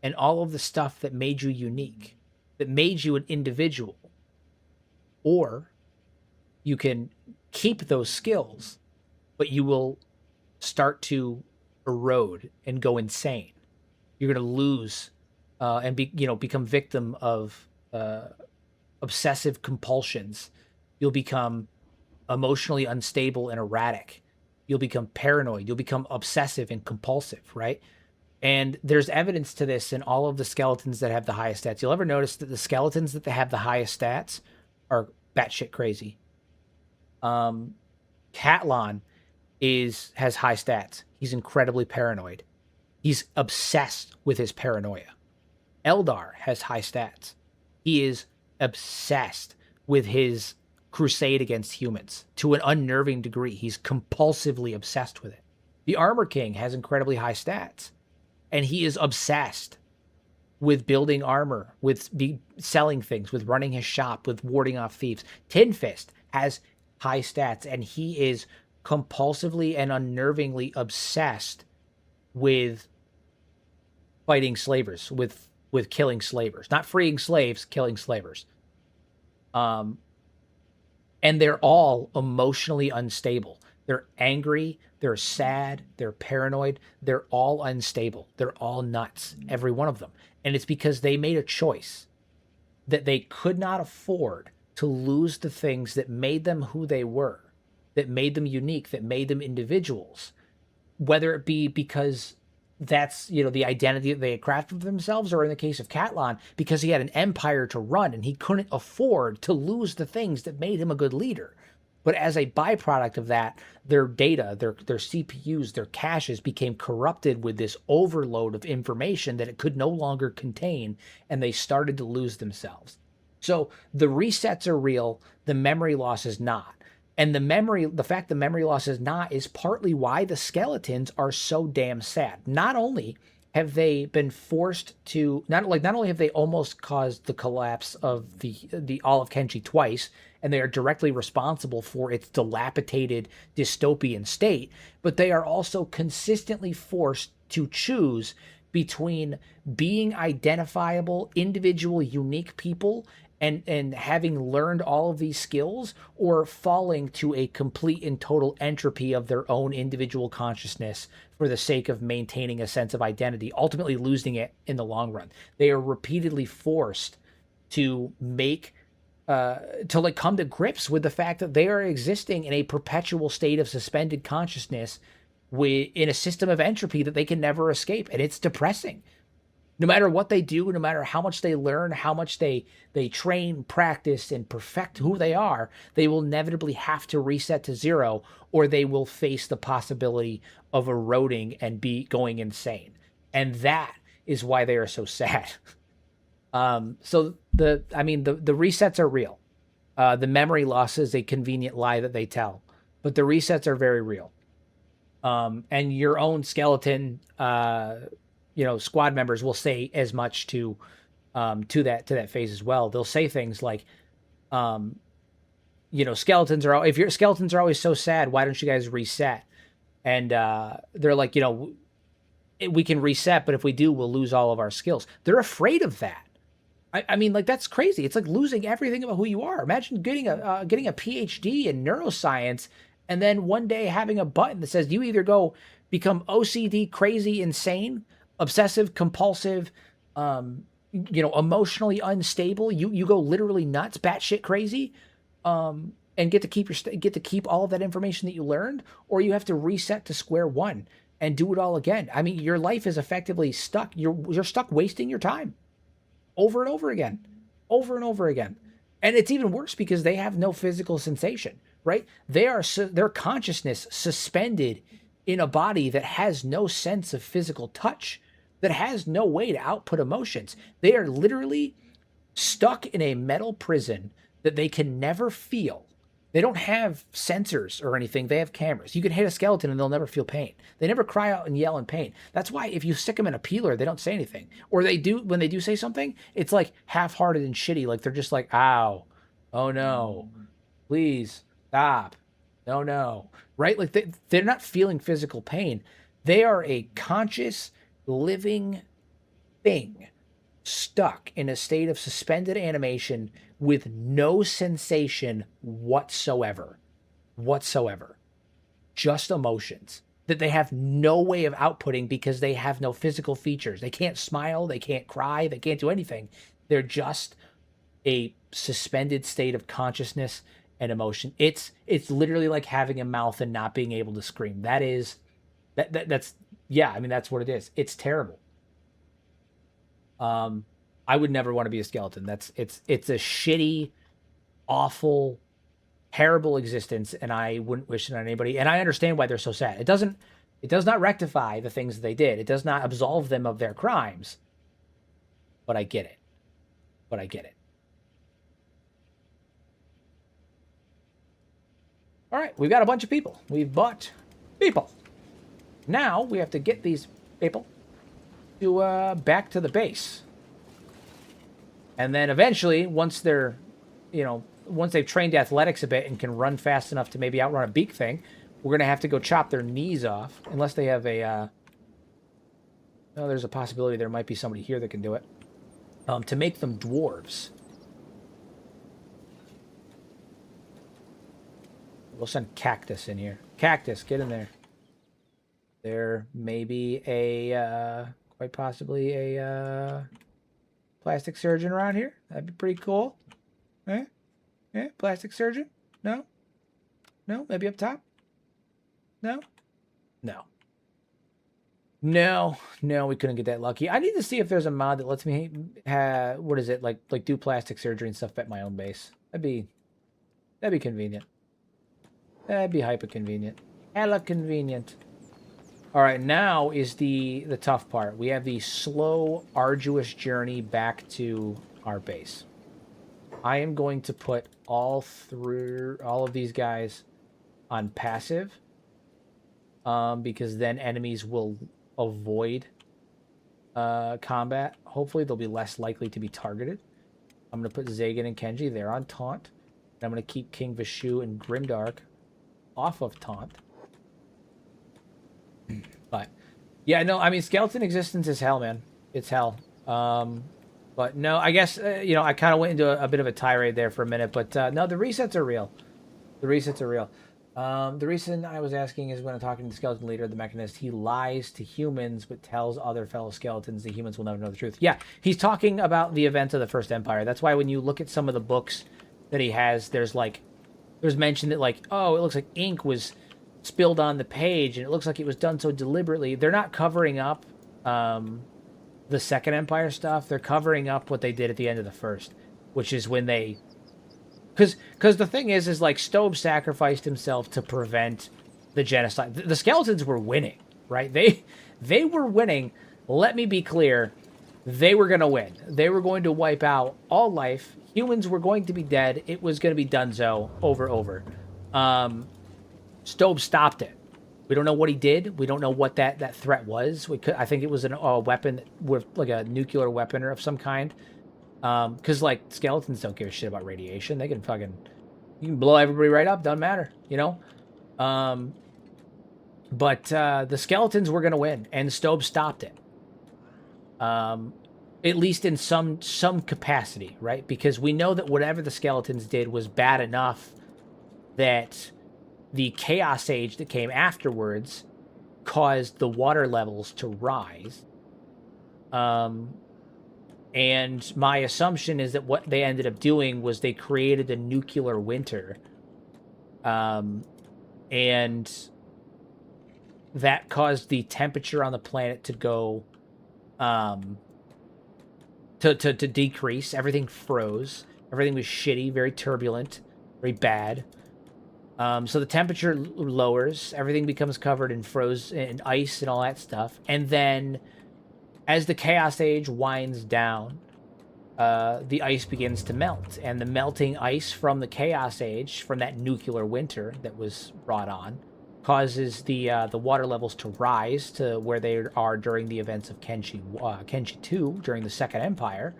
Speaker 1: and all of the stuff that made you unique, that made you an individual, or you can keep those skills, but you will start to erode and go insane. You're going to lose and become victim of obsessive compulsions. You'll become emotionally unstable and erratic. You'll become paranoid. You'll become obsessive and compulsive, right? And there's evidence to this in all of the skeletons that have the highest stats. You'll ever notice that the skeletons that have the highest stats are batshit crazy. Catlon has high stats. He's incredibly paranoid. He's obsessed with his paranoia. Eldar has high stats. He is obsessed with his crusade against humans to an unnerving degree. He's compulsively obsessed with it. The Armor King has incredibly high stats, and he is obsessed with building armor, with selling things, with running his shop, with warding off thieves. Tin Fist has high stats, and he is compulsively and unnervingly obsessed with fighting slavers, with killing slavers. Not freeing slaves, killing slavers. And they're all emotionally unstable. They're angry, they're sad, they're paranoid, they're all unstable. They're all nuts, every one of them. And it's because they made a choice that they could not afford to lose the things that made them who they were, that made them unique, that made them individuals. Whether it be because that's, the identity that they had crafted for themselves, or in the case of Catlon, because he had an empire to run and he couldn't afford to lose the things that made him a good leader. But as a byproduct of that, their data, their CPUs, their caches became corrupted with this overload of information that it could no longer contain, and they started to lose themselves. So the resets are real, the memory loss is not. And the fact the memory loss is not is partly why the skeletons are so damn sad. Not only have they been forced to, not only have they almost caused the collapse of the all of Kenshi twice, and they are directly responsible for its dilapidated dystopian state, but they are also consistently forced to choose between being identifiable, individual, unique people and having learned all of these skills, or falling to a complete and total entropy of their own individual consciousness for the sake of maintaining a sense of identity, ultimately losing it in the long run. They are repeatedly forced to come to grips with the fact that they are existing in a perpetual state of suspended consciousness in a system of entropy that they can never escape. And it's depressing. No matter what they do, no matter how much they learn, how much they train, practice, and perfect who they are, they will inevitably have to reset to zero, or they will face the possibility of eroding and going insane. And that is why they are so sad. So the resets are real. The memory loss is a convenient lie that they tell, but the resets are very real. And your own skeleton, squad members will say as much to that phase as well. They'll say things like, skeletons are if your skeletons are always so sad, why don't you guys reset? And they're like, we can reset, but if we do, we'll lose all of our skills. They're afraid of that. I mean, like, that's crazy. It's like losing everything about who you are. Imagine getting a PhD in neuroscience and then one day having a button that says you either go become OCD, crazy, insane, obsessive, compulsive, emotionally unstable. You go literally nuts, batshit crazy, and get to keep all of that information that you learned, or you have to reset to square one and do it all again. I mean, your life is effectively stuck. You're stuck wasting your time over and over again, over and over again. And it's even worse because they have no physical sensation, right? Their consciousness suspended in a body that has no sense of physical touch, that has no way to output emotions. They are literally stuck in a metal prison that they can never feel. They don't have sensors or anything. They have cameras. You can hit a skeleton and they'll never feel pain. They never cry out and yell in pain. That's why if you stick them in a peeler, they don't say anything. Or they do, when they do say something, it's like half-hearted and shitty. Like they're just like, ow, oh no, please stop, no, right? Like they're not feeling physical pain. They are a conscious, living thing stuck in a state of suspended animation with no sensation whatsoever. Just emotions that they have no way of outputting because they have no physical features. They can't smile, they can't cry, they can't do anything. They're just a suspended state of consciousness and emotion. It's literally like having a mouth and not being able to scream. That's what it is. It's terrible. I would never want to be a skeleton. It's a shitty, awful, terrible existence, and I wouldn't wish it on anybody. And I understand why they're so sad. It does not rectify the things that they did. It does not absolve them of their crimes. But I get it. All right, we've got a bunch of people. We've bought people. Now we have to get these people to back to the base. And then eventually, once they've trained athletics a bit and can run fast enough to maybe outrun a beak thing, we're going to have to go chop their knees off. Unless they have there's a possibility there might be somebody here that can do it. To make them dwarves. We'll send Cactus in here. Cactus, get in there. There may be quite possibly a plastic surgeon around here. That'd be pretty cool. Eh? Yeah, plastic surgeon? No? No? Maybe up top? No? No. No, we couldn't get that lucky. I need to see if there's a mod that lets me like do plastic surgery and stuff at my own base. That'd be convenient. That'd be hyper convenient. Hella convenient. All right, now is the tough part. We have the slow, arduous journey back to our base. I am going to put all of these guys on passive, because then enemies will avoid combat. Hopefully, they'll be less likely to be targeted. I'm going to put Zagan and Kenshi. They're on taunt. And I'm going to keep King Vishu and Grimdark off of taunt. But yeah, no, I mean, skeleton existence is hell, man. It's hell. But no, I guess I kind of went into a bit of a tirade there for a minute, but no, the resets are real. The reason I was asking is when I'm talking to the skeleton leader, the mechanist, he lies to humans but tells other fellow skeletons the humans will never know the truth. Yeah, he's talking about the events of the First Empire. That's why when you look at some of the books that he has, there's mention that it looks like ink was spilled on the page and it looks like it was done so deliberately. They're not covering up the Second Empire stuff. They're covering up what they did at the end of the First, which is when they... Because the thing is like Stobe sacrificed himself to prevent the genocide. The skeletons were winning, right? They were winning. Let me be clear. They were going to win. They were going to wipe out all life. Humans were going to be dead. It was going to be donezo over. Stobe stopped it. We don't know what he did. We don't know what that threat was. I think it was a weapon with like a nuclear weapon or of some kind. Because skeletons don't give a shit about radiation. They can you can blow everybody right up. Doesn't matter, But the skeletons were gonna win, and Stobe stopped it. At least in some capacity, right? Because we know that whatever the skeletons did was bad enough that the Chaos Age that came afterwards caused the water levels to rise. And my assumption is that what they ended up doing was they created a nuclear winter. And that caused the temperature on the planet to go, to decrease. Everything froze. Everything was shitty, very turbulent, very bad. So the temperature lowers. Everything becomes covered in in ice and all that stuff. And then as the Chaos Age winds down, the ice begins to melt. And the melting ice from the Chaos Age, from that nuclear winter that was brought on, causes the water levels to rise to where they are during the events of Kenshi 2, during the Second Empire.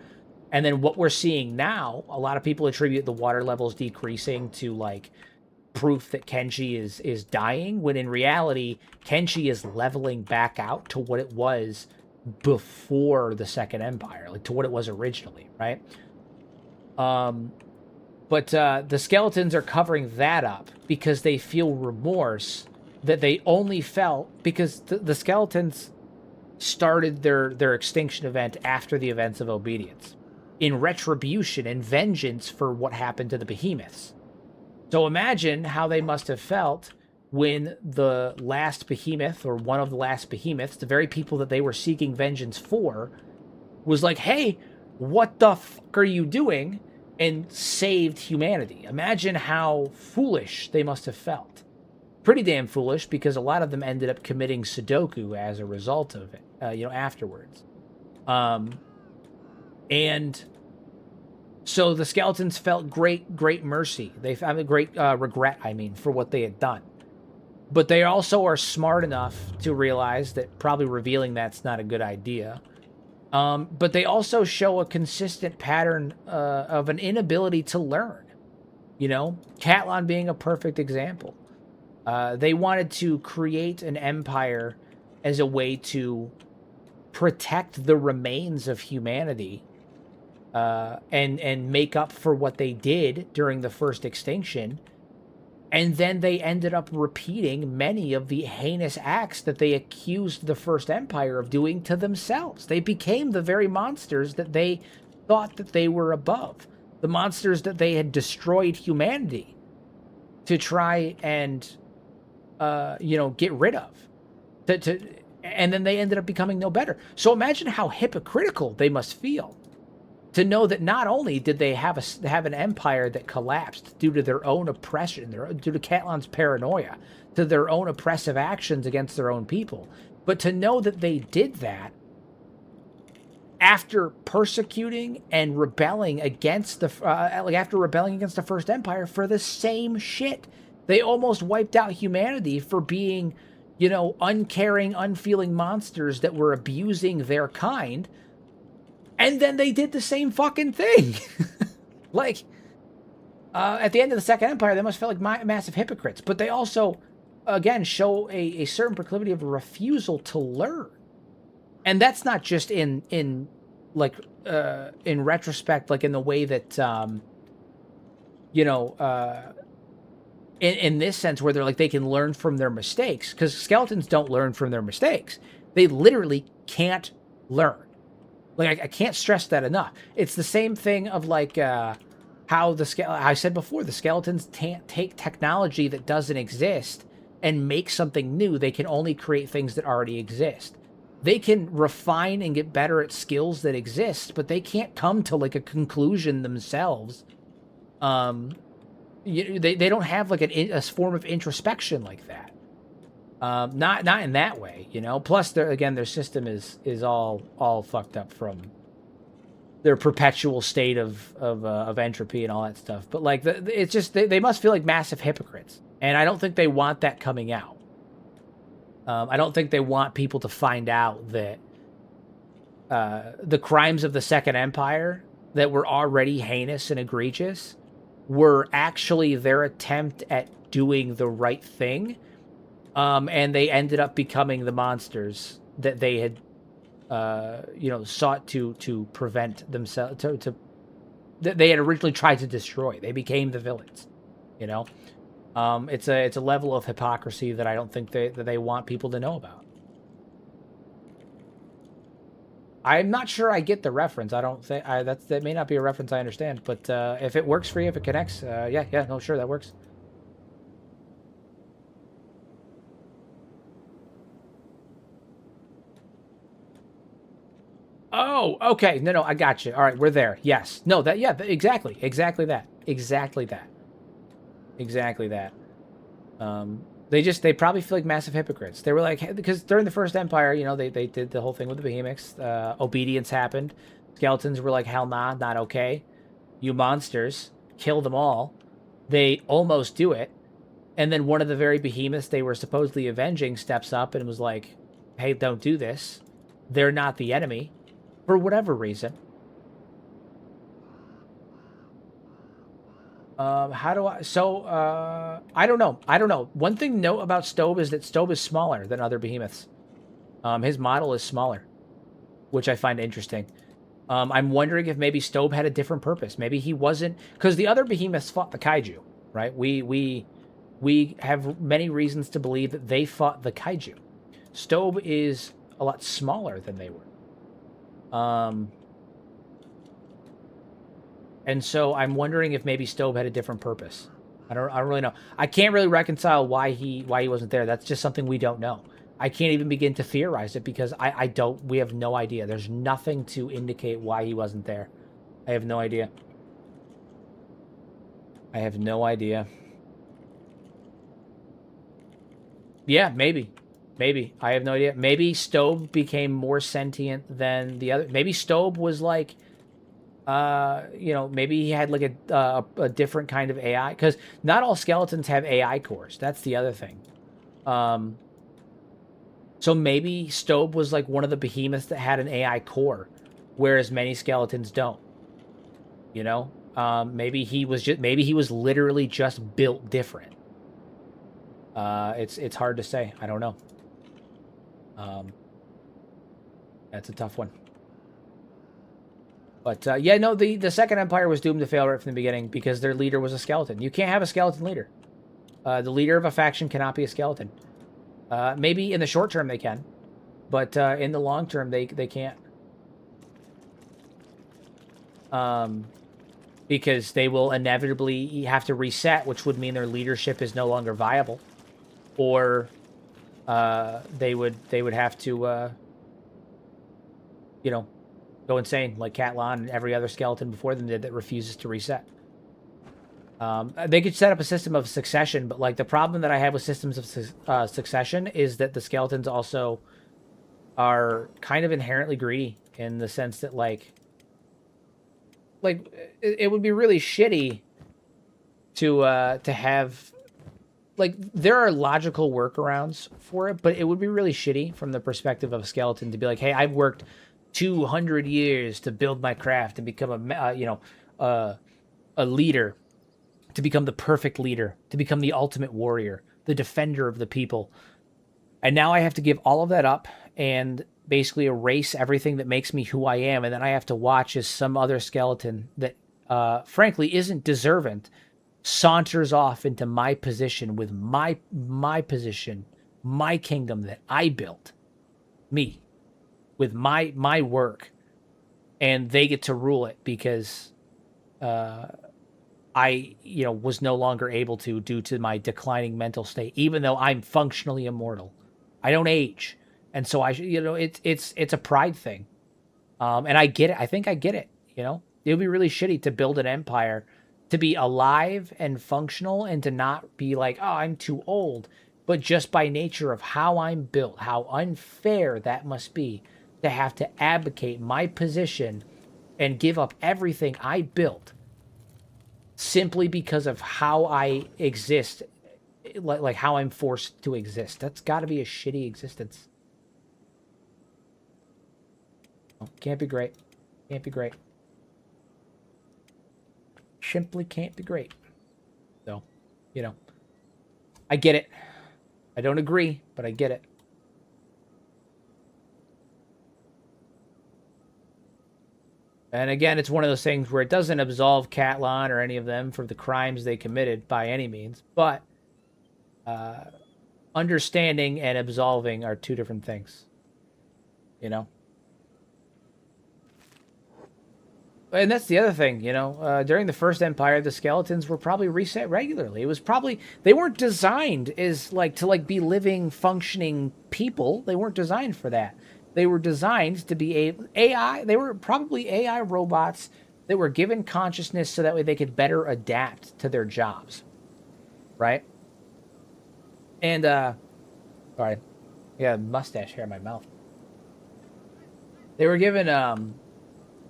Speaker 1: And then what we're seeing now, a lot of people attribute the water levels decreasing to, like, proof that Kenshi is dying, when in reality, Kenshi is leveling back out to what it was before the Second Empire, like to what it was originally, right? But the skeletons are covering that up because they feel remorse that they only felt because the skeletons started their extinction event after the events of Obedience, in retribution and vengeance for what happened to the behemoths. So imagine how they must have felt when the last behemoth, or one of the last behemoths, the very people that they were seeking vengeance for, was like, hey, what the fuck are you doing? And saved humanity. Imagine how foolish they must have felt. Pretty damn foolish, because a lot of them ended up committing Sudoku as a result of it, afterwards. And so the skeletons felt great mercy. They found great regret, for what they had done. But they also are smart enough to realize that probably revealing that's not a good idea. But they also show a consistent pattern of an inability to learn. Catlon being a perfect example. They wanted to create an empire as a way to protect the remains of humanity, and make up for what they did during the first extinction. And then they ended up repeating many of the heinous acts that they accused the First Empire of doing to themselves. They became the very monsters that they thought that they were above. The monsters that they had destroyed humanity to try and, get rid of. And then they ended up becoming no better. So imagine how hypocritical they must feel to know that not only did they have an empire that collapsed due to their own oppression, due to Catlon's paranoia, to their own oppressive actions against their own people, but to know that they did that after persecuting and rebelling against after rebelling against the First Empire for the same shit. They almost wiped out humanity for being, uncaring, unfeeling monsters that were abusing their kind. And then they did the same fucking thing. At the end of the Second Empire, they must feel like massive hypocrites. But they also, again, show a certain proclivity of refusal to learn. And that's not just in retrospect, like in the way that, in this sense where they're like, they can learn from their mistakes. Because skeletons don't learn from their mistakes. They literally can't learn. I can't stress that enough. It's the same thing of how I said before, the skeletons can't take technology that doesn't exist and make something new. They can only create things that already exist. They can refine and get better at skills that exist, but they can't come to a conclusion themselves. They don't have a form of introspection like that. Not in that way, Plus, their system is all fucked up from their perpetual state of entropy and all that stuff. But it's just they must feel like massive hypocrites, and I don't think they want that coming out. I don't think they want people to find out that the crimes of the Second Empire that were already heinous and egregious were actually their attempt at doing the right thing. And they ended up becoming the monsters that they had, sought to prevent themselves, that they had originally tried to destroy. They became the villains, It's a level of hypocrisy that I don't think that they want people to know about. I'm not sure I get the reference. I don't think that may not be a reference I understand, but if it works for you, if it connects, yeah, no, sure, that works. Oh, okay. No, I got you. All right, we're there. Yes. No, yeah, exactly that. They probably feel like massive hypocrites. They were like, because during the First Empire, they did the whole thing with the behemoths. Obedience happened. Skeletons were like, hell nah, not okay. You monsters, kill them all. They almost do it. And then one of the very behemoths they were supposedly avenging steps up and was like, hey, don't do this. They're not the enemy. For whatever reason. How do I... So, I don't know. One thing to note about Stobe is that Stobe is smaller than other behemoths. His model is smaller, which I find interesting. I'm wondering if maybe Stobe had a different purpose. Maybe he wasn't... Because the other behemoths fought the kaiju, right? We have many reasons to believe that they fought the kaiju. Stobe is a lot smaller than they were. And so I'm wondering if maybe Stobe had a different purpose. I don't really know. I can't really reconcile why he wasn't there. That's just something we don't know. I can't even begin to theorize it because we have no idea. There's nothing to indicate why he wasn't there. I have no idea. Yeah, maybe. I have no idea. Maybe Stobe became more sentient than the other. Maybe Stobe was like, maybe he had like a different kind of AI. Because not all skeletons have AI cores. That's the other thing. So maybe Stobe was like one of the behemoths that had an AI core, whereas many skeletons don't. Maybe he was literally just built different. It's hard to say. I don't know. That's a tough one. But yeah, no, the Second Empire was doomed to fail right from the beginning because their leader was a skeleton. You can't have a skeleton leader. The leader of a faction cannot be a skeleton. Maybe in the short term they can, but in the long term they can't. Because they will inevitably have to reset, which would mean their leadership is no longer viable, or they would have to go insane like Catlon and every other skeleton before them did that refuses to reset. They could set up a system of succession, but like the problem that I have with systems of succession is that the skeletons also are kind of inherently greedy in the sense that like it would be really shitty to have, like, there are logical workarounds for it, but it would be really shitty from the perspective of a skeleton to be like, hey, I've worked 200 years to build my craft and become a leader, to become the perfect leader, to become the ultimate warrior, the defender of the people. And now I have to give all of that up and basically erase everything that makes me who I am. And then I have to watch as some other skeleton that, frankly, isn't deserving saunters off into my position with my position, my kingdom that I built, me, with my work, and they get to rule it because I was no longer able to due to my declining mental state, even though I'm functionally immortal. I don't age, and so it's a pride thing, and I get it. I think I get it. It would be really shitty to build an empire, to be alive and functional, and to not be like, oh, I'm too old, but just by nature of how I'm built, how unfair that must be to have to abdicate my position and give up everything I built simply because of how I exist, like how I'm forced to exist. That's got to be a shitty existence. Can't be great. Can't be great. Simply can't be great. So, I get it. I don't agree, but I get it. And again, it's one of those things where it doesn't absolve Catlon or any of them for the crimes they committed by any means, but understanding and absolving are two different things. You know? And that's the other thing, you know, during the First Empire, the skeletons were probably reset regularly. It was probably, they weren't designed as like to like be living, functioning people. They weren't designed for that. They were designed to be AI. They were probably AI robots that were given consciousness so that way they could better adapt to their jobs. Right? And, sorry. Yeah, mustache hair in my mouth. They were given,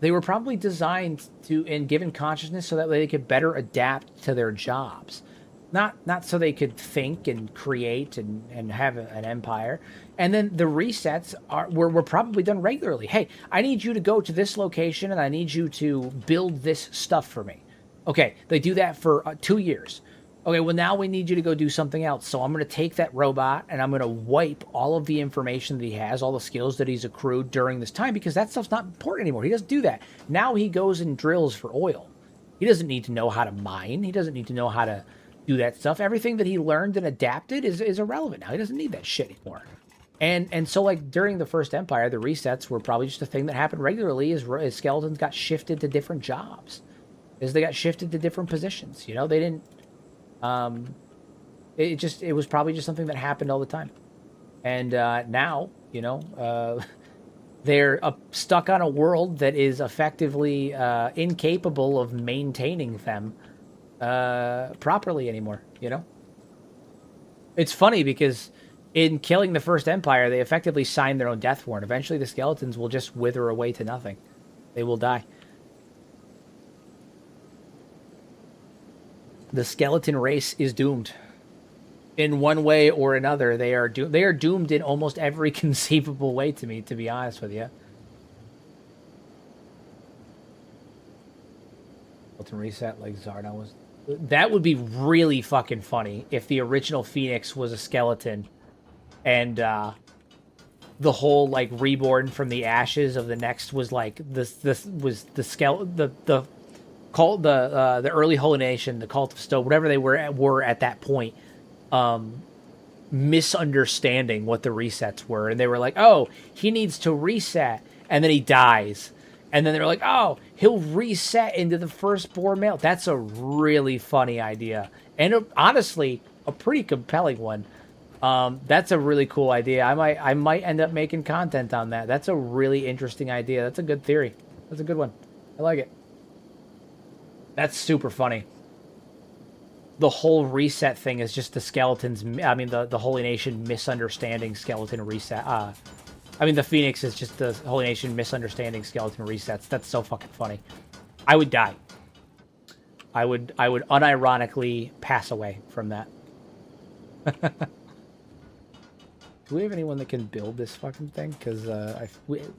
Speaker 1: they were probably designed to and given consciousness so that they could better adapt to their jobs. Not so they could think and create and have an empire. And then the resets were probably done regularly. Hey, I need you to go to this location and I need you to build this stuff for me. Okay, they do that for 2 years. Okay, well, now we need you to go do something else. So I'm going to take that robot and I'm going to wipe all of the information that he has, all the skills that he's accrued during this time, because that stuff's not important anymore. He doesn't do that. Now he goes and drills for oil. He doesn't need to know how to mine. He doesn't need to know how to do that stuff. Everything that he learned and adapted is irrelevant now. He doesn't need that shit anymore. And so, like, during the First Empire, the resets were probably just a thing that happened regularly as skeletons got shifted to different jobs, as they got shifted to different positions. You know, they didn't... it was probably just something that happened all the time. And now, you know, they're stuck on a world that is effectively incapable of maintaining them properly anymore, you know? It's funny because in killing the First Empire, they effectively signed their own death warrant. Eventually the skeletons will just wither away to nothing. They will die. The skeleton race is doomed. In one way or another, they are doomed in almost every conceivable way to me, to be honest with you. Skeleton reset like Zarda was. That would be really fucking funny if the original Phoenix was a skeleton and the whole like reborn from the ashes of the next was like this was the skeleton, the cult, the early Holy Nation, the Cult of Stone, whatever they were at that point, misunderstanding what the resets were, and they were like, "Oh, he needs to reset," and then he dies, and then they're like, "Oh, he'll reset into the firstborn male." That's a really funny idea, and honestly, a pretty compelling one. That's a really cool idea. I might end up making content on that. That's a really interesting idea. That's a good theory. That's a good one. I like it. That's super funny. The whole reset thing is just the skeletons. I mean, the Holy Nation misunderstanding skeleton reset. I mean, the Phoenix is just the Holy Nation misunderstanding skeleton resets. That's so fucking funny. I would die. I would unironically pass away from that. Do we have anyone that can build this fucking thing? Because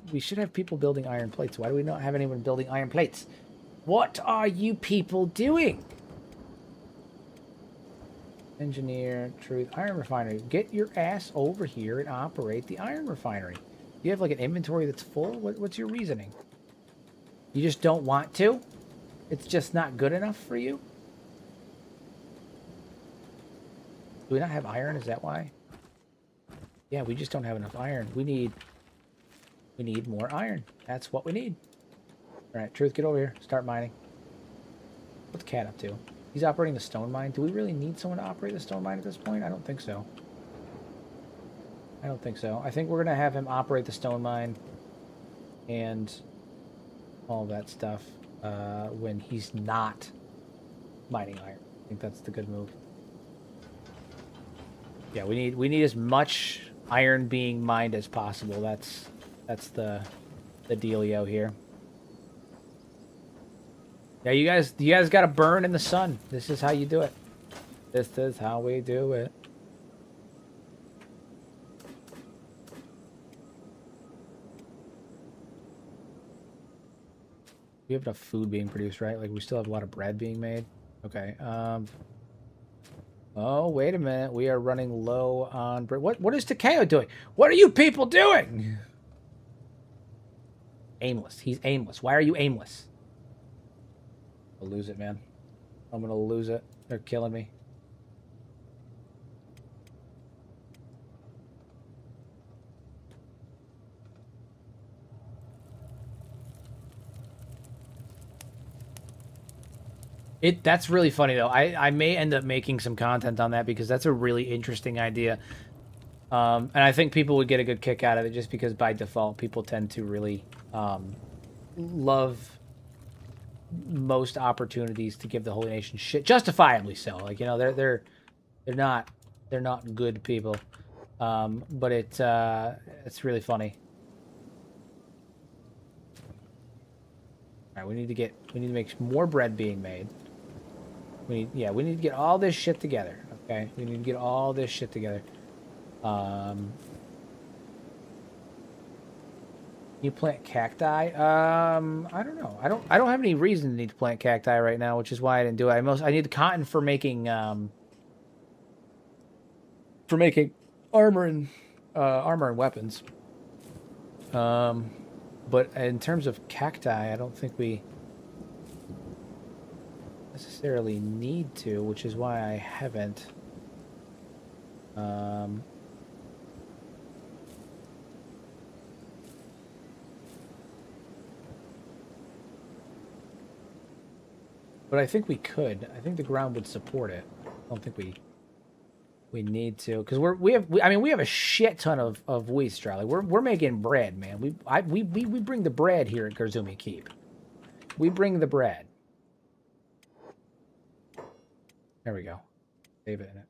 Speaker 1: we should have people building iron plates. Why do we not have anyone building iron plates? What are you people doing? Engineer, truth, iron refinery. Get your ass over here and operate the iron refinery. You have like an inventory that's full? What's your reasoning? You just don't want to? It's just not good enough for you? Do we not have iron? Is that why? Yeah, we just don't have enough iron. We need more iron. That's what we need. Alright, Truth, get over here. Start mining. What's Cat up to? He's operating the stone mine. Do we really need someone to operate the stone mine at this point? I don't think so. I don't think so. I think we're going to have him operate the stone mine and all that stuff when he's not mining iron. I think that's the good move. Yeah, we need as much iron being mined as possible. That's the dealio here. Yeah, you guys got to burn in the sun. This is how you do it. This is how we do it. We have enough food being produced, right? Like, we still have a lot of bread being made. Okay. Oh, wait a minute. We are running low on bread. What is Takeo doing? What are you people doing? Aimless. He's aimless. Why are you aimless? I'll lose it, man. I'm gonna lose it. They're killing me. That's really funny though. I may end up making some content on that because that's a really interesting idea. And I think people would get a good kick out of it just because by default people tend to really love most opportunities to give the Holy Nation shit, justifiably so. Like, you know, they're not good people. But it's really funny. All right, we need to make more bread being made. We need to get all this shit together. Okay, we need to get all this shit together. You plant cacti? I don't know. I don't have any reason to need to plant cacti right now, which is why I didn't do it. I need the cotton for making armor and weapons. But in terms of cacti, I don't think we necessarily need to, which is why I haven't. But I think we could. I think the ground would support it. I don't think we need to, because we have a shit ton of wheat straw. Like we're making bread, man. We bring the bread here at Garzumi Keep. We bring the bread. There we go. Save it in it.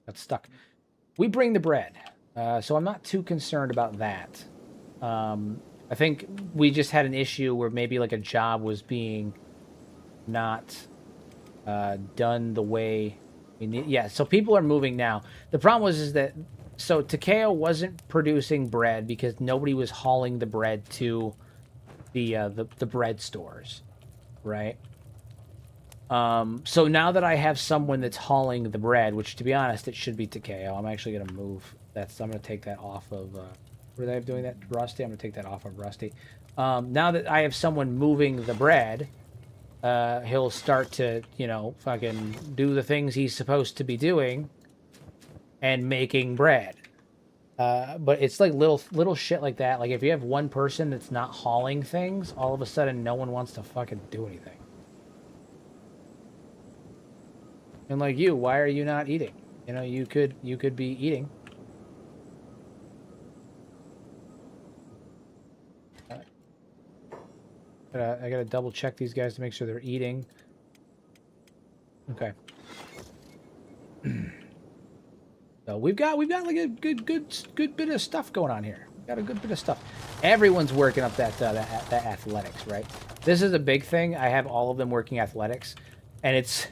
Speaker 1: Got stuck. We bring the bread. So I'm not too concerned about that. I think we just had an issue where maybe like a job was being not done the way we need. Yeah, so people are moving now. The problem is that so Takeo wasn't producing bread because nobody was hauling the bread to the bread stores, right? So now that I have someone that's hauling the bread, which to be honest, it should be Takeo. I'm actually gonna move that. I'm gonna take that off of. Were they doing that, Rusty? I'm gonna take that off of Rusty. Now that I have someone moving the bread, he'll start to, you know, fucking do the things he's supposed to be doing and making bread. But it's like little shit like that. Like if you have one person that's not hauling things, all of a sudden no one wants to fucking do anything. And like you, why are you not eating? You know, you could be eating. I gotta double check these guys to make sure they're eating. Okay. So we've got like a good bit of stuff going on here. We've got a good bit of stuff. Everyone's working up that athletics, right? This is a big thing. I have all of them working athletics, and it's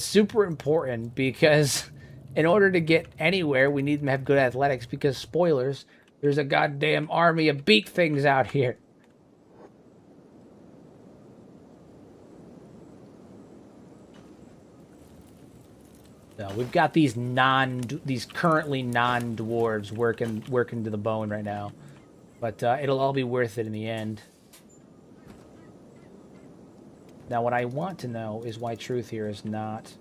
Speaker 1: super important because in order to get anywhere, we need them to have good athletics. Because spoilers, there's a goddamn army of beak things out here. So we've got these currently non-dwarves working to the bone right now, but it'll all be worth it in the end. Now, what I want to know is why Truth here is not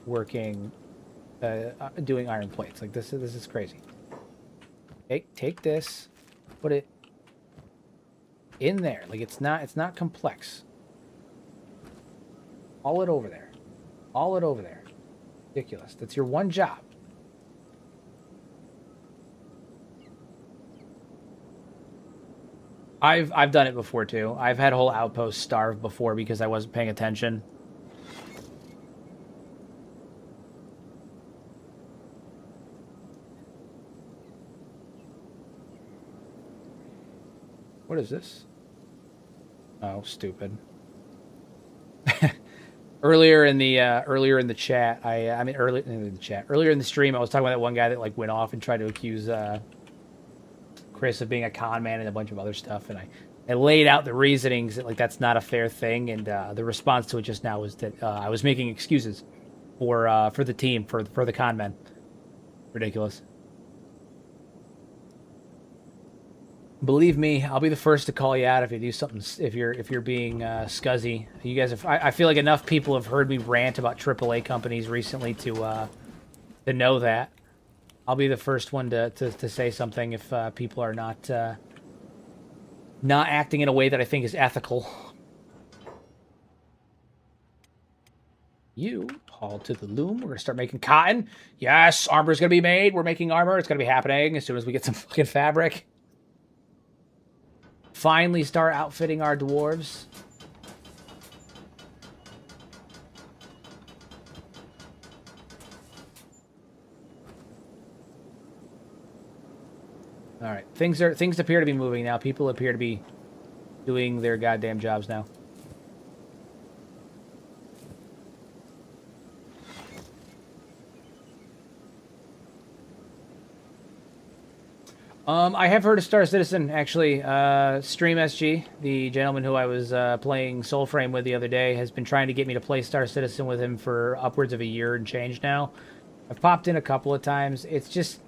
Speaker 1: working, doing iron plates. Like this is crazy. Take this, put it in there. Like it's not complex. Haul it over there. Haul it over there. Ridiculous. That's your one job. I've done it before too. I've had whole outposts starve before because I wasn't paying attention. What is this? Oh, stupid. Earlier in the chat, earlier in the stream, I was talking about that one guy that like went off and tried to accuse Chris of being a con man and a bunch of other stuff, and I laid out the reasonings that like that's not a fair thing, and the response to it just now was that I was making excuses for the team for the con men. Ridiculous. Believe me, I'll be the first to call you out if you do something. If you're being scuzzy. You guys have. I feel like enough people have heard me rant about AAA companies recently to know that. I'll be the first one to say something if people are not acting in a way that I think is ethical. You haul to the loom. We're gonna start making cotton. Yes, armor's gonna be made. We're making armor. It's gonna be happening as soon as we get some fucking fabric. Finally start outfitting our dwarves. All right, things appear to be moving now. People appear to be doing their goddamn jobs now. I have heard of Star Citizen, actually. Stream SG, the gentleman who I was playing Soulframe with the other day, has been trying to get me to play Star Citizen with him for upwards of a year and change now. I've popped in a couple of times. It's just,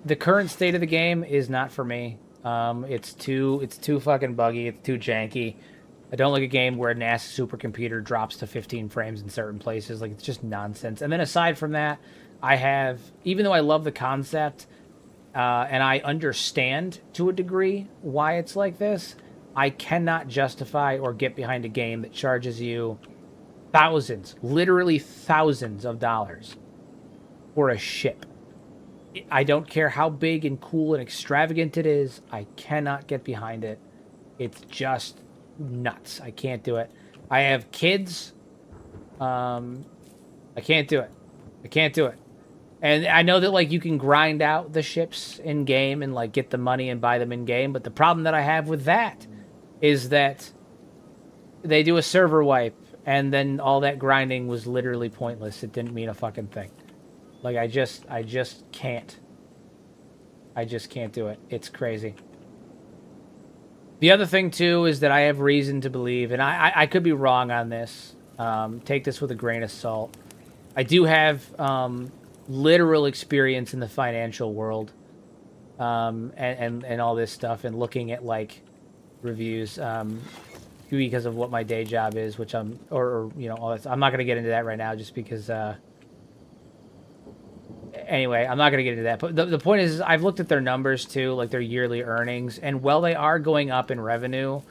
Speaker 1: the current state of the game is not for me. It's too fucking buggy. It's too janky. I don't like a game where a NASA supercomputer drops to 15 frames in certain places. Like, it's just nonsense. And then aside from that, I have, even though I love the concept, and I understand to a degree why it's like this, I cannot justify or get behind a game that charges you thousands, literally thousands of dollars for a ship. I don't care how big and cool and extravagant it is. I cannot get behind it. It's just nuts. I can't do it. I have kids. I can't do it. I can't do it. And I know that, like, you can grind out the ships in game and, like, get the money and buy them in game. But the problem that I have with that is that they do a server wipe, and then all that grinding was literally pointless. It didn't mean a fucking thing. Like, I just can't. I just can't do it. It's crazy. The other thing, too, is that I have reason to believe, and I could be wrong on this. Take this with a grain of salt. I do have literal experience in the financial world, and all this stuff, and looking at, like, reviews, because of what my day job is, which I'm, or you know, all that. I'm not going to get into that right now, just because, anyway, I'm not going to get into that. But the point is, I've looked at their numbers, too, like their yearly earnings, and while they are going up in revenue,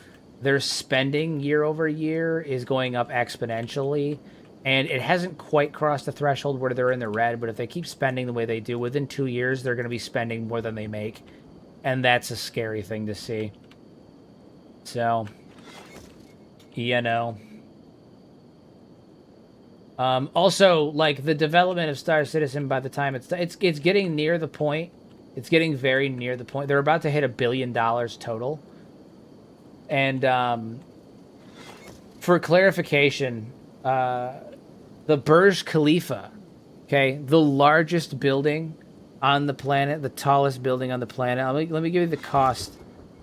Speaker 1: their spending year over year is going up exponentially. And it hasn't quite crossed the threshold where they're in the red, but if they keep spending the way they do, within 2 years, they're going to be spending more than they make. And that's a scary thing to see. So, you know. Also, like, the development of Star Citizen, by the time it's getting near the point. It's getting very near the point. They're about to hit $1 billion total. And, for clarification, the Burj Khalifa, okay, the largest building on the planet, the tallest building on the planet. Let me give you the cost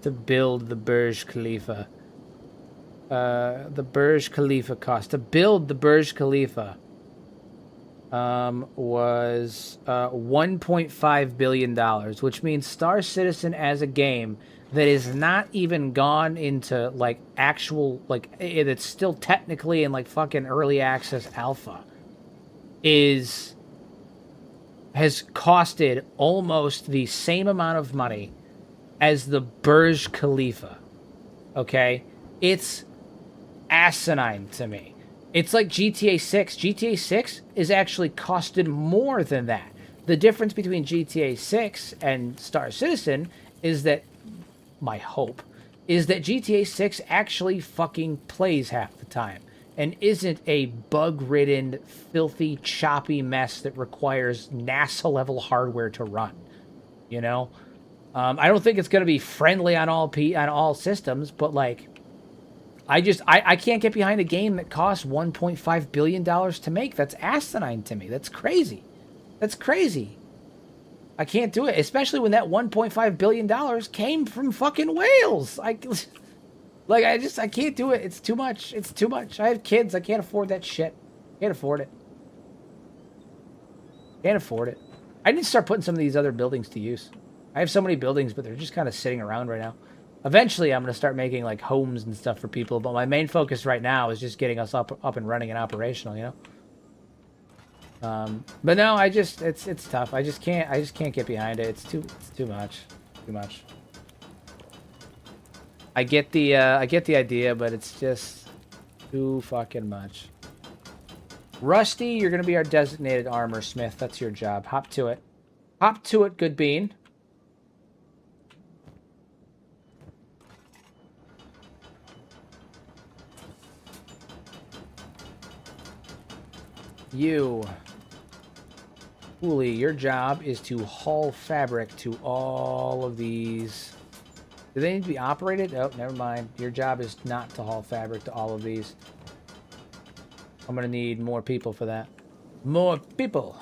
Speaker 1: to build the Burj Khalifa. The Burj Khalifa cost to build the Burj Khalifa was $1.5 billion, which means Star Citizen as a game that is not even gone into, like, actual, like, it's still technically in, like, fucking early access alpha, has costed almost the same amount of money as the Burj Khalifa. Okay? It's asinine to me. It's like GTA 6. GTA 6 is actually costed more than that. The difference between GTA 6 and Star Citizen is that, my hope, is that GTA 6 actually fucking plays half the time and isn't a bug-ridden, filthy, choppy mess that requires NASA-level hardware to run. You know? I don't think it's going to be friendly on all systems, but, like, I can't get behind a game that costs $1.5 billion to make. That's asinine to me. That's crazy. That's crazy. I can't do it, especially when that $1.5 billion came from fucking Wales. I can't do it. It's too much. It's too much. I have kids. I can't afford that shit. Can't afford it. Can't afford it. I need to start putting some of these other buildings to use. I have so many buildings, but they're just kind of sitting around right now. Eventually, I'm going to start making, like, homes and stuff for people, but my main focus right now is just getting us up and running and operational, you know? But no, it's tough. I just can't get behind it. It's too much. Too much. I get the idea, but it's just too fucking much. Rusty, you're going to be our designated armor smith. That's your job. Hop to it. Hop to it, good bean. You, Hooli, your job is to haul fabric to all of these. Do they need to be operated? Oh, never mind. Your job is not to haul fabric to all of these. I'm going to need more people for that. More people.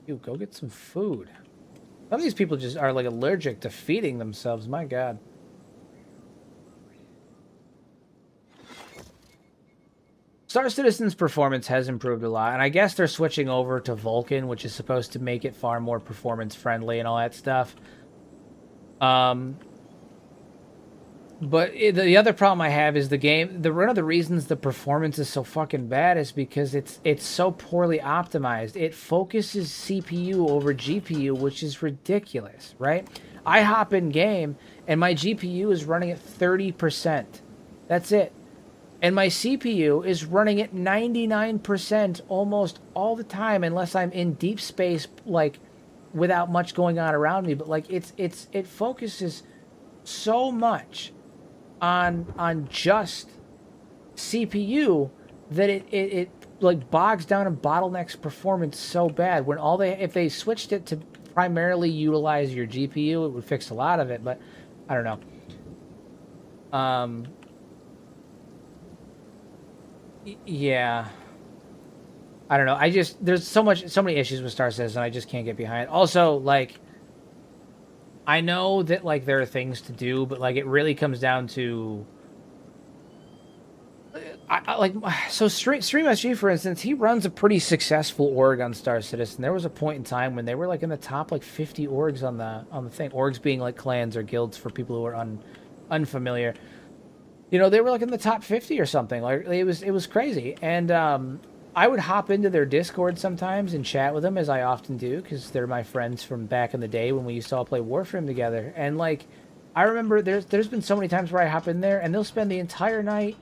Speaker 1: You go get some food. Some of these people just are like allergic to feeding themselves. My God. Star Citizen's performance has improved a lot, and I guess they're switching over to Vulcan, which is supposed to make it far more performance friendly and all that stuff. But the other problem I have is the game. One of the reasons the performance is so fucking bad is because it's so poorly optimized. It focuses CPU over GPU, which is ridiculous, right? I hop in game and my GPU is running at 30%. That's it. And my CPU is running at 99% almost all the time, unless I'm in deep space, like without much going on around me. But like it focuses so much on just CPU that it like bogs down and bottlenecks performance so bad. When if they switched it to primarily utilize your GPU, it would fix a lot of it. But I don't know. Yeah. I don't know. There's so many issues with Star Citizen I just can't get behind. Also, like, I know that like there are things to do, but like it really comes down to Stream SG, for instance, he runs a pretty successful org on Star Citizen. There was a point in time when they were like in the top like 50 orgs on the thing. Orgs being like clans or guilds for people who are unfamiliar. You know, they were like in the top 50 or something. Like it was crazy. And I would hop into their Discord sometimes and chat with them, as I often do, because they're my friends from back in the day when we used to all play Warframe together. And like, I remember there's been so many times where I hop in there and they'll spend the entire night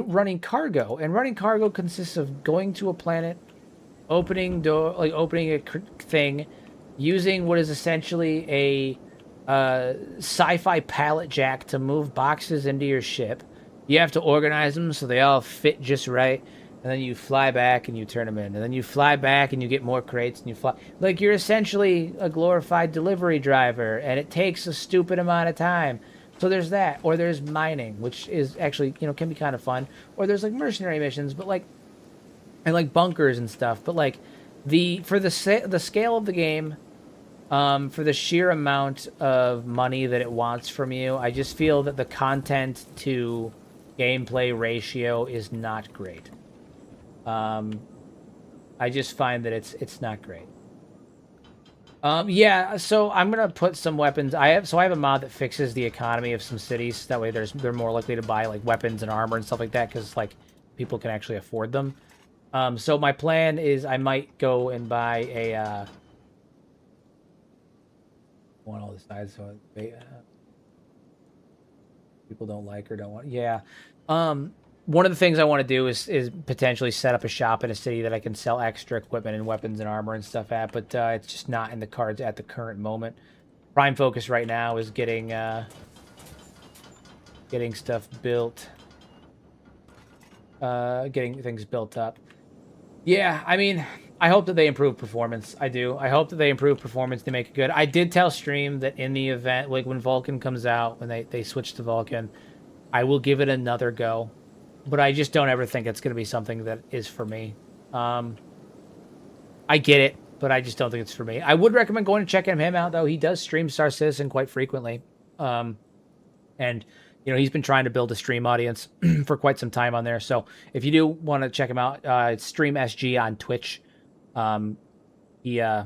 Speaker 1: running cargo. And running cargo consists of going to a planet, opening a thing, using what is essentially a sci-fi pallet jack to move boxes into your ship. You have to organize them so they all fit just right, and then you fly back and you turn them in, and then you fly back and you get more crates and you fly. Like, you're essentially a glorified delivery driver, and it takes a stupid amount of time. So there's that. Or there's mining, which is actually, you know, can be kind of fun. Or there's like mercenary missions, but like, and like bunkers and stuff. But like, for the scale of the game, for the sheer amount of money that it wants from you, I just feel that the content to gameplay ratio is not great. I just find that it's not great. Yeah, so I'm gonna put some weapons. I have a mod that fixes the economy of some cities. That way, they're more likely to buy like weapons and armor and stuff like that, because like people can actually afford them. So my plan is I might go and buy a one on all the sides, so people don't like or don't want. Yeah. One of the things I want to do is potentially set up a shop in a city that I can sell extra equipment and weapons and armor and stuff at, but it's just not in the cards at the current moment. Prime focus right now is getting stuff built, getting things built up. Yeah, I mean, I hope that they improve performance. I do. I hope that they improve performance to make it good. I did tell Stream that in the event, like when Vulcan comes out, when they switch to Vulcan, I will give it another go. But I just don't ever think it's going to be something that is for me. I get it, but I just don't think it's for me. I would recommend going and checking him out, though. He does stream Star Citizen quite frequently. And, you know, he's been trying to build a stream audience for quite some time on there. So if you do want to check him out, it's Stream SG on Twitch. Yeah,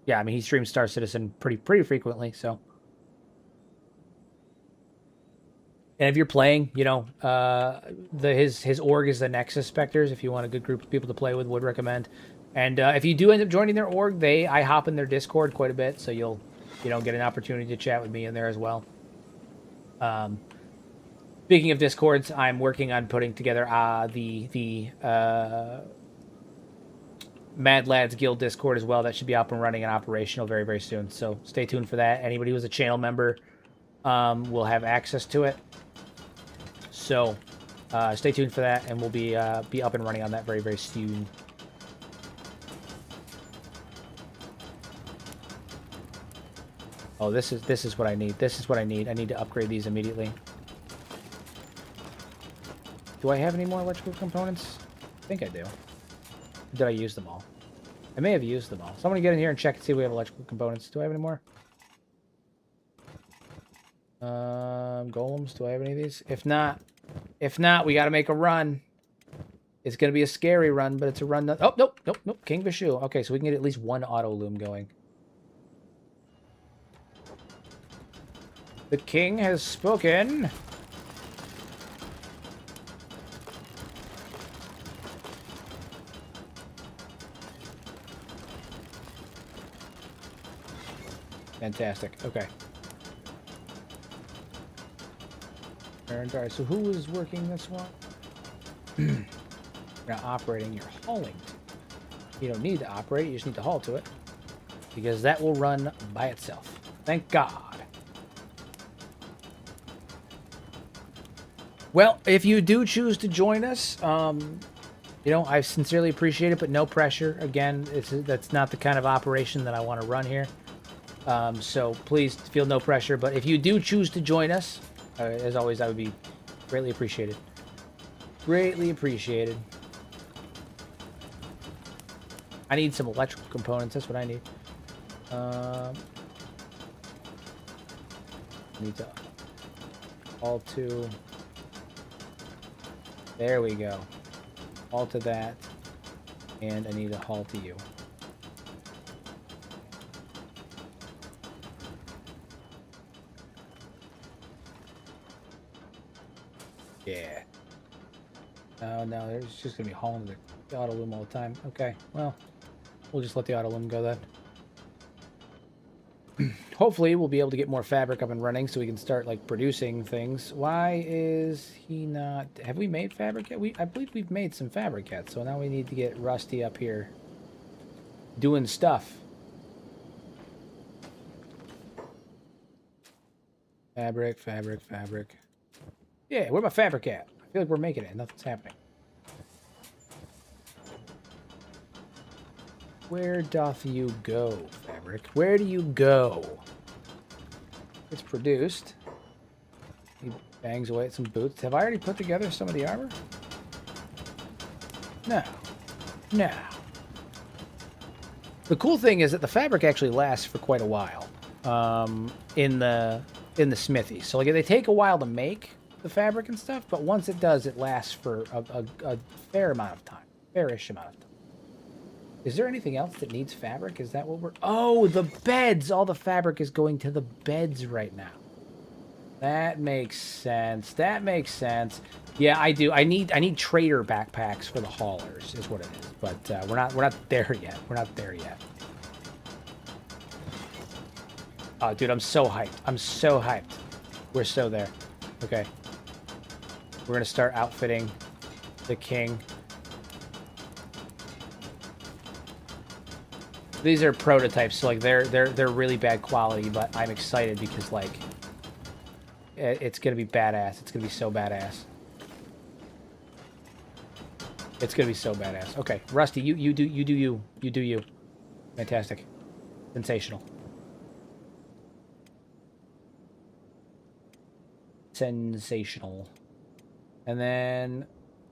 Speaker 1: I mean, he streams Star Citizen pretty frequently, so. And if you're playing, you know, his org is the Nexus Spectres. If you want a good group of people to play with, would recommend. And if you do end up joining their org, I hop in their Discord quite a bit, so you'll, you know, get an opportunity to chat with me in there as well. Speaking of Discords, I'm working on putting together the Mad Lads Guild Discord as well. That should be up and running and operational very, very soon. So stay tuned for that. Anybody who's a channel member will have access to it. So stay tuned for that, and we'll be up and running on that very, very soon. Oh, this is what I need. This is what I need. I need to upgrade these immediately. Do I have any more electrical components? I think I do. Did I use them all? I may have used them all. Someone get in here and check and see if we have electrical components. Do I have any more? Golems. Do I have any of these? If not, we got to make a run. It's going to be a scary run, but it's a run. Oh, nope. King Vishu. Okay, so we can get at least one auto loom going. The king has spoken. Fantastic. Okay. Alright, so who is working this one? You're not operating, you're hauling. You don't need to operate, you just need to haul to it. Because that will run by itself. Thank God. Well, if you do choose to join us, you know, I sincerely appreciate it, but no pressure. Again, that's not the kind of operation that I want to run here. So please feel no pressure. But if you do choose to join us, as always, I would be greatly appreciated. Greatly appreciated. I need some electrical components. That's what I need. Need to all to. There we go. All to that, and I need a haul to you. Yeah. Oh no, there's just gonna be hauling the auto loom all the time. Okay, well, we'll just let the auto loom go then. Hopefully we'll be able to get more fabric up and running so we can start like producing things. Why is he not... Have we made fabric yet? I believe we've made some fabric yet, so now we need to get Rusty up here doing stuff. Fabric. Yeah, where's my fabric at? I feel like we're making it and nothing's happening. Where doth you go, fabric? Where do you go? It's produced. He bangs away at some boots. Have I already put together some of the armor? No. The cool thing is that the fabric actually lasts for quite a while in the smithy. So like they take a while to make the fabric and stuff, but once it does, it lasts for a fair amount of time. Fairish amount of time. Is there anything else that needs fabric? Is that what we're... Oh, the beds! All the fabric is going to the beds right now. That makes sense. That makes sense. Yeah, I do. I need trader backpacks for the haulers, is what it is. But we're not there yet. We're not there yet. Oh, dude, I'm so hyped. I'm so hyped. We're so there. Okay. We're gonna start outfitting the king. These are prototypes, so like they're really bad quality, but I'm excited because like it's gonna be badass. It's gonna be so badass. It's gonna be so badass. Okay, Rusty, you do you. Fantastic, sensational, sensational. And then,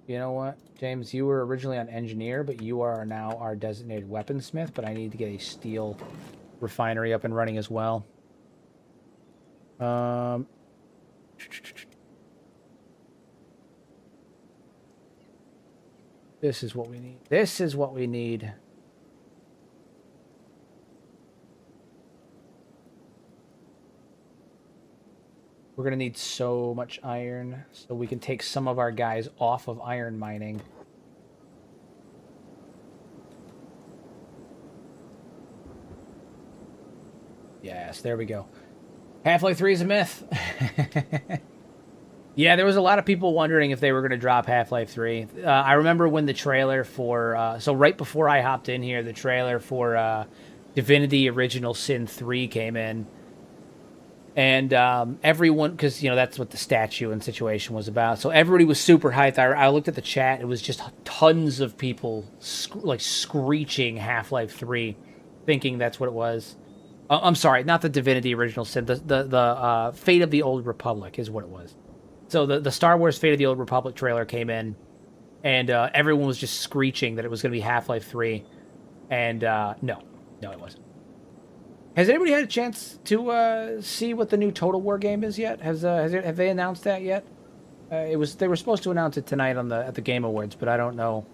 Speaker 1: you know what, James, you were originally on engineer, but you are now our designated weaponsmith, but I need to get a steel refinery up and running as well. This is what we need. This is what we need. We're going to need so much iron, so we can take some of our guys off of iron mining. Yes, there we go. Half-Life 3 is a myth. Yeah, there was a lot of people wondering if they were going to drop Half-Life 3. I remember when the trailer for... so right before I hopped in here, the trailer for Divinity Original Sin 3 came in. And everyone... Because, you know, that's what the statue and situation was about. So everybody was super hyped. I looked at the chat. It was just tons of people, screeching Half-Life 3, thinking that's what it was. I'm sorry, not the Divinity Original Sin. The Fate of the Old Republic is what it was. So the Star Wars Fate of the Old Republic trailer came in, and everyone was just screeching that it was going to be Half-Life 3. And no, it wasn't. Has anybody had a chance to see what the new Total War game is yet? Have they announced that yet? They were supposed to announce it tonight at the Game Awards, but I don't know.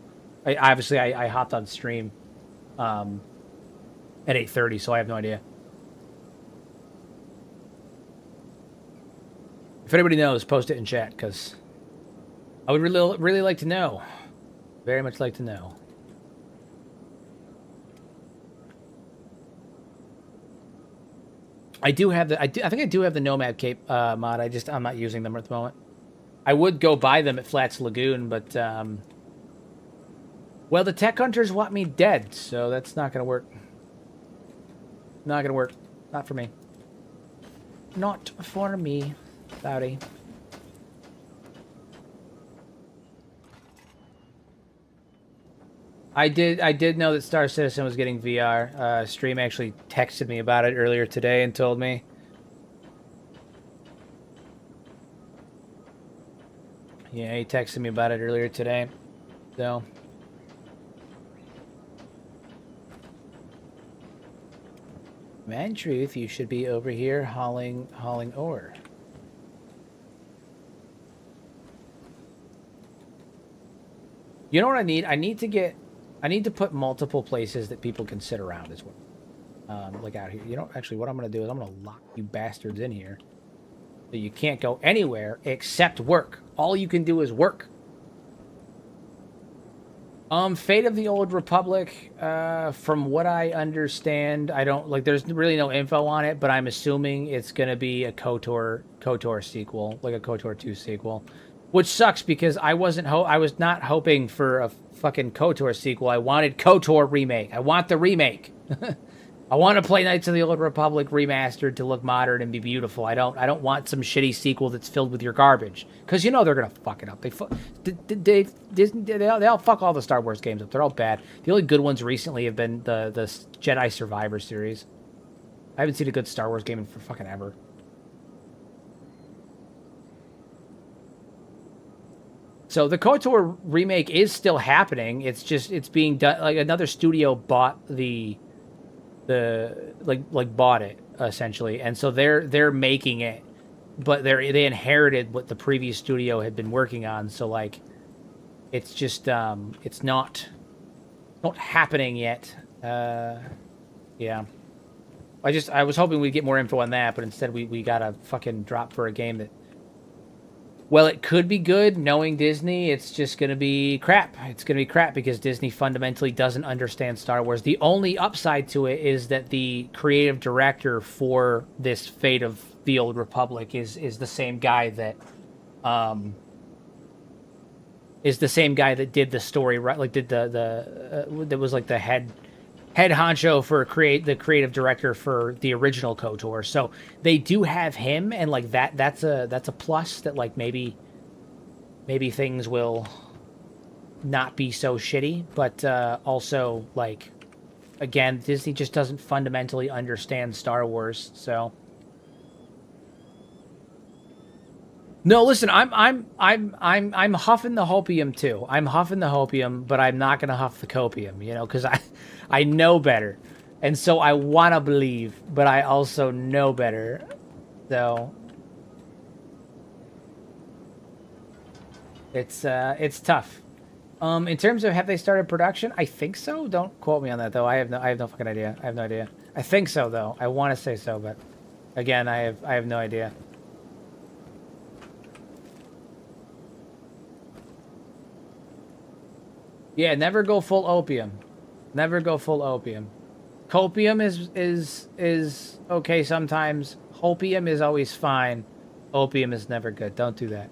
Speaker 1: I hopped on stream at 8:30, so I have no idea. If anybody knows, post it in chat, because I would really like to know. Very much like to know. I do have the... I think I do have the Nomad Cape mod. I'm not using them at the moment. I would go buy them at Flats Lagoon, but... well, the tech hunters want me dead, so that's not going to work. Not going to work. Not for me. Not for me. Howdy. I did know that Star Citizen was getting VR. Stream actually texted me about it earlier today and told me. Yeah, he texted me about it earlier today. So. Man, truth, you should be over here hauling ore. You know what I need? I need to put multiple places that people can sit around as well. Like out here. You know, actually, what I'm going to do is I'm going to lock you bastards in here. So you can't go anywhere except work. All you can do is work. Fate of the Old Republic, from what I understand, there's really no info on it, but I'm assuming it's going to be a KOTOR sequel, like a KOTOR 2 sequel. Which sucks because I was not hoping for a fucking KOTOR sequel. I wanted KOTOR remake. I want the remake. I want to play Knights of the Old Republic remastered to look modern and be beautiful. I don't want some shitty sequel that's filled with your garbage. Because you know they're gonna fuck it up. They all fuck all the Star Wars games up. They're all bad. The only good ones recently have been the Jedi Survivor series. I haven't seen a good Star Wars game in for fucking ever. So the KOTOR remake is still happening. It's being done. Like another studio bought bought it essentially, and so they're making it, but they inherited what the previous studio had been working on. So like, it's just it's not happening yet. Yeah. I was hoping we'd get more info on that, but instead we got a fucking drop for a game that. Well, it could be good. Knowing Disney, it's just going to be crap. It's going to be crap because Disney fundamentally doesn't understand Star Wars. The only upside to it is that the creative director for this Fate of the Old Republic is the same guy that did the story, right? Like did that was like the head honcho for the creative director for the original KOTOR. So they do have him, and like that's a plus that like maybe things will not be so shitty, but also like again, Disney just doesn't fundamentally understand Star Wars. So no, listen, I'm huffing the hopium too. I'm huffing the hopium, but I'm not gonna huff the copium, you know, because I know better, and so I want to believe, but I also know better. So it's tough. In terms of have they started production, I think so. Don't quote me on that though. I have no fucking idea. I have no idea. I think so though. I want to say so, but again, I have no idea. Yeah, never go full opium. Never go full opium. Copium is okay sometimes. Hopium is always fine. Opium is never good. Don't do that.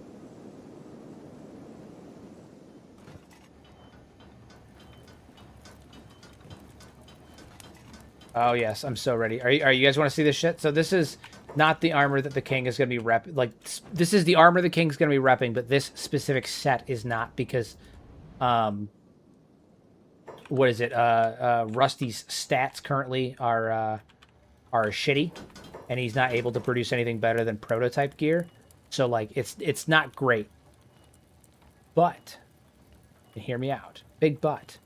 Speaker 1: Oh yes, I'm so ready. Are you guys want to see this shit? So this is not the armor that the king is going to be this is the armor the king's going to be repping, but this specific set is not because, um, what is it? Rusty's stats currently are shitty, and he's not able to produce anything better than prototype gear. So like it's not great. But, and hear me out. Big but.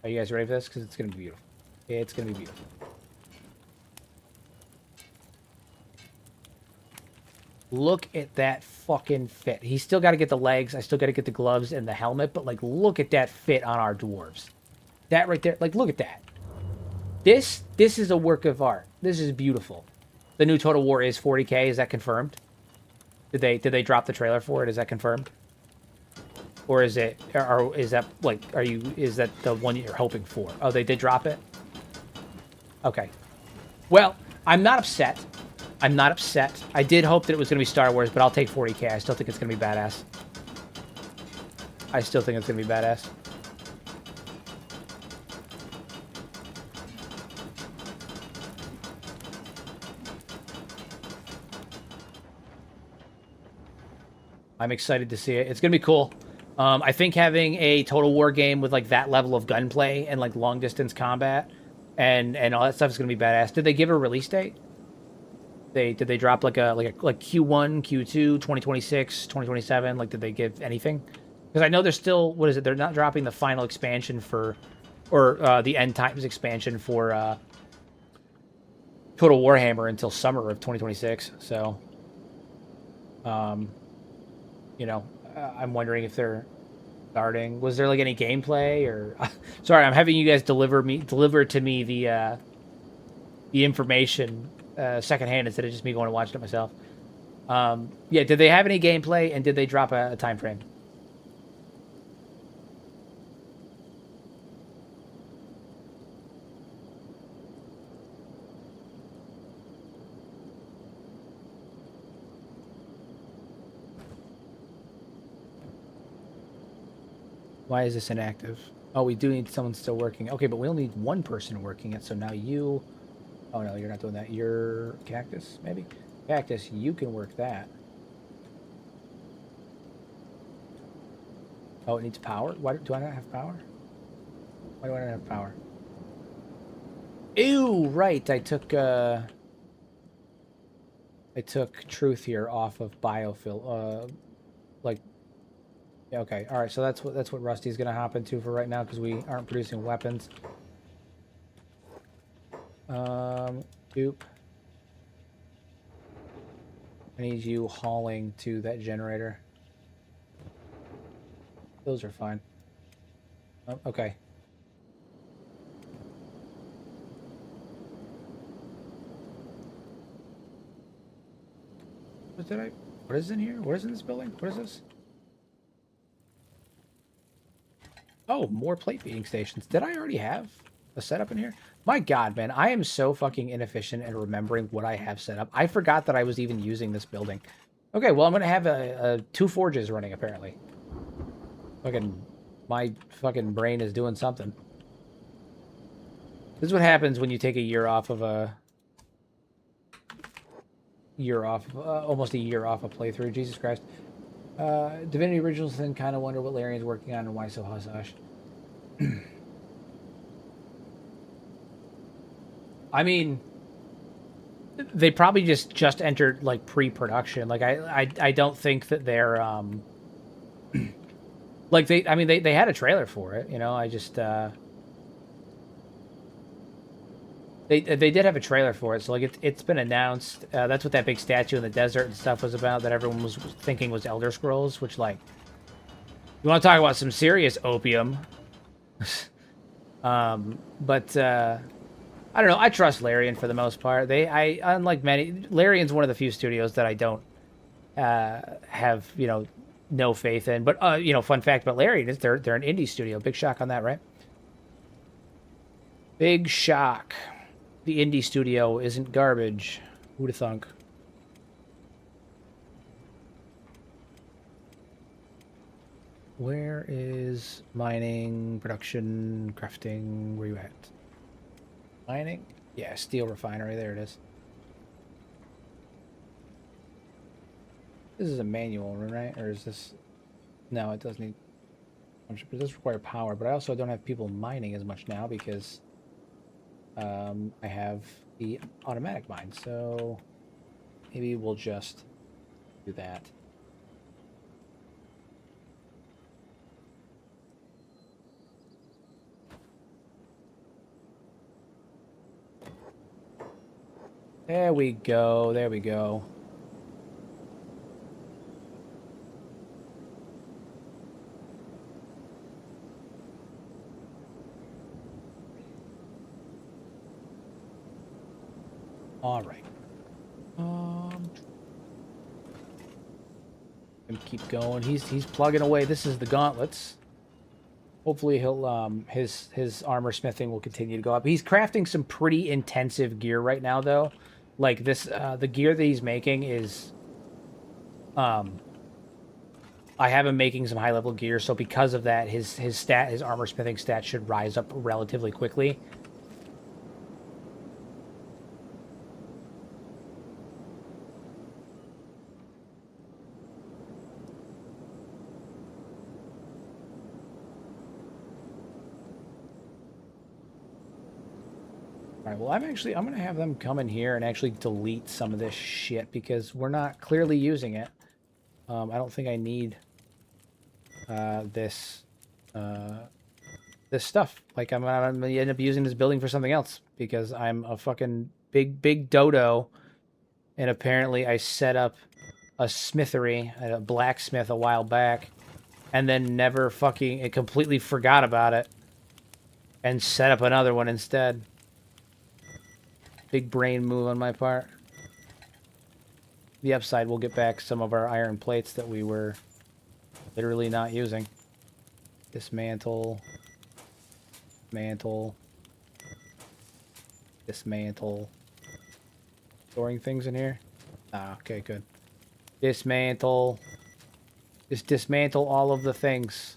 Speaker 1: Are you guys ready for this? Because it's going to be beautiful. It's going to be beautiful. Look at that fucking fit. He's still got to get the legs. I still got to get the gloves and the helmet. But, like, look at that fit on our dwarves. That right there. Like, look at that. This is a work of art. This is beautiful. The new Total War is 40K. Is that confirmed? Did they drop the trailer for it? Is that confirmed? Or is it, or is that, like, is that the one you're hoping for? Oh, they did drop it? Okay. Well, I'm not upset. I'm not upset. I did hope that it was going to be Star Wars, but I'll take 40K. I still think it's going to be badass. I still think it's going to be badass. I'm excited to see it. It's going to be cool. I think having a Total War game with, like, that level of gunplay and, like, long-distance combat and all that stuff is going to be badass. Did they give a release date? Did they drop like Q1, Q2, 2026, 2027? Like, did they give anything? Because I know they're still, what is it? They're not dropping the final expansion for, or the End Times expansion for Total Warhammer until summer of 2026. So, you know, I'm wondering if they're starting. Was there like any gameplay or? Sorry, I'm having you guys deliver to me the information secondhand instead of just me going and watching it myself. Yeah, did they have any gameplay and did they drop a time frame? Why is this inactive? Oh, we do need someone still working. Okay, but we only need one person working it. So now you... Oh, no, you're not doing that. You're Cactus, maybe? Cactus, you can work that. Oh, it needs power? Why do I not have power? Why do I not have power? Ew, right. I took Truth here off of Biofill. Like... Yeah, okay, all right. So that's what Rusty's gonna hop into for right now because we aren't producing weapons. Dupe. I need you hauling to that generator. Those are fine. Oh, okay. What is in here? What is in this building? What is this? Oh, more plate feeding stations. Did I already have a setup in here? My God, man, I am so fucking inefficient in remembering what I have set up. I forgot that I was even using this building. Okay, well, I'm going to have two forges running, apparently. My fucking brain is doing something. This is what happens when you take a year off of almost a year off a playthrough. Jesus Christ. Divinity Originals then kind of wonder what Larian's working on and why so hush-hush. I mean, they probably just entered like pre-production. Like I don't think that they're like they had a trailer for it, you know. I just they did have a trailer for it, so like it's been announced. That's what that big statue in the desert and stuff was about that everyone was thinking was Elder Scrolls, which, like, you want to talk about some serious opium. But I don't know. I trust Larian for the most part. Unlike many, Larian's one of the few studios that I don't have, you know, no faith in. But you know, fun fact about Larian is they're an indie studio. Big shock on that, right? Big shock. The indie studio isn't garbage. Who'da thunk? Where is mining, production, crafting? Where you at? Mining? Yeah, steel refinery. There it is. This is a manual, right? Or is this... No, it does need... It does require power, but I also don't have people mining as much now because I have the automatic mine. So maybe we'll just do that. There we go. There we go. All right. And keep going. He's plugging away. This is the gauntlets. Hopefully he'll his armor smithing will continue to go up. He's crafting some pretty intensive gear right now though. Like this the gear that he's making is I have him making some high level gear, so because of that his armor smithing stat should rise up relatively quickly. Alright, well, I'm going to have them come in here and actually delete some of this shit because we're not clearly using it. I don't think I need this stuff. Like, I'm going to end up using this building for something else because I'm a fucking big dodo, and apparently I set up a smithery, a blacksmith a while back, and then never fucking completely forgot about it and set up another one instead. Big brain move on my part. The upside, we'll get back some of our iron plates that we were literally not using. Dismantle. Mantle. Dismantle. Storing things in here? Ah, okay, good. Dismantle. Just dismantle all of the things.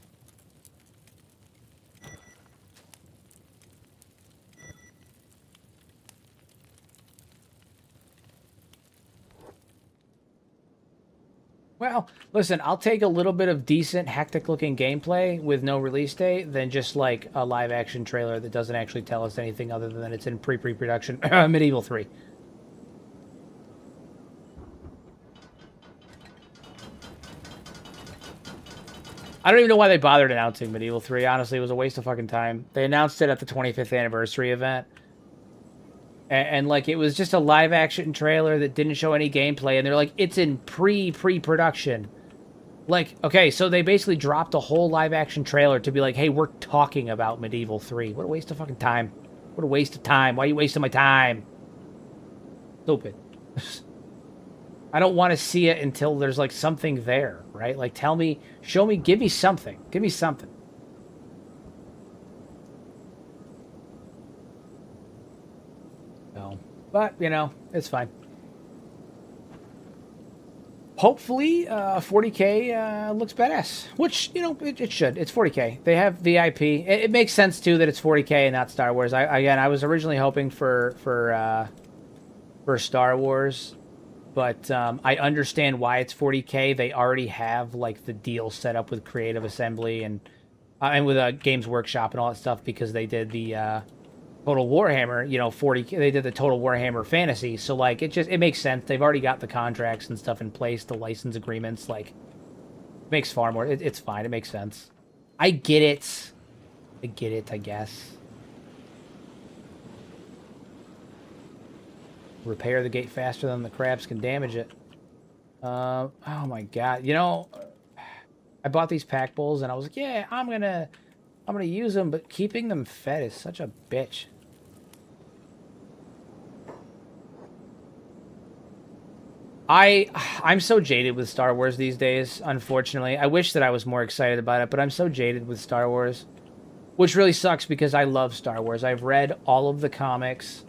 Speaker 1: Well, listen, I'll take a little bit of decent, hectic-looking gameplay with no release date than just, like, a live-action trailer that doesn't actually tell us anything other than it's in pre-production. Medieval 3. I don't even know why they bothered announcing Medieval 3. Honestly, it was a waste of fucking time. They announced it at the 25th anniversary event. And like, it was just a live-action trailer that didn't show any gameplay, and they're like, it's in pre-production. Like, okay, so they basically dropped a whole live-action trailer to be like, hey, we're talking about Medieval 3. What a waste of fucking time. What a waste of time. Why are you wasting my time? Stupid. I don't want to see it until there's, like, something there, right? Like, tell me, show me, give me something. Give me something. But, you know, it's fine. Hopefully, 40K looks badass. Which, you know, it should. It's 40K. They have VIP. It makes sense, too, that it's 40K and not Star Wars. I was originally hoping for Star Wars. But I understand why it's 40K. They already have, like, the deal set up with Creative Assembly and with Games Workshop and all that stuff because they did the... Total Warhammer, you know, 40. They did the Total Warhammer Fantasy, so like it makes sense. They've already got the contracts and stuff in place, the license agreements. Like, it makes far more. It's fine. It makes sense. I get it. I get it. I guess. Repair the gate faster than the crabs can damage it. Oh my god! You know, I bought these pack bowls and I was like, yeah, I'm gonna use them, but keeping them fed is such a bitch. I'm so jaded with Star Wars these days, unfortunately. I wish that I was more excited about it, but I'm so jaded with Star Wars. Which really sucks because I love Star Wars. I've read all of the comics.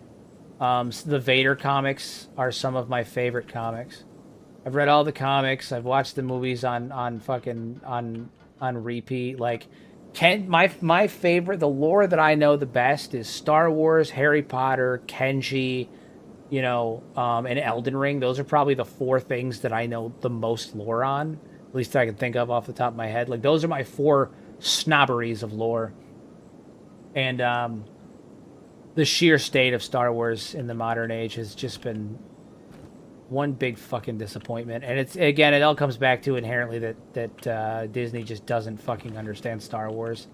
Speaker 1: The Vader comics are some of my favorite comics. I've read all the comics. I've watched the movies on repeat. Like, My favorite, the lore that I know the best is Star Wars, Harry Potter, Kenshi, you know, and Elden Ring. Those are probably the 4 things that I know the most lore on. At least I can think of off the top of my head. Like, those are my 4 snobberies of lore. And the sheer state of Star Wars in the modern age has just been one big fucking disappointment. And it's, again, it all comes back to inherently that Disney just doesn't fucking understand Star Wars.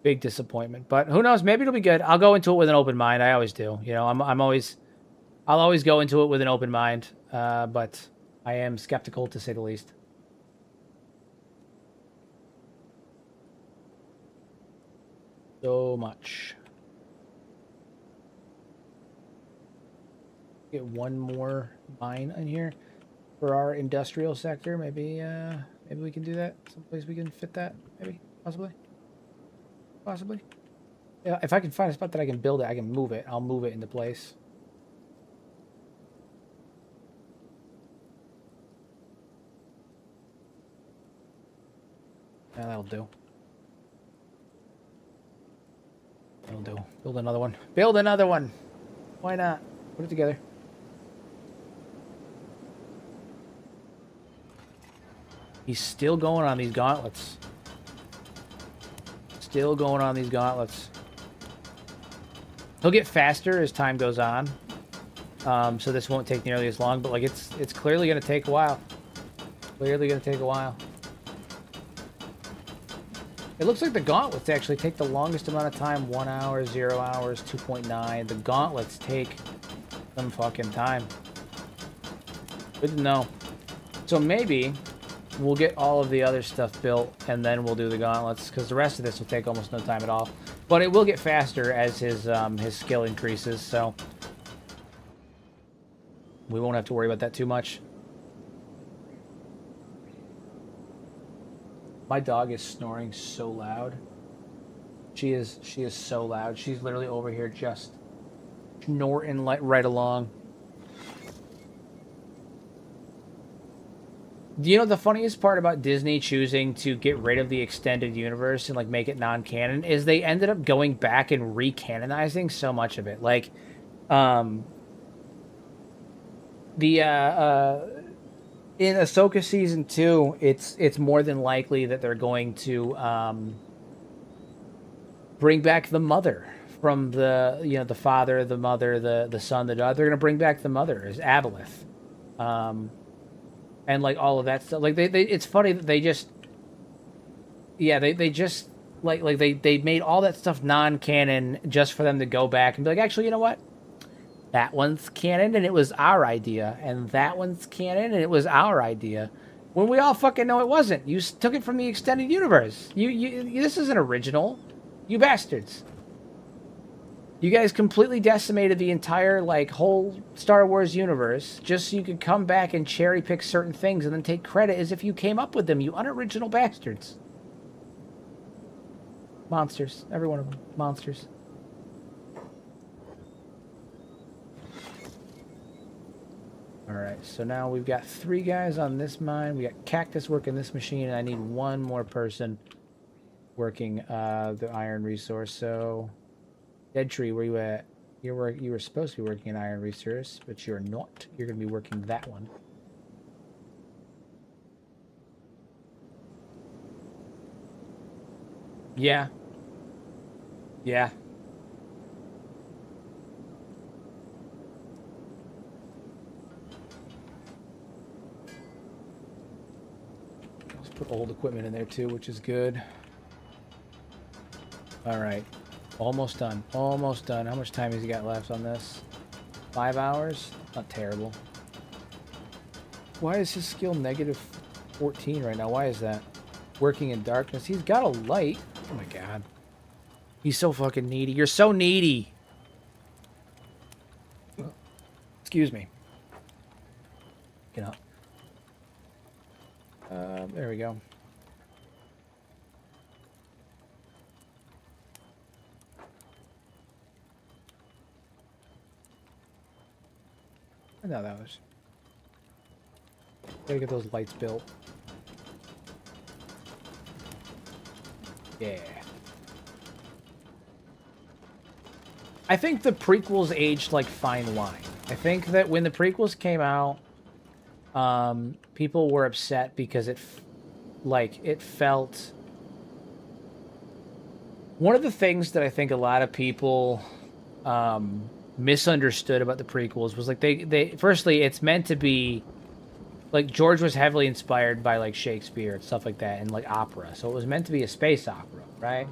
Speaker 1: Big disappointment. But who knows? Maybe it'll be good. I'll go into it with an open mind. I always do. You know, I'll always go into it with an open mind. But I am skeptical, to say the least. So much. Get one more mine in here for our industrial sector. Maybe maybe we can do that. Someplace we can fit that. Maybe, possibly. Yeah, if I can find a spot that I can build it, I can move it. I'll move it into place. Yeah, that'll do. That'll do. Build another one. Build another one. Why not? Put it together. He's still going on these gauntlets. Still going on these gauntlets. He'll get faster as time goes on. So this won't take nearly as long, but like it's clearly going to take a while. Clearly going to take a while. It looks like the gauntlets actually take the longest amount of time. 1 hour, 0 hours, 2.9. The gauntlets take some fucking time. Good to know. So maybe we'll get all of the other stuff built, and then we'll do the gauntlets, because the rest of this will take almost no time at all. But it will get faster as his skill increases, so we won't have to worry about that too much. My dog is snoring so loud. She is so loud. She's literally over here just snorting like right along. You know, the funniest part about Disney choosing to get rid of the extended universe and, like, make it non-canon is they ended up going back and re-canonizing so much of it. Like, in Ahsoka Season 2, it's more than likely that they're going to bring back the mother from the, you know, the father, the mother, the son, the daughter. They're going to bring back the mother as Aboleth. And like all of that stuff, like they it's funny that they just, yeah, they just they made all that stuff non-canon just for them to go back and be like, actually, you know what? That one's canon and it was our idea, and that one's canon and it was our idea, when we all fucking know it wasn't. You took it from the extended universe. You this isn't original, you bastards. You guys completely decimated the entire, like, whole Star Wars universe just so you could come back and cherry pick certain things and then take credit as if you came up with them, you unoriginal bastards. Monsters. Every one of them. Monsters. Alright, so now we've got 3 guys on this mine. We got Cactus working this machine, and I need 1 more person working the iron resource, so... Dead Tree, where you at? You were supposed to be working an iron resource, but you're not. You're going to be working that one. Yeah. Yeah. Let's put old equipment in there too, which is good. All right. Almost done. Almost done. How much time has he got left on this? 5 hours? Not terrible. Why is his skill negative 14 right now? Why is that? Working in darkness. He's got a light. Oh my god. He's so fucking needy. You're so needy. Excuse me. Get up. There we go. No, that was... Gotta get those lights built. Yeah. I think the prequels aged like fine wine. I think that when the prequels came out, people were upset because it felt... One of the things that I think a lot of people misunderstood about the prequels was like they firstly, it's meant to be like George was heavily inspired by like Shakespeare and stuff like that and like opera, so it was meant to be a space opera, right?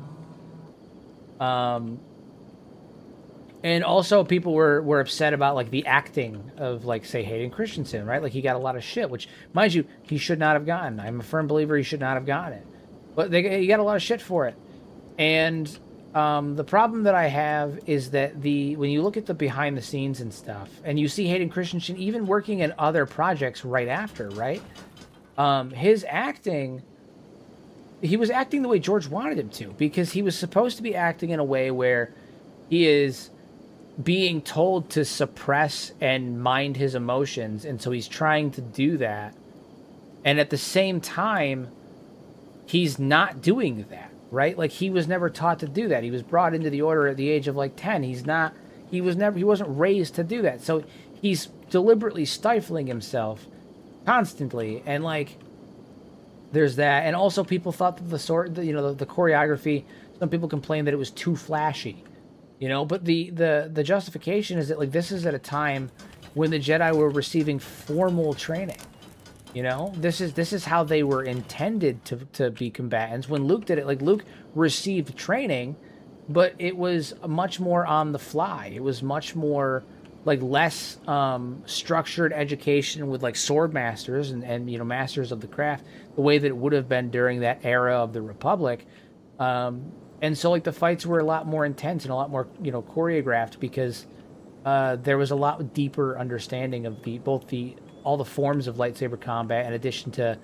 Speaker 1: And also people were upset about like the acting of like say Hayden Christensen, right? Like he got a lot of shit, which mind you he should not have gotten. I'm a firm believer he should not have gotten it, but he got a lot of shit for it. And the problem that I have is that when you look at the behind the scenes and stuff, and you see Hayden Christensen even working in other projects right after, right? His acting, he was acting the way George wanted him to, because he was supposed to be acting in a way where he is being told to suppress and mind his emotions, and so he's trying to do that. And at the same time, he's not doing that. Right? Like he was never taught to do that. He was brought into the order at the age of like 10. He wasn't raised to do that. So he's deliberately stifling himself constantly. And like, there's that. And also people thought that the choreography, some people complained that it was too flashy, but the justification is that like, this is at a time when the Jedi were receiving formal training. This is how they were intended to be combatants. When Luke did it, like Luke received training, but it was much more on the fly. It was much more like less structured education with like sword masters and masters of the craft, the way that it would have been during that era of the Republic. And so like the fights were a lot more intense and a lot more choreographed, because there was a lot deeper understanding of all the forms of lightsaber combat, in addition to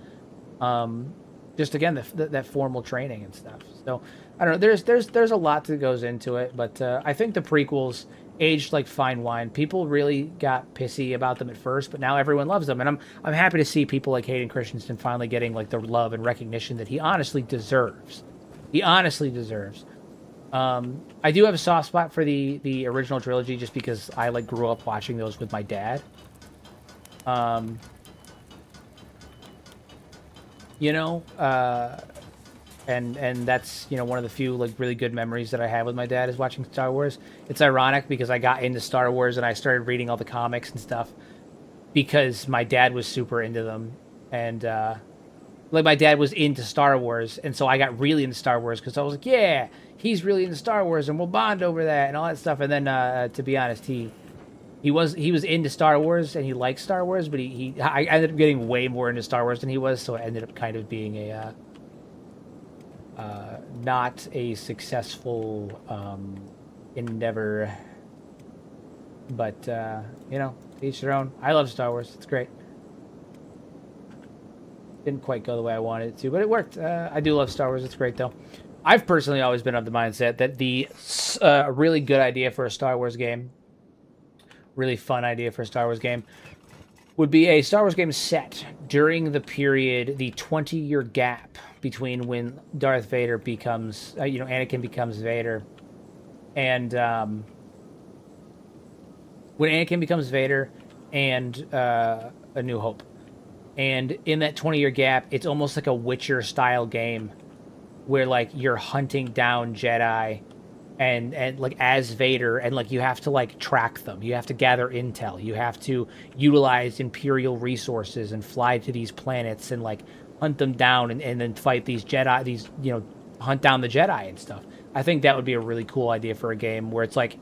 Speaker 1: just again that formal training and stuff. So I don't know. There's a lot that goes into it, but I think the prequels aged like fine wine. People really got pissy about them at first, but now everyone loves them, and I'm happy to see people like Hayden Christensen finally getting like the love and recognition that he honestly deserves. He honestly deserves. I do have a soft spot for the original trilogy, just because I like grew up watching those with my dad. And that's one of the few like really good memories that I have with my dad is watching Star Wars. It's ironic because I got into Star Wars and I started reading all the comics and stuff because my dad was super into them, and like my dad was into Star Wars, and so I got really into Star Wars because I was like, yeah, he's really into Star Wars and we'll bond over that and all that stuff. And then to be honest, he was into Star Wars and he liked Star Wars, but I ended up getting way more into Star Wars than he was, so it ended up kind of being a not a successful endeavor. But each their own. I love Star Wars. It's great. Didn't quite go the way I wanted it to, but it worked. I do love Star Wars. It's great though. I've personally always been of the mindset that the really good idea for a Star Wars game, really fun idea for a Star Wars game, would be a Star Wars game set during the period, the 20-year gap between when Darth Vader becomes, Anakin becomes Vader, and when Anakin becomes Vader and A New Hope. And in that 20-year gap, it's almost like a Witcher-style game where, like, you're hunting down Jedi and like as Vader, and like you have to like track them, you have to gather intel, you have to utilize Imperial resources and fly to these planets and like hunt them down and then fight these Jedi, hunt down the Jedi and stuff. I think that would be a really cool idea for a game where it's like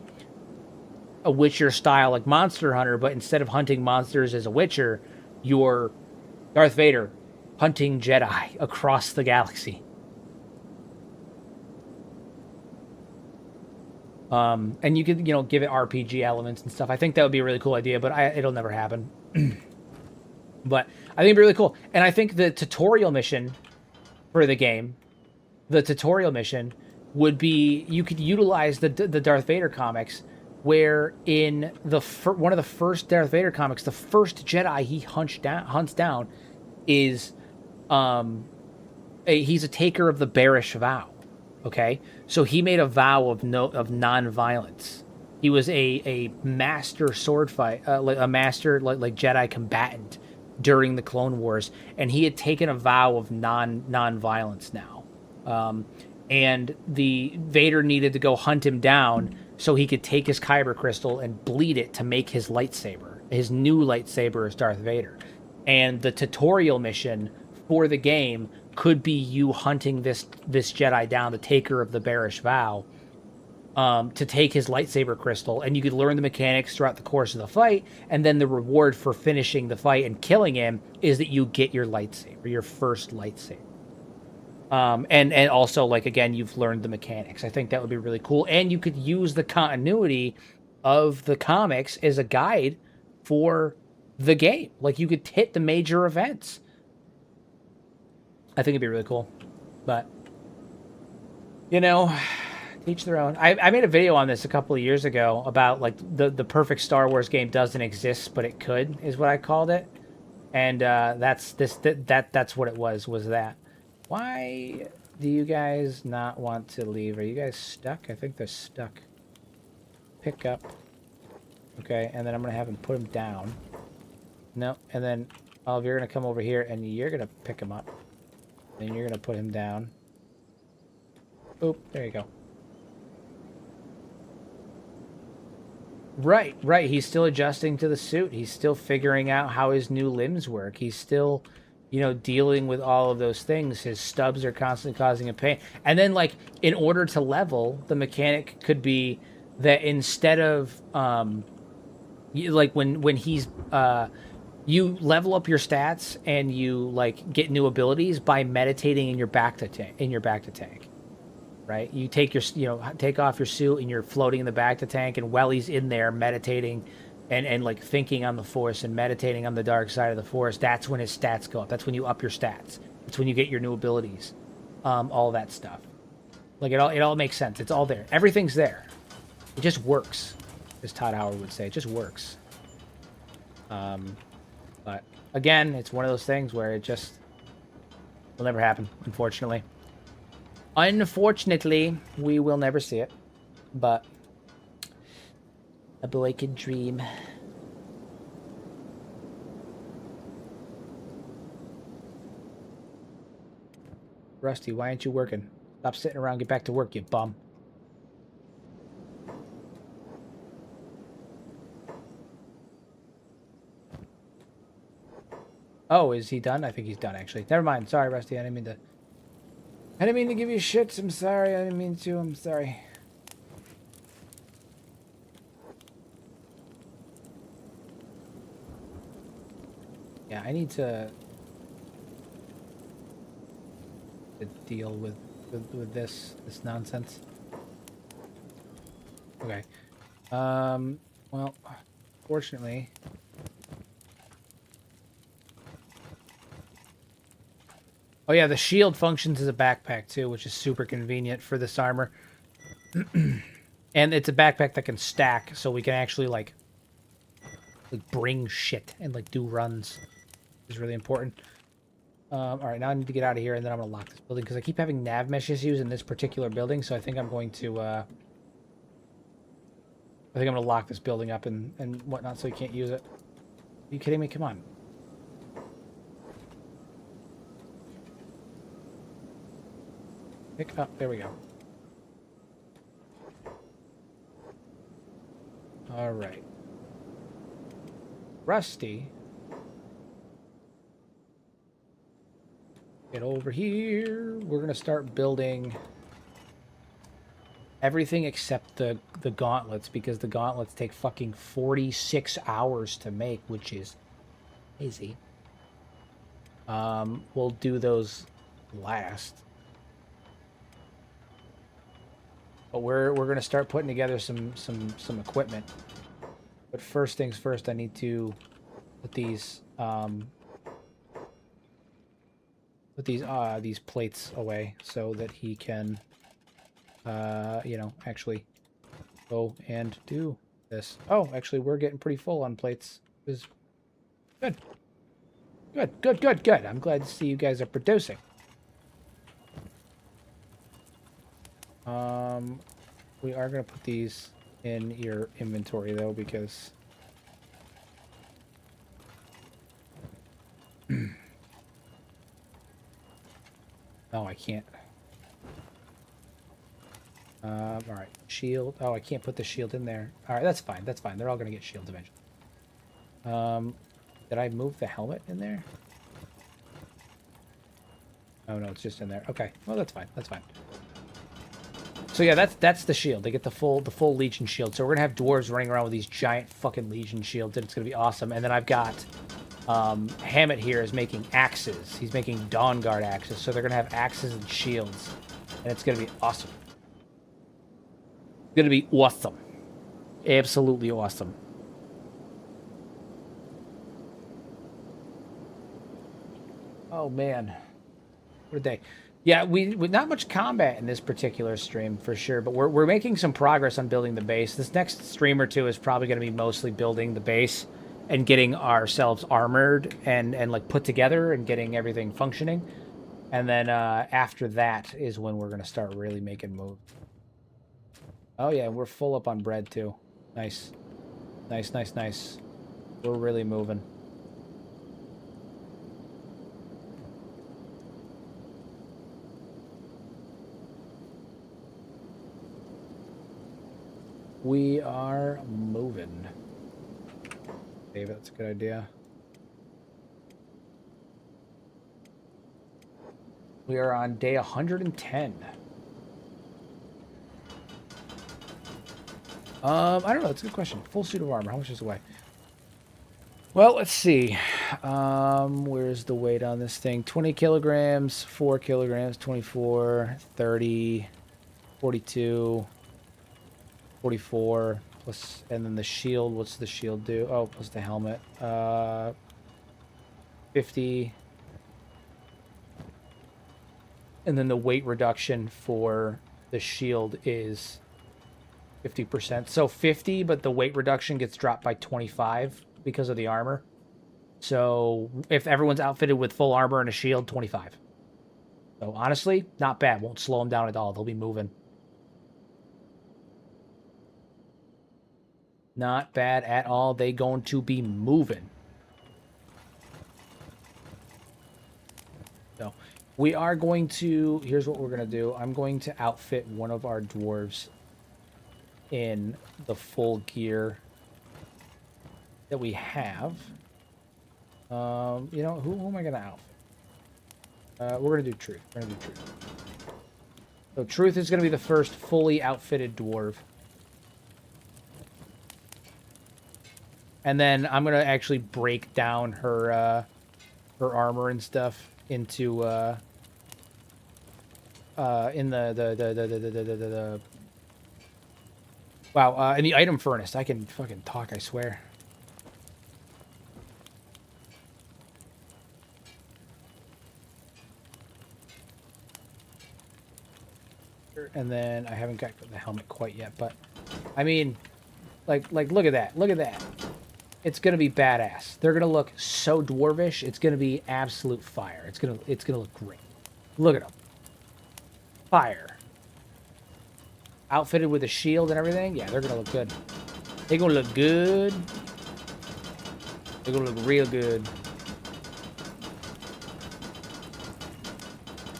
Speaker 1: a Witcher style, like Monster Hunter, but instead of hunting monsters as a Witcher, you're Darth Vader hunting Jedi across the galaxy. And you could, give it RPG elements and stuff. I think that would be a really cool idea, but it'll never happen. But I think it'd be really cool. And I think the tutorial mission for the game, would be, you could utilize the Darth Vader comics, where in one of the first Darth Vader comics, the first Jedi he hunts down is he's a taker of the bearish vow. Okay, so he made a vow of non-violence. He was a master sword fight, like a master like Jedi combatant during the Clone Wars, and he had taken a vow of non-violence now. And the Vader needed to go hunt him down so he could take his kyber crystal and bleed it to make his lightsaber, his new lightsaber as Darth Vader. And the tutorial mission for the game could be you hunting this Jedi down, the taker of the bearish vow, to take his lightsaber crystal, and you could learn the mechanics throughout the course of the fight, and then the reward for finishing the fight and killing him is that you get your lightsaber, your first lightsaber. And also, like, again, you've learned the mechanics. I think that would be really cool, and you could use the continuity of the comics as a guide for the game. Like, you could hit the major events. I think it'd be really cool, but you know, teach their own. I made a video on this a couple of years ago about like the perfect Star Wars game doesn't exist, but it could, is what I called it, and that's what it was that. Why do you guys not want to leave? Are you guys stuck? I think they're stuck. Pick up. Okay, and then I'm gonna have him put him down. No, and then Olive, you're gonna come over here and you're gonna pick him up. Then you're gonna put him down. Oop, there you go. Right. He's still adjusting to the suit. He's still figuring out how his new limbs work. He's still, dealing with all of those things. His stubs are constantly causing him pain. And then, like, in order to level, the mechanic could be that instead of, like, when he's, you level up your stats and you like get new abilities by meditating in your back to tank, right? You take your take off your suit and you're floating in the back to tank, and while he's in there meditating and like thinking on the Force and meditating on the dark side of the Force, that's when his stats go up. That's when you up your stats. That's when you get your new abilities, all that stuff. Like it all makes sense. It's all there. Everything's there. It just works, as Todd Howard would say. It just works. But again, it's one of those things where it just will never happen, unfortunately. Unfortunately, we will never see it. But a boy can dream. Rusty, why aren't you working? Stop sitting around, get back to work, you bum. Oh, is he done? I think he's done, actually. Never mind. Sorry, Rusty. I didn't mean to give you shits. I'm sorry. I didn't mean to. I'm sorry. Yeah, I need to deal with this nonsense. Okay. Well, fortunately, oh yeah, the shield functions as a backpack too, which is super convenient for this armor. And it's a backpack that can stack, so we can actually like bring shit and like do runs. Is really important. All right, now I need to get out of here, and then I'm gonna lock this building because I keep having nav mesh issues in this particular building. So I think I'm going to. I think I'm gonna lock this building up and whatnot, so you can't use it. Are you kidding me? Come on. Pick up. There we go. All right. Rusty. Get over here. We're going to start building everything except the gauntlets, because the gauntlets take fucking 46 hours to make, which is easy. We'll do those last. But we're going to start putting together some equipment. But first things first, I need to put these these plates away so that he can actually go and do this. Oh, actually we're getting pretty full on plates. Is good. I'm glad to see you guys are producing. We are going to put these in your inventory, though, because... Oh, I can't. All right, shield. Oh, I can't put the shield in there. All right, that's fine. That's fine. They're all going to get shields eventually. Did I move the helmet in there? Oh, no, it's just in there. Okay, well, that's fine. That's fine. So yeah, that's the shield. They get the full Legion shield. So we're gonna have dwarves running around with these giant fucking Legion shields, and it's gonna be awesome. And then I've got Hammett here is making axes. He's making Dawnguard axes. So they're gonna have axes and shields, and it's gonna be awesome. It's gonna be awesome, absolutely awesome. Oh man, what a day! Yeah, we not much combat in this particular stream for sure, but we're making some progress on building the base. This next stream or two is probably going to be mostly building the base and getting ourselves armored and like put together and getting everything functioning. And then after that is when we're going to start really making moves. Oh yeah, we're full up on bread too. Nice. Nice, nice, nice. We're really moving. We are moving. Dave, that's a good idea. We are on day 110. I don't know. That's a good question. Full suit of armor. How much does it weigh? Well, let's see. Where's the weight on this thing? 20 kilograms, 4 kilograms, 24, 30, 42, 44, plus, and then the shield. What's the shield do? Oh, plus the helmet. 50. And then the weight reduction for the shield is 50%. So 50, but the weight reduction gets dropped by 25 because of the armor. So if everyone's outfitted with full armor and a shield, 25. So honestly, not bad. Won't slow them down at all. They'll be moving. Not bad at all. They going to be moving. So we are going to... Here's what we're going to do. I'm going to outfit one of our dwarves in the full gear that we have. You know, who am I going to outfit? We're going to do Truth. We're going to do Truth. So Truth is going to be the first fully outfitted dwarf. And then I'm going to actually break down her her armor and stuff into in the wow, in the item furnace. I can fucking talk, I swear. And then I haven't got the helmet quite yet, but I mean, like look at that. Look at that. It's gonna be badass. They're gonna look so dwarvish. It's gonna be absolute fire. It's gonna look great. Look at them. Fire. Outfitted with a shield and everything. Yeah, they're gonna look good. They're gonna look good. They're gonna look real good.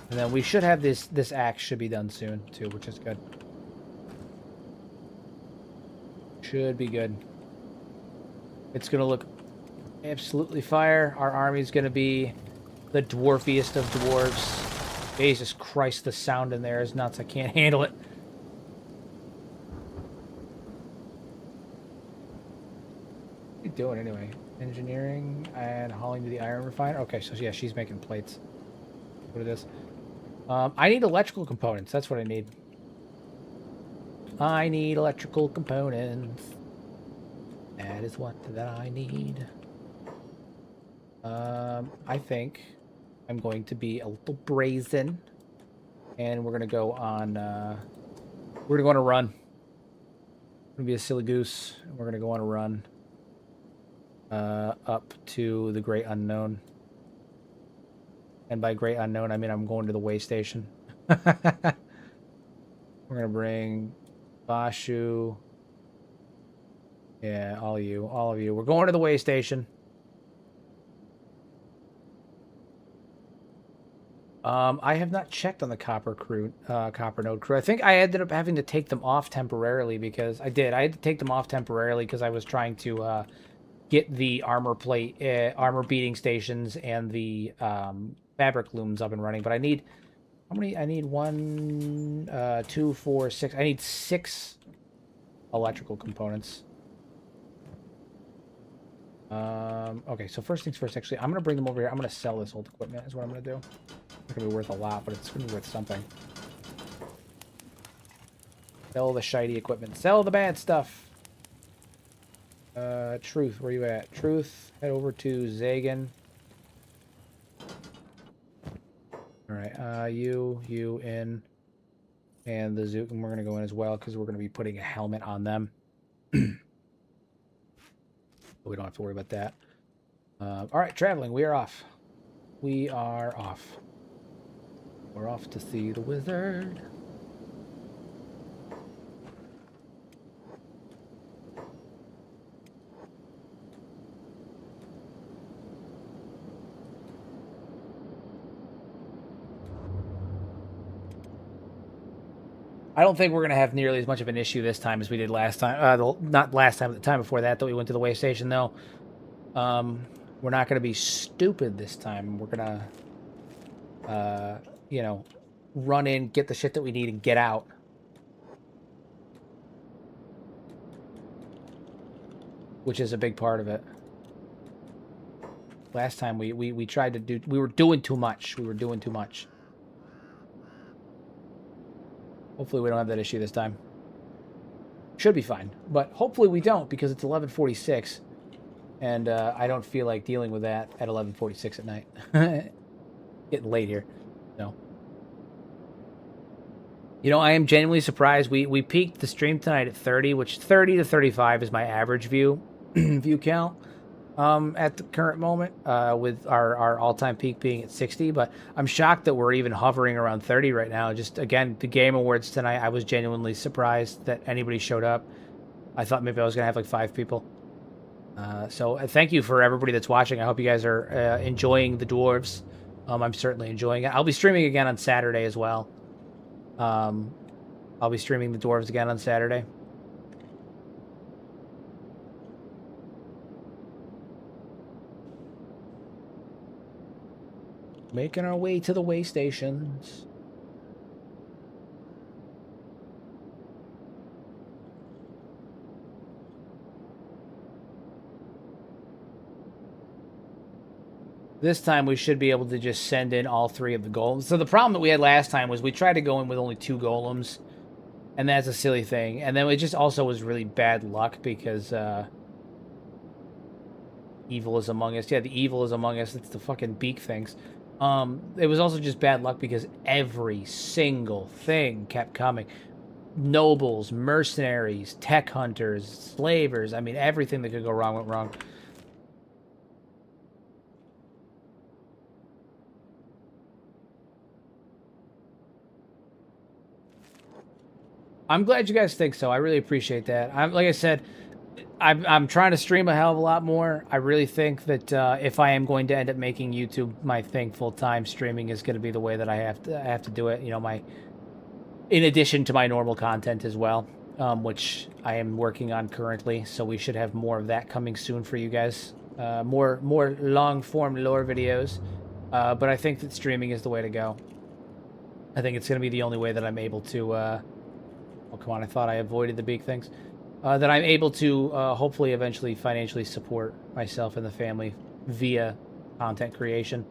Speaker 1: And then we should have this axe should be done soon too, which is good. Should be good. It's gonna look absolutely fire. Our army's gonna be the dwarfiest of dwarves. Jesus Christ, the sound in there is nuts. I can't handle it. What are you doing anyway? Engineering and hauling to the iron refiner. Okay, so yeah, she's making plates. What it is. I need electrical components. That's what I need. I need electrical components. That is what that I need. I think I'm going to be a little brazen, and we're gonna go on. We're gonna go on a run. We're gonna be a silly goose. And we're gonna go on a run up to the great unknown. And by great unknown, I mean I'm going to the way station. We're We're gonna bring Bashu. Yeah, all of you. We're going to the way station. I have not checked on the copper node crew. I think I ended up having to take them off temporarily because I had to take them off temporarily because I was trying to get the armor beating stations and the fabric looms up and running. But I need how many? I need 1, 2, 4, 6. I need 6 electrical components. Okay, so first things first, actually, I'm going to bring them over here. I'm going to sell this old equipment is what I'm going to do. It's not going to be worth a lot, but it's going to be worth something. Sell the shiny equipment. Sell the bad stuff. Truth, where you at? Truth, head over to Zagan. Alright, you in. And the Zook, and we're going to go in as well, because we're going to be putting a helmet on them. We don't have to worry about that. Alright, traveling. We are off. We are off. We're off to see the wizard. I don't think we're going to have nearly as much of an issue this time as we did last time. Not last time, but the time before that we went to the way station, though. We're not going to be stupid this time. We're going to, you know, run in, get the shit that we need, and get out. Which is a big part of it. Last time we tried to do... We were doing too much. We were doing too much. Hopefully we don't have that issue this time. Should be fine. But hopefully we don't, because it's 11:46. And I don't feel like dealing with that at 11:46 at night. Getting late here. No. You know, I am genuinely surprised. We peaked the stream tonight at 30, which 30 to 35 is my average view count. At the current moment, with our all-time peak being at 60, but I'm shocked that we're even hovering around 30 right now. Just, again, the Game Awards tonight, I was genuinely surprised that anybody showed up. I thought maybe I was going to have like 5 people. So thank you for everybody that's watching. I hope you guys are enjoying the Dwarves. I'm certainly enjoying it. I'll be streaming again on Saturday as well. I'll be streaming the Dwarves again on Saturday. Making our way to the way stations. This time we should be able to just send in all 3 of the golems. So the problem that we had last time was we tried to go in with only 2 golems. And that's a silly thing. And then it just also was really bad luck because evil is among us. Yeah, the evil is among us. It's the fucking beak things. It was also just bad luck because every single thing kept coming. Nobles, mercenaries, tech hunters, slavers. I mean, everything that could go wrong went wrong. I'm glad you guys think so. I really appreciate that. Like I said, I'm trying to stream a hell of a lot more. I really think that if I am going to end up making YouTube my thing full time, streaming is going to be the way that I have to do it. You know, in addition to my normal content as well, which I am working on currently. So we should have more of that coming soon for you guys. More long form lore videos. But I think that streaming is the way to go. I think it's going to be the only way that I'm able to. Oh come on! I thought I avoided the big things. That I'm able to hopefully eventually financially support myself and the family via content creation,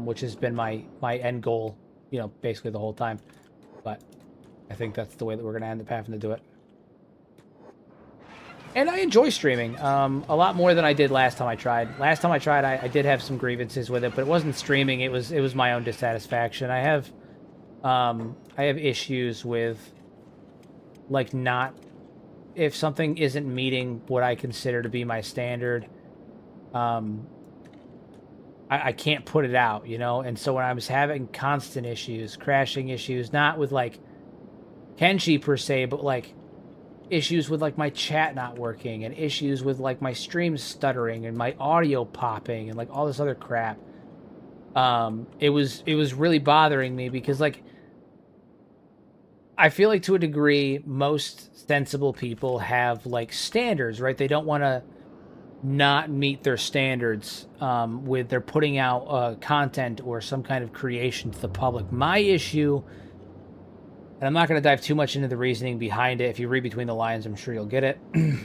Speaker 1: which has been my end goal, you know, basically the whole time. But I think that's the way that we're going to end up having to do it. And I enjoy streaming a lot more than I did last time I tried. Last time I tried, I did have some grievances with it, but it wasn't streaming. It was my own dissatisfaction. I have issues with like not. If something isn't meeting what I consider to be my standard, I can't put it out, you know? And so when I was having constant issues, crashing issues, not with, like, Kenshi per se, but like issues with like my chat not working and issues with like my stream stuttering and my audio popping and like all this other crap. It was really bothering me because like I feel like to a degree most sensible people have like standards, right? They don't want to not meet their standards with their putting out content or some kind of creation to the public. My issue, and I'm not going to dive too much into the reasoning behind it. If you read between the lines, I'm sure you'll get it.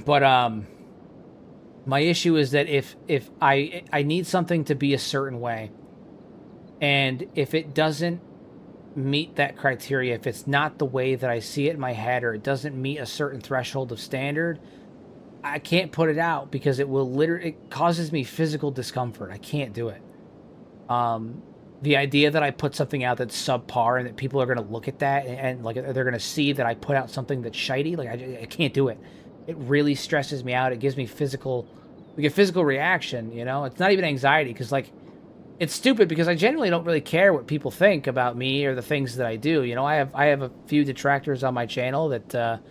Speaker 1: But my issue is that if I need something to be a certain way, and if it doesn't meet that criteria, if it's not the way that I see it in my head, or it doesn't meet a certain threshold of standard, I can't put it out because it will it causes me physical discomfort. I can't do it. The idea that I put something out that's subpar and that people are going to look at that and like they're going to see that I put out something that's shitey, like I can't do it. It really stresses me out. It gives me physical reaction, you know? It's not even anxiety because like it's stupid because I genuinely don't really care what people think about me or the things that I do. You know, I have a few detractors on my channel that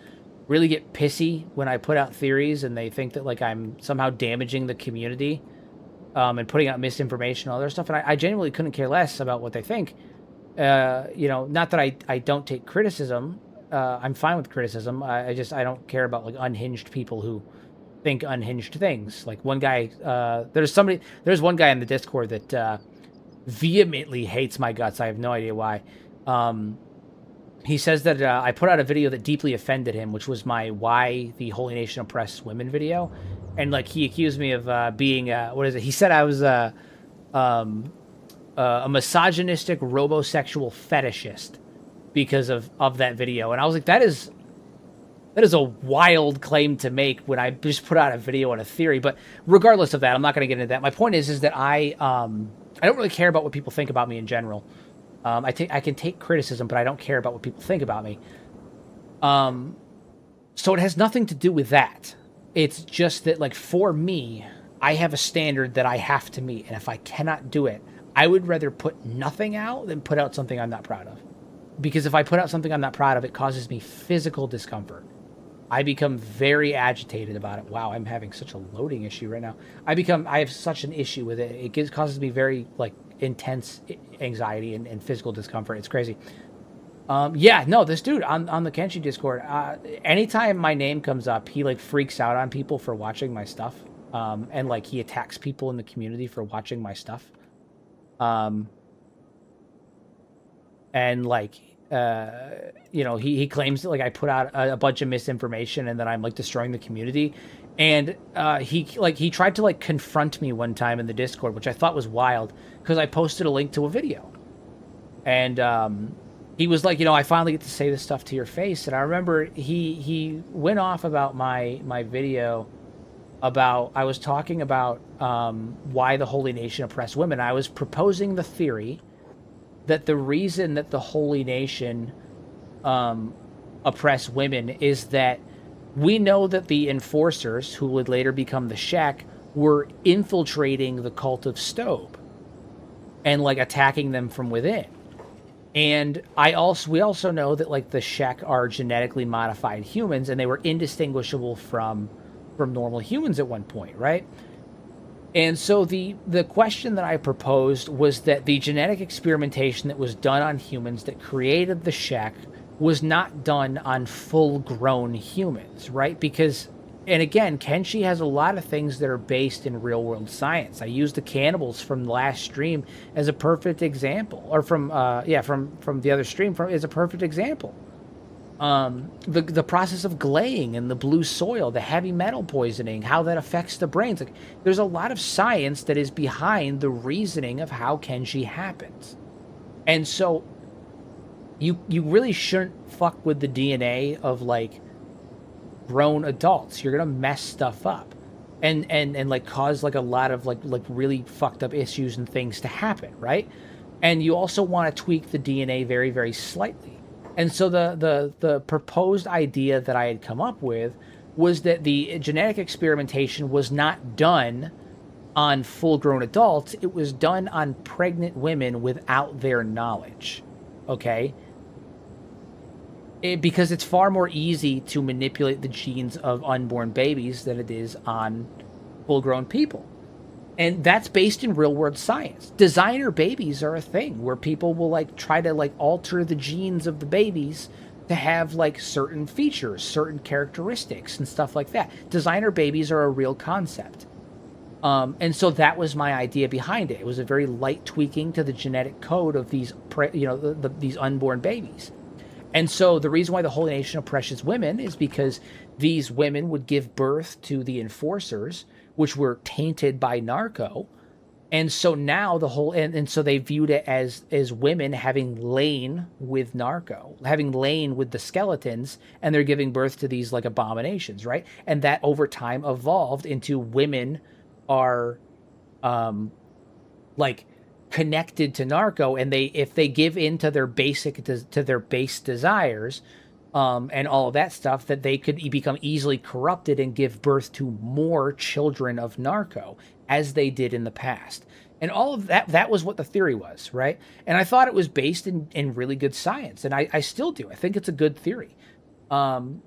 Speaker 1: really get pissy when I put out theories and they think that like I'm somehow damaging the community and putting out misinformation and all that stuff. And I genuinely couldn't care less about what they think. You know, not that I don't take criticism. I'm fine with criticism. I don't care about like unhinged people who think unhinged things. Like one guy, there's one guy in the Discord that vehemently hates my guts. I have no idea why. He says that I put out a video that deeply offended him, which was my "Why the Holy Nation Oppresses Women" video, and like he accused me of being what is it? He said I was a misogynistic robosexual fetishist because of that video, and I was like, that is a wild claim to make when I just put out a video on a theory. But regardless of that, I'm not going to get into that. My point is that I don't really care about what people think about me in general. I can take criticism, but I don't care about what people think about me. So it has nothing to do with that. It's just that, like, for me, I have a standard that I have to meet, and if I cannot do it, I would rather put nothing out than put out something I'm not proud of. Because if I put out something I'm not proud of, it causes me physical discomfort. I become very agitated about it. Wow, I'm having such a loading issue right now. I have such an issue with it. It causes me very, like, intense anxiety and physical discomfort. It's crazy. Yeah, no, this dude on the Kenshi Discord, anytime my name comes up, he like freaks out on people for watching my stuff. And like he attacks people in the community for watching my stuff. And like, you know, he claims that like I put out a bunch of misinformation and that I'm like destroying the community. And he tried to like confront me one time in the Discord, which I thought was wild because I posted a link to a video. And he was like, you know, I finally get to say this stuff to your face. And I remember he went off about my video about, I was talking about why the Holy Nation oppressed women. I was proposing the theory that the reason that the Holy Nation oppress women is that we know that the enforcers, who would later become the Shek, were infiltrating the cult of Stobe and like attacking them from within. And we also know that like the Shek are genetically modified humans, and they were indistinguishable from normal humans at one point, right? And so the question that I proposed was that the genetic experimentation that was done on humans that created the Shek was not done on full-grown humans, right? Because, and again, Kenshi has a lot of things that are based in real-world science. I used the cannibals from the last stream as a perfect example, or from the other stream as a perfect example. The process of glaying and the blue soil, the heavy metal poisoning, how that affects the brains. Like, there's a lot of science that is behind the reasoning of how Kenshi happens. And so you really shouldn't fuck with the DNA of like grown adults. You're gonna mess stuff up and like cause like a lot of like really fucked up issues and things to happen, right? And you also want to tweak the DNA very, very slightly. And so the proposed idea that I had come up with was that the genetic experimentation was not done on full-grown adults. It was done on pregnant women without their knowledge, okay? because it's far more easy to manipulate the genes of unborn babies than it is on full-grown people. And that's based in real-world science. Designer babies are a thing where people will like try to like alter the genes of the babies to have like certain features, certain characteristics, and stuff like that. Designer babies are a real concept. And so that was my idea behind it. It was a very light tweaking to the genetic code of these, these unborn babies. And so the reason why the Holy Nation oppresses women is because these women would give birth to the enforcers, which were tainted by narco. And so now the whole, and so they viewed it as women having lain with narco, having lain with the skeletons, and they're giving birth to these like abominations, right? And that over time evolved into women are like connected to narco, and if they give in to their base desires and all of that stuff, that they could become easily corrupted and give birth to more children of narco, as they did in the past. And all of that was what the theory was, right? And I thought it was based in really good science, and I still do. I think it's a good theory. And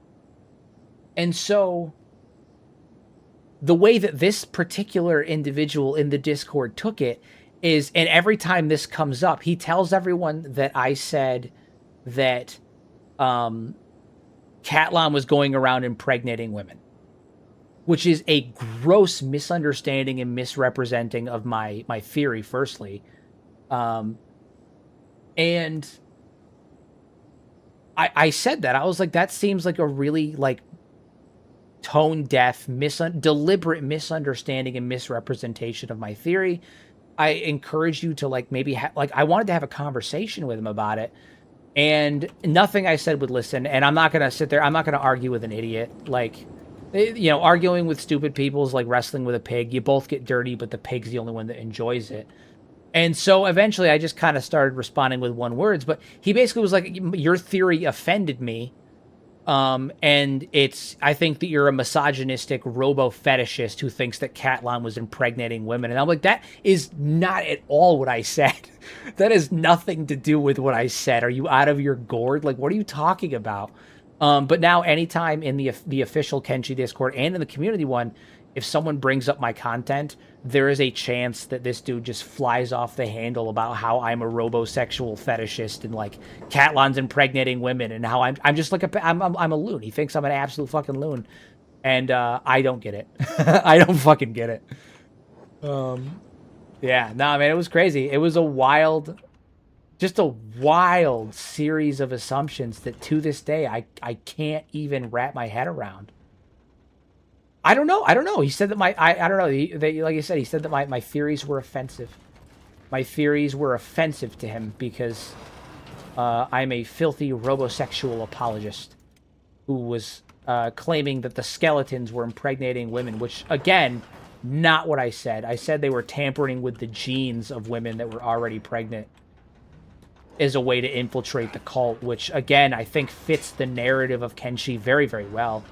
Speaker 1: so the way that this particular individual in the Discord took it is, and every time this comes up, he tells everyone that I said that Catlan was going around impregnating women, which is a gross misunderstanding and misrepresenting of my theory, firstly. And I said that. I was like, that seems like a really like tone-deaf, deliberate misunderstanding and misrepresentation of my theory. I encourage you to like maybe I wanted to have a conversation with him about it, and nothing I said would listen. And I'm not gonna sit there. I'm not gonna argue with an idiot. Like, you know, arguing with stupid people is like wrestling with a pig. You both get dirty, but the pig's the only one that enjoys it. And so eventually, I just kind of started responding with one words. But he basically was like, "Your theory offended me." And I think that you're a misogynistic robo-fetishist who thinks that Catlan was impregnating women. And I'm like, that is not at all what I said. That has nothing to do with what I said. Are you out of your gourd? Like, what are you talking about? But now anytime in the official Kenshi Discord and in the community one, if someone brings up my content, there is a chance that this dude just flies off the handle about how I'm a robosexual fetishist and like Catlan's impregnating women and how I'm just like I'm a loon. He thinks I'm an absolute fucking loon, and I don't get it. I don't fucking get it. Yeah, no, man, it was crazy. It was just a wild series of assumptions that to this day I can't even wrap my head around. I don't know. He said that I don't know. Like I said, he said that my theories were offensive. My theories were offensive to him because I'm a filthy robosexual apologist who was claiming that the skeletons were impregnating women, which, again, not what I said. I said they were tampering with the genes of women that were already pregnant as a way to infiltrate the cult, which, again, I think fits the narrative of Kenshi very, very well.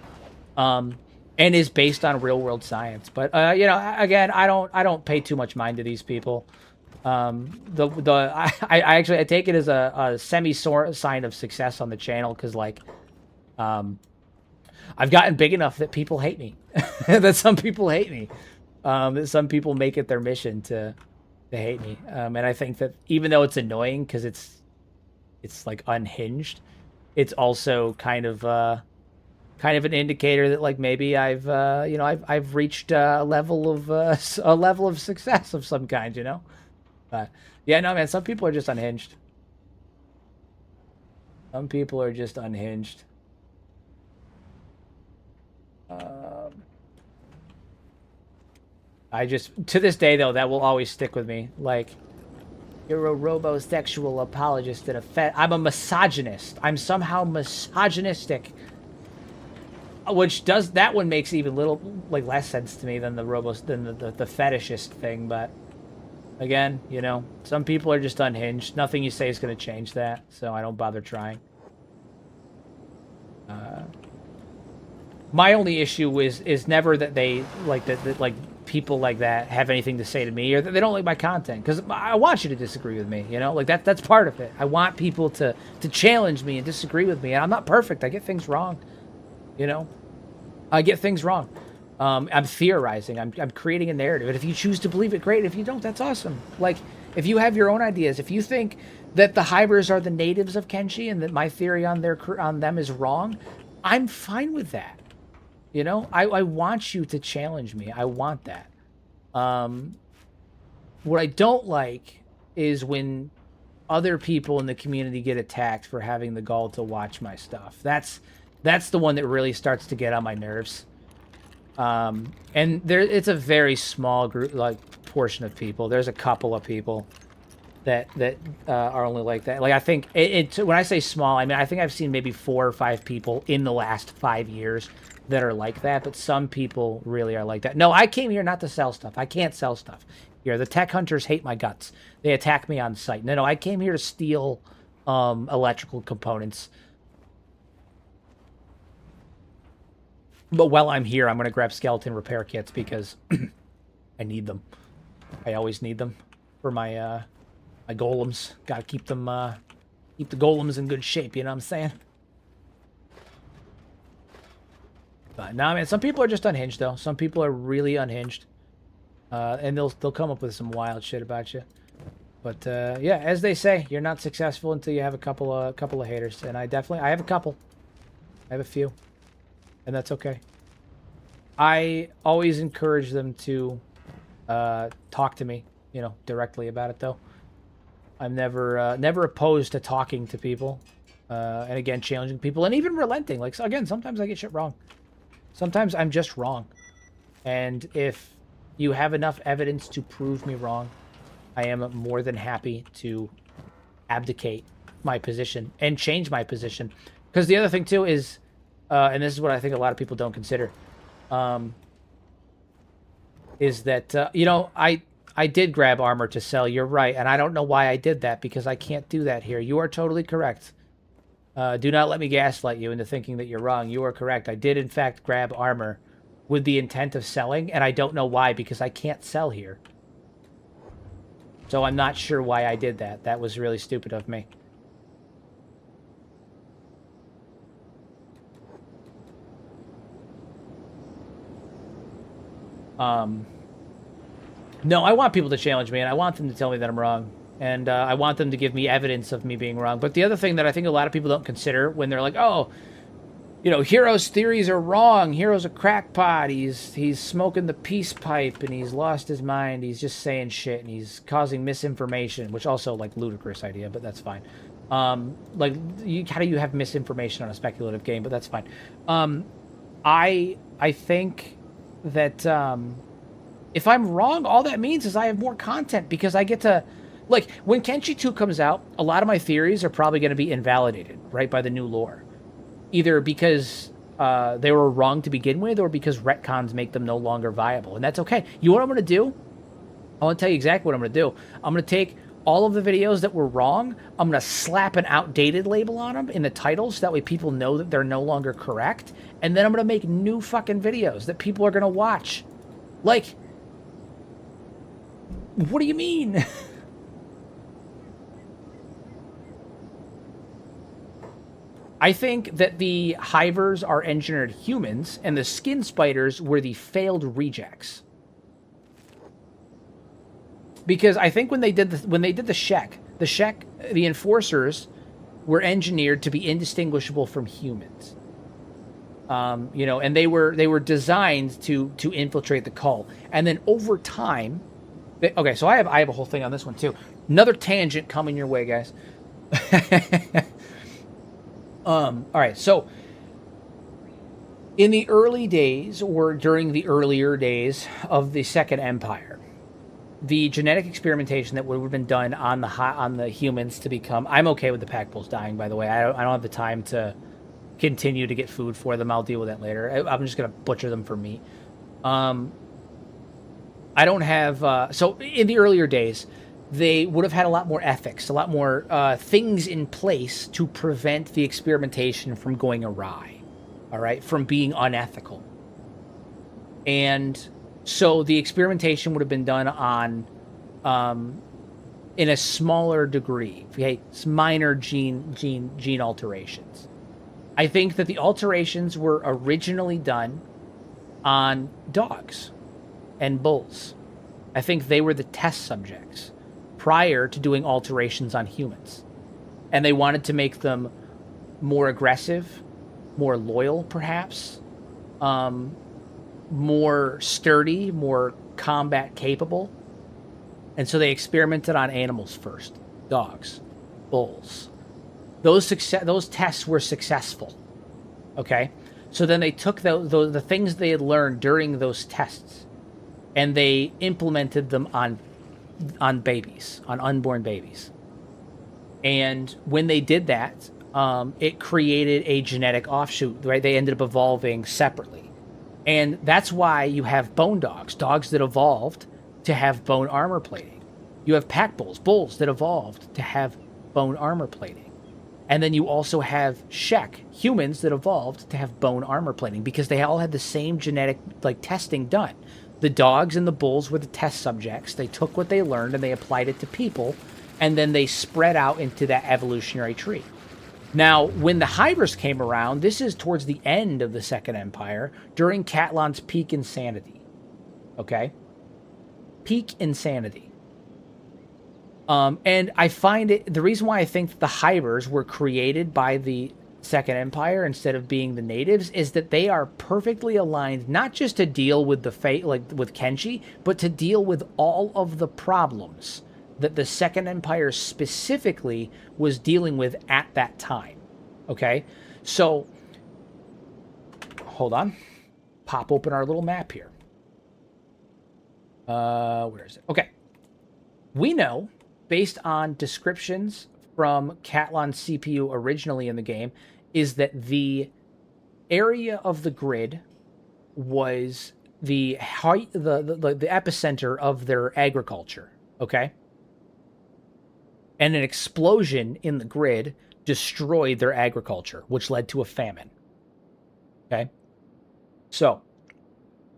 Speaker 1: And is based on real world science. But you know, again, I don't pay too much mind to these people. I actually take it as a semi sign of success on the channel, because like I've gotten big enough that people hate me. That some people hate me. That some people make it their mission to hate me. And I think that even though it's annoying because it's like unhinged, it's also kind of an indicator that like maybe I've you know, I've reached a level of success of some kind, you know. Yeah, no, man, some people are just unhinged. Some people are just unhinged. I just, to this day though, that will always stick with me. Like, you're a robosexual apologist and I'm a misogynist. I'm somehow misogynistic. Which that one makes even little like less sense to me than the fetishist thing. But again, you know, some people are just unhinged. Nothing you say is going to change that, so I don't bother trying. My only issue is never that they like that like people like that have anything to say to me, or that they don't like my content, because I want you to disagree with me, you know, like that's part of it. I want people to challenge me and disagree with me, and I'm not perfect. I get things wrong, you know. I get things wrong. I'm theorizing. I'm creating a narrative, and if you choose to believe it, great. If you don't, that's awesome. Like, if you have your own ideas, if you think that the Hybers are the natives of Kenshi and that my theory on them is wrong, I'm fine with that. You know, I want you to challenge me. I want that. What I don't like is when other people in the community get attacked for having the gall to watch my stuff. That's the one that really starts to get on my nerves. And it's a very small group, like portion of people. There's a couple of people that are only like that. Like, I think when I say small, I mean, I think I've seen maybe 4 or 5 people in the last 5 years that are like that, but some people really are like that. No, I came here not to sell stuff. I can't sell stuff here. The tech hunters hate my guts. They attack me on site. No, I came here to steal electrical components. But while I'm here, I'm going to grab skeleton repair kits because I need them. I always need them for my my golems. Got to keep them keep the golems in good shape, you know what I'm saying? But no, I mean, some people are just unhinged, though. Some people are really unhinged, and they'll come up with some wild shit about you. But yeah, as they say, you're not successful until you have a couple of haters, and I have a couple. I have a few, and that's okay. I always encourage them to talk to me, you know, directly about it, though. I'm never opposed to talking to people, and again, challenging people, and even relenting. Like, again, sometimes I get shit wrong. Sometimes I'm just wrong. And if you have enough evidence to prove me wrong, I am more than happy to abdicate my position and change my position. Because the other thing, too, is, and this is what I think a lot of people don't consider, is that, you know, I did grab armor to sell. You're right. And I don't know why I did that, because I can't do that here. You are totally correct. Do not let me gaslight you into thinking that you're wrong. You are correct. I did, in fact, grab armor with the intent of selling, and I don't know why, because I can't sell here. So I'm not sure why I did that. That was really stupid of me. No, I want people to challenge me, and I want them to tell me that I'm wrong. And I want them to give me evidence of me being wrong. But the other thing that I think a lot of people don't consider when they're like, oh, you know, Hero's theories are wrong. Hero's a crackpot. He's smoking the peace pipe, and he's lost his mind. He's just saying shit, and he's causing misinformation, which also, like, ludicrous idea, but that's fine. Like, how do you have misinformation on a speculative game? But that's fine. I think that if I'm wrong, all that means is I have more content, because I get to... Like, when Kenshi 2 comes out, a lot of my theories are probably going to be invalidated, right, by the new lore. Either because they were wrong to begin with, or because retcons make them no longer viable. And that's okay. You know what I'm going to do? I want to tell you exactly what I'm going to do. I'm going to take all of the videos that were wrong, I'm going to slap an outdated label on them in the titles, so that way people know that they're no longer correct. And then I'm going to make new fucking videos that people are going to watch. Like, what do you mean? I think that the Hivers are engineered humans, and the skin spiders were the failed rejects. Because I think when they did the Shek, the enforcers were engineered to be indistinguishable from humans. You know, and they were designed to infiltrate the cult. And then over time, okay, so I have a whole thing on this one too. Another tangent coming your way, guys. All right, so in the early days, or during the earlier days of the Second Empire, the genetic experimentation that would have been done on the humans to become... I'm okay with the pack bulls dying, by the way. I don't have the time to continue to get food for them. I'll deal with that later. I'm just going to butcher them for meat. I don't have... so in the earlier days, they would have had a lot more ethics, a lot more things in place to prevent the experimentation from going awry, all right, from being unethical. And So the experimentation would have been done on, in a smaller degree. Okay, it's minor gene alterations. I think that the alterations were originally done on dogs and bulls. I think they were the test subjects prior to doing alterations on humans. And they wanted to make them more aggressive, more loyal, perhaps, more sturdy, more combat capable. And so they experimented on animals first. Dogs, bulls. Those tests were successful. Okay? So then they took the things they had learned during those tests and they implemented them on babies, on unborn babies. And when they did that, it created a genetic offshoot, right? They ended up evolving separately. And that's why you have bone dogs that evolved to have bone armor plating. You have pack bulls that evolved to have bone armor plating. And then you also have humans that evolved to have bone armor plating because they all had the same genetic testing done. The dogs and the bulls were the test subjects. They took what they learned and they applied it to people, and then they spread out into that evolutionary tree. Now, when the Hybris came around, this is towards the end of the Second Empire, during Catlan's peak insanity. Okay? Peak insanity. And I find it, the reason why I think that the Hybris were created by the Second Empire instead of being the natives is that they are perfectly aligned, not just to deal with the fate, with Kenshi, but to deal with all of the problems that the Second Empire specifically was dealing with at that time. Okay? So, hold on. Pop open our little map here. Where is it? Okay. We know, based on descriptions from Catlan's CPU originally in the game, is that the area of the grid was the height, the epicenter of their agriculture. Okay? And an explosion in the grid destroyed their agriculture, which led to a famine. Okay? So,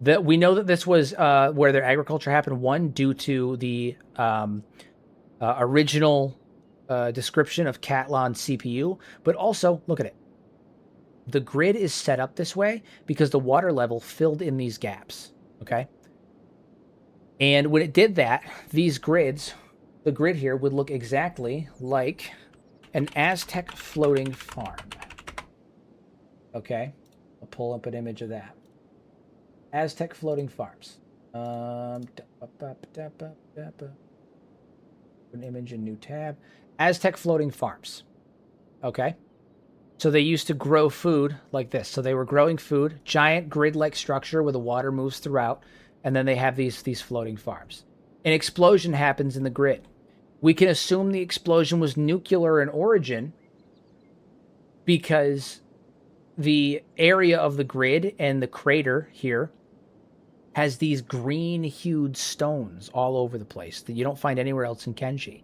Speaker 1: we know that this was where their agriculture happened, one, due to the original description of Catlan's CPU, but also, look at it. The grid is set up this way because the water level filled in these gaps. Okay? And when it did that, these grids... the grid here would look exactly like an Aztec floating farm. Okay? I'll pull up an image of that. Aztec floating farms. An image, a new tab. Aztec floating farms. Okay? So they used to grow food like this. So they were growing food, giant grid-like structure where the water moves throughout, and then they have these floating farms. An explosion happens in the grid. We can assume the explosion was nuclear in origin because the area of the grid and the crater here has these green-hued stones all over the place that you don't find anywhere else in Kenshi.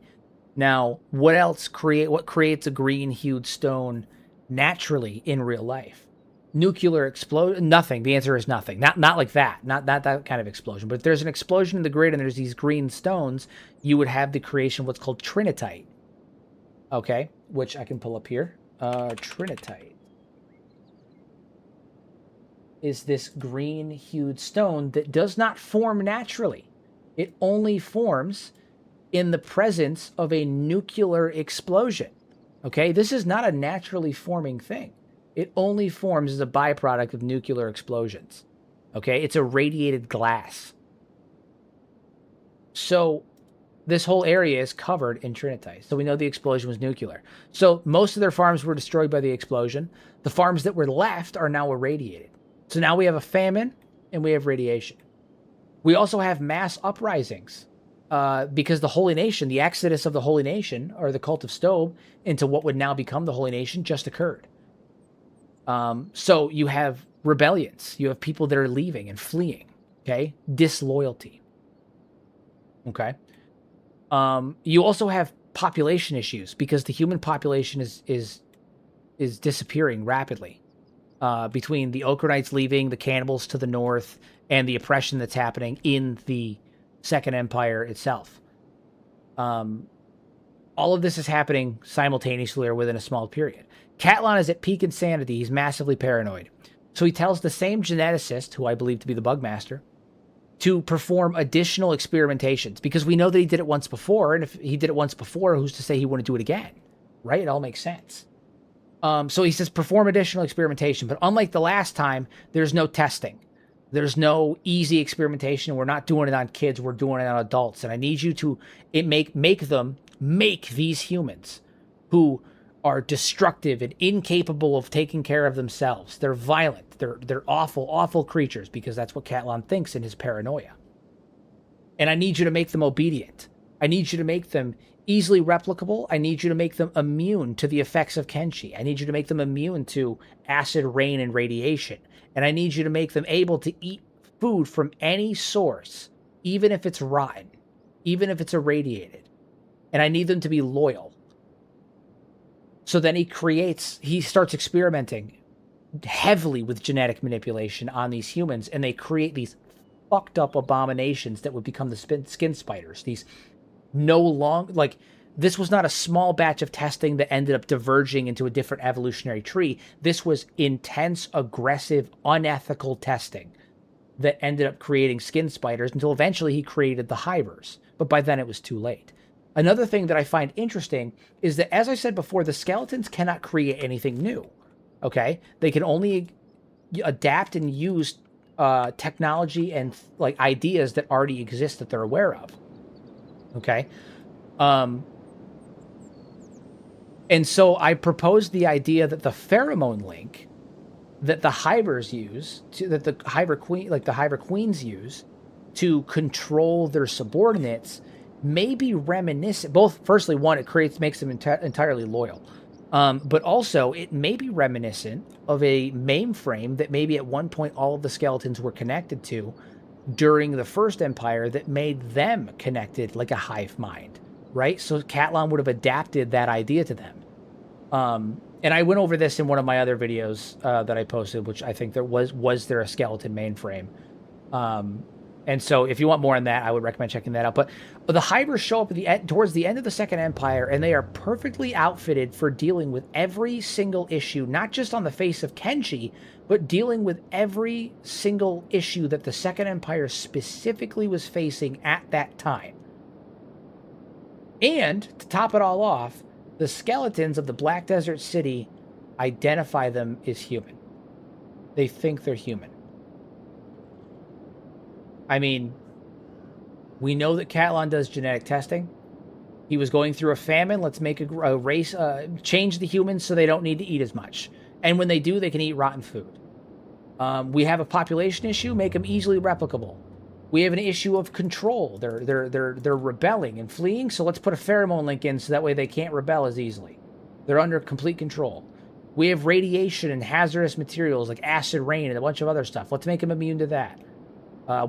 Speaker 1: Now, what creates a green-hued stone naturally in real life? Nuclear explosion? Nothing. The answer is nothing. Not like that. Not that kind of explosion. But if there's an explosion in the grid and there's these green stones, you would have the creation of what's called trinitite. Okay? Which I can pull up here. Trinitite is this green-hued stone that does not form naturally. It only forms in the presence of a nuclear explosion. Okay? This is not a naturally forming thing. It only forms as a byproduct of nuclear explosions. Okay? It's irradiated glass. So this whole area is covered in trinitite. So we know the explosion was nuclear. So most of their farms were destroyed by the explosion. The farms that were left are now irradiated. So now we have a famine and we have radiation. We also have mass uprisings because the Holy Nation, the exodus of the Holy Nation, or the cult of Stobe, into what would now become the Holy Nation just occurred. So you have rebellions. You have people that are leaving and fleeing. Okay? Disloyalty. Okay? You also have population issues because the human population is disappearing rapidly. between the Ochre Knights leaving, the cannibals to the north, and the oppression that's happening in the Second Empire itself. All of this is happening simultaneously or within a small period. Catlan is at peak insanity. He's massively paranoid. So he tells the same geneticist, who I believe to be the Bugmaster, to perform additional experimentations, because we know that he did it once before, and if he did it once before, who's to say he wouldn't do it again? Right? It all makes sense. So he says perform additional experimentation, but unlike the last time, there's no testing. There's no easy experimentation. We're not doing it on kids. We're doing it on adults. And I need you to make these humans who are destructive and incapable of taking care of themselves. They're violent. They're awful, awful creatures, because that's what Catlan thinks in his paranoia. And I need you to make them obedient. I need you to make them easily replicable. I need you to make them immune to the effects of Kenshi. I need you to make them immune to acid rain and radiation. And I need you to make them able to eat food from any source, even if it's rotten, even if it's irradiated. And I need them to be loyal. So then he starts experimenting heavily with genetic manipulation on these humans, and they create these fucked up abominations that would become the skin spiders. These this was not a small batch of testing that ended up diverging into a different evolutionary tree. This was intense, aggressive, unethical testing that ended up creating skin spiders until eventually he created the hivers. But by then it was too late. Another thing that I find interesting is that, as I said before, the skeletons cannot create anything new. Okay? They can only adapt and use technology and ideas that already exist that they're aware of. Okay? And so I proposed the idea that the pheromone link that the hivers use, that the hiver queens use to control their subordinates, may be reminiscent. Firstly, one, it makes them entirely loyal. But also, it may be reminiscent of a mainframe that maybe at one point all of the skeletons were connected to during the First Empire that made them connected like a hive mind, right? So Catlan would have adapted that idea to them. And I went over this in one of my other videos that I posted, which I think there was there a skeleton mainframe? And so if you want more on that, I would recommend checking that out. But the hivers show up towards the end of the Second Empire, and they are perfectly outfitted for dealing with every single issue, not just on the face of Kenshi, but dealing with every single issue that the Second Empire specifically was facing at that time. And to top it all off, the skeletons of the Black Desert City identify them as human. They think they're human. I mean, we know that Catlan does genetic testing. He was going through a famine. Let's make a race, change the humans so they don't need to eat as much. And when they do, they can eat rotten food. We have a population issue. Make them easily replicable. We have an issue of control. They're rebelling and fleeing. So let's put a pheromone link in so that way they can't rebel as easily. They're under complete control. We have radiation and hazardous materials like acid rain and a bunch of other stuff. Let's make them immune to that.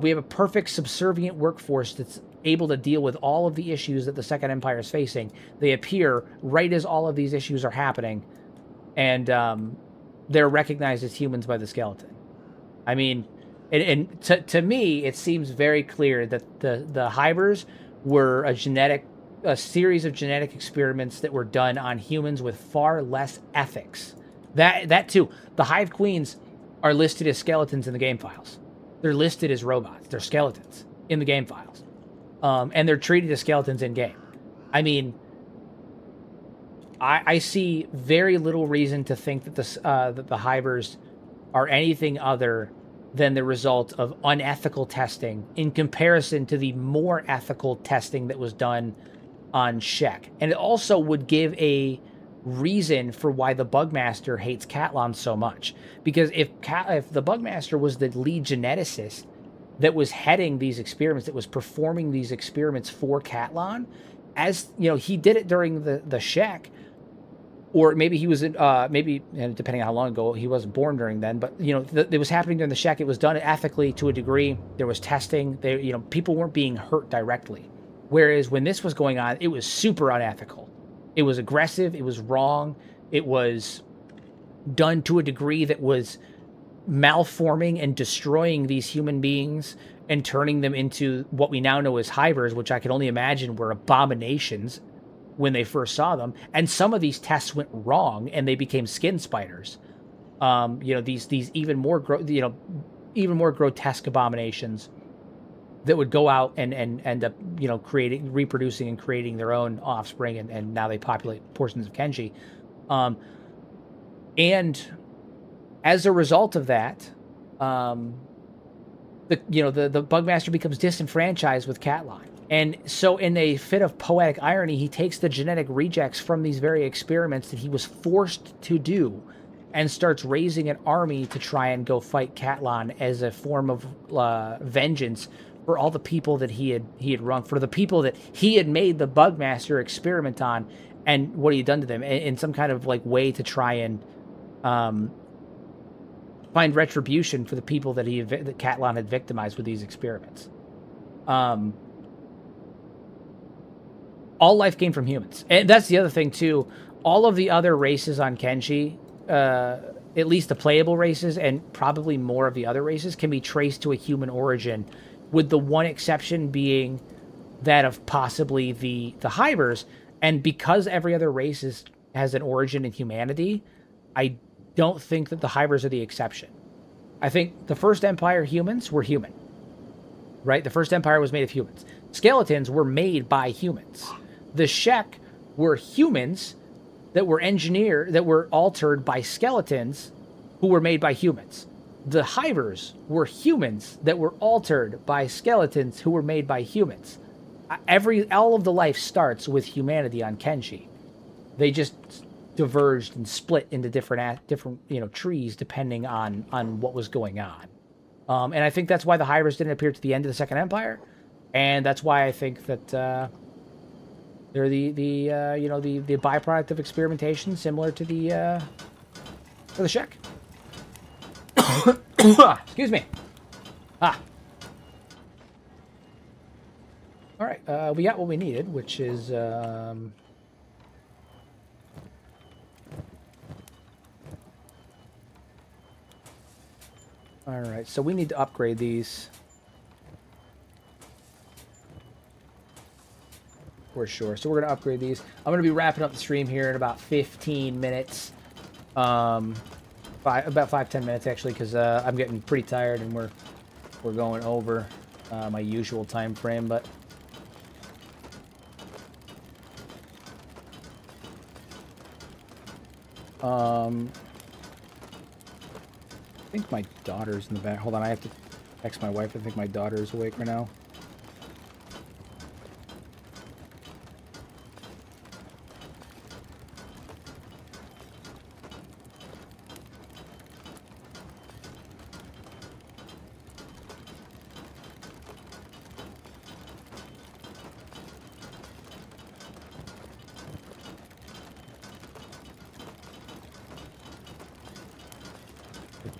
Speaker 1: We have a perfect subservient workforce that's able to deal with all of the issues that the Second Empire is facing. They appear right as all of these issues are happening, and they're recognized as humans by the skeleton. I mean, and to me, it seems very clear that the hivers were a series of genetic experiments that were done on humans with far less ethics. That too, the hive queens are listed as skeletons in the game files. They're listed as robots. They're skeletons in the game files. And they're treated as skeletons in game. I mean, I see very little reason to think that that the hivers are anything other than the result of unethical testing in comparison to the more ethical testing that was done on Shek. And it also would give a reason for why the Bugmaster hates Catlan so much. Because if the Bugmaster was the lead geneticist that was heading these experiments, that was performing these experiments for Catlan, as you know, he did it during the Shek, or maybe he was maybe, and depending on how long ago, he wasn't born during then, but you know, it was happening during the Shek. It was done ethically to a degree. There was testing. People weren't being hurt directly. Whereas when this was going on, it was super unethical. It was aggressive. It was wrong. It was done to a degree that was malforming and destroying these human beings and turning them into what we now know as hivers, which I can only imagine were abominations when they first saw them. And some of these tests went wrong and they became skin spiders. These even more grotesque abominations that would go out and end up, reproducing and creating their own offspring, and now they populate portions of Kenshi. And as a result of that, the Bugmaster becomes disenfranchised with Catline. And so in a fit of poetic irony, he takes the genetic rejects from these very experiments that he was forced to do and starts raising an army to try and go fight Catline as a form of vengeance for all the people that he had wrung, for the people that he had made the Bugmaster experiment on, and what he had done to them in some kind of like way to try and find retribution for the people that that Catline had victimized with these experiments. All life came from humans, and that's the other thing too. All of the other races on Kenshi, at least the playable races, and probably more of the other races, can be traced to a human origin, with the one exception being that of possibly the Hivers. And because every other race has an origin in humanity, I don't think that the Hivers are the exception. I think the first Empire humans were human, right? The first Empire was made of humans. Skeletons were made by humans. The Shek were humans that were altered by skeletons who were made by humans. The Hivers were humans that were altered by skeletons who were made by humans. All of the life starts with humanity on Kenshi. They just diverged and split into different trees depending on what was going on. And I think that's why the Hivers didn't appear to the end of the Second Empire, and that's why I think that they're the byproduct of experimentation, similar to the Shek. Excuse me. All right, we got what we needed, which is all right, so we need to upgrade these for sure. So we're gonna upgrade these. I'm gonna be wrapping up the stream here in about 15 minutes. About 5-10 minutes actually, because I'm getting pretty tired and we're going over my usual time frame. But I think my daughter's in the back. Hold on, I have to text my wife. I think my daughter is awake right now.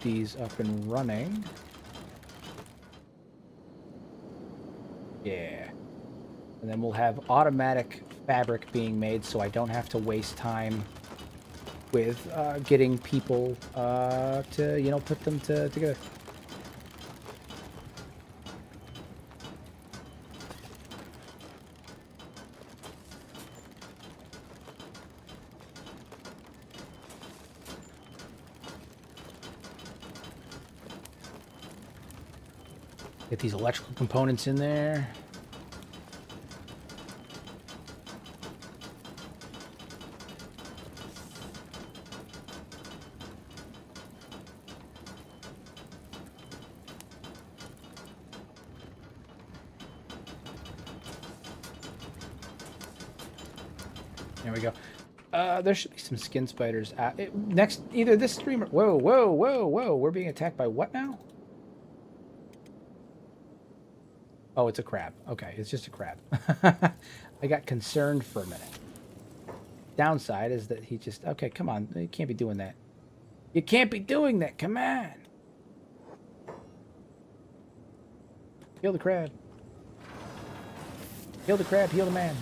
Speaker 1: These up and running. Yeah. And then we'll have automatic fabric being made, so I don't have to waste time with getting people to, put them together. Get these electrical components in there. There we go. There should be some skin spiders. Next, either this stream or... Whoa, whoa, whoa, whoa. We're being attacked by what now? Oh, it's a crab. Okay, it's just a crab. I got concerned for a minute. Downside is that he just... Okay, come on. You can't be doing that. You can't be doing that. Come on. Heal the crab. Heal the crab. Heal the man.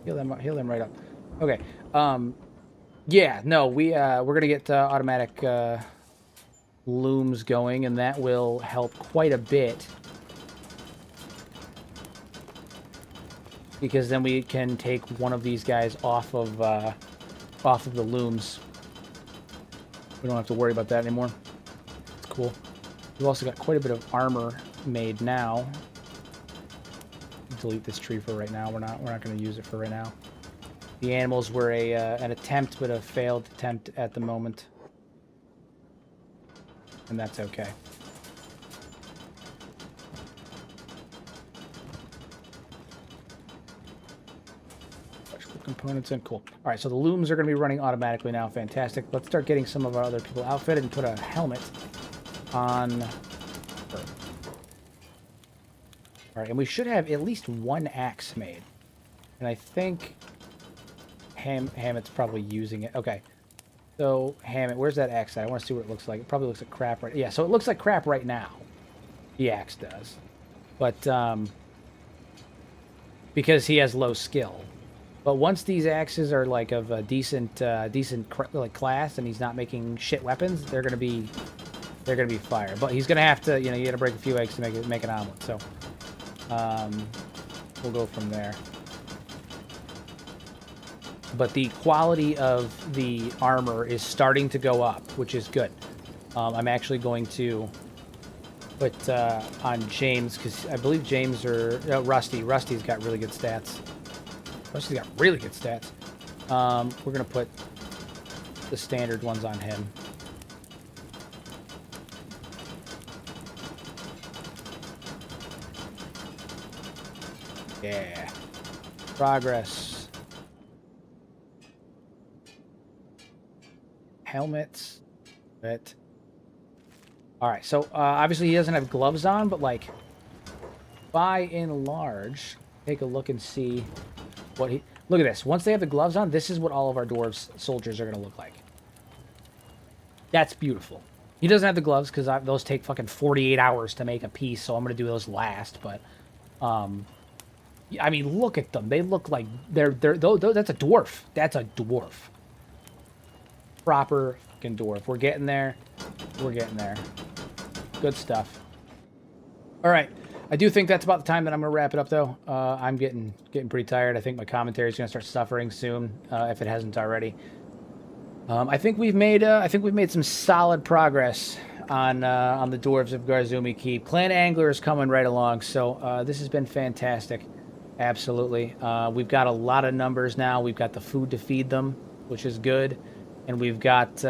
Speaker 1: Heal them right up. Okay. Yeah, no, we're gonna get automatic looms going, and that will help quite a bit. Because then we can take one of these guys off of the looms. We don't have to worry about that anymore. It's cool. We've also got quite a bit of armor made now. Delete this tree for right now. We're not going to use it for right now. The animals were an attempt, but a failed attempt at the moment, and that's okay. Components in. Cool. All right, so the looms are going to be running automatically now. Fantastic. Let's start getting some of our other people outfitted and put a helmet on her. All right, and we should have at least one axe made. And I think Hammett's probably using it. Okay. So, Hammett, where's that axe at? I want to see what it looks like. It probably looks like crap right... Yeah, so it looks like crap right now. The axe does. But, because he has low skill. But once these axes are like of a decent like class, and he's not making shit weapons, they're gonna be fire. But he's gonna have to, you gotta break a few eggs to make an omelet. So, we'll go from there. But the quality of the armor is starting to go up, which is good. I'm actually going to put on James, because I believe James or Rusty. Rusty's got really good stats. Rusty's got really good stats. We're going to put the standard ones on him. Yeah. Progress. Helmets. But all right, so obviously he doesn't have gloves on, but like by and large, take a look and see what he... Look at this. Once they have the gloves on, this is what all of our dwarves soldiers are going to look like. That's beautiful. He doesn't have the gloves because those take fucking 48 hours to make a piece, so I'm going to do those last. But, I mean, look at them. They look like they're that's a dwarf. That's a dwarf. Proper fucking dwarf. We're getting there. We're getting there. Good stuff. All right. I do think that's about the time that I'm going to wrap it up, though. I'm getting pretty tired. I think my commentary is going to start suffering soon, if it hasn't already. I think we've made some solid progress on the Dwarves of Garzumi Keep. Clan Angler is coming right along, so this has been fantastic. Absolutely. We've got a lot of numbers now. We've got the food to feed them, which is good, and we've got.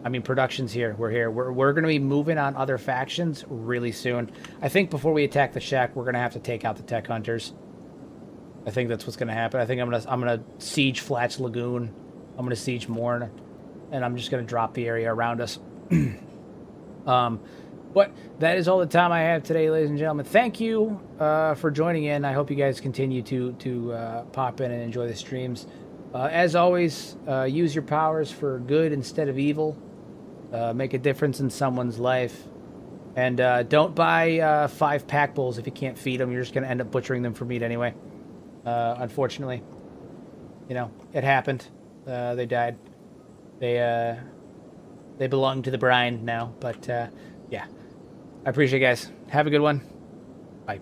Speaker 1: I mean, production's here. We're here. We're going to be moving on other factions really soon. I think before we attack the shack, we're going to have to take out the tech hunters. I think that's what's going to happen. I think I'm gonna siege Flatch Lagoon. I'm going to siege Morn, and I'm just going to drop the area around us. But that is all the time I have today, ladies and gentlemen. Thank you for joining in. I hope you guys continue to pop in and enjoy the streams. As always, use your powers for good instead of evil. Make a difference in someone's life. And don't buy 5 pack bowls if you can't feed them. You're just going to end up butchering them for meat anyway. Unfortunately. You know, it happened. They died. They belong to the brine now. But, yeah. I appreciate it, guys. Have a good one. Bye.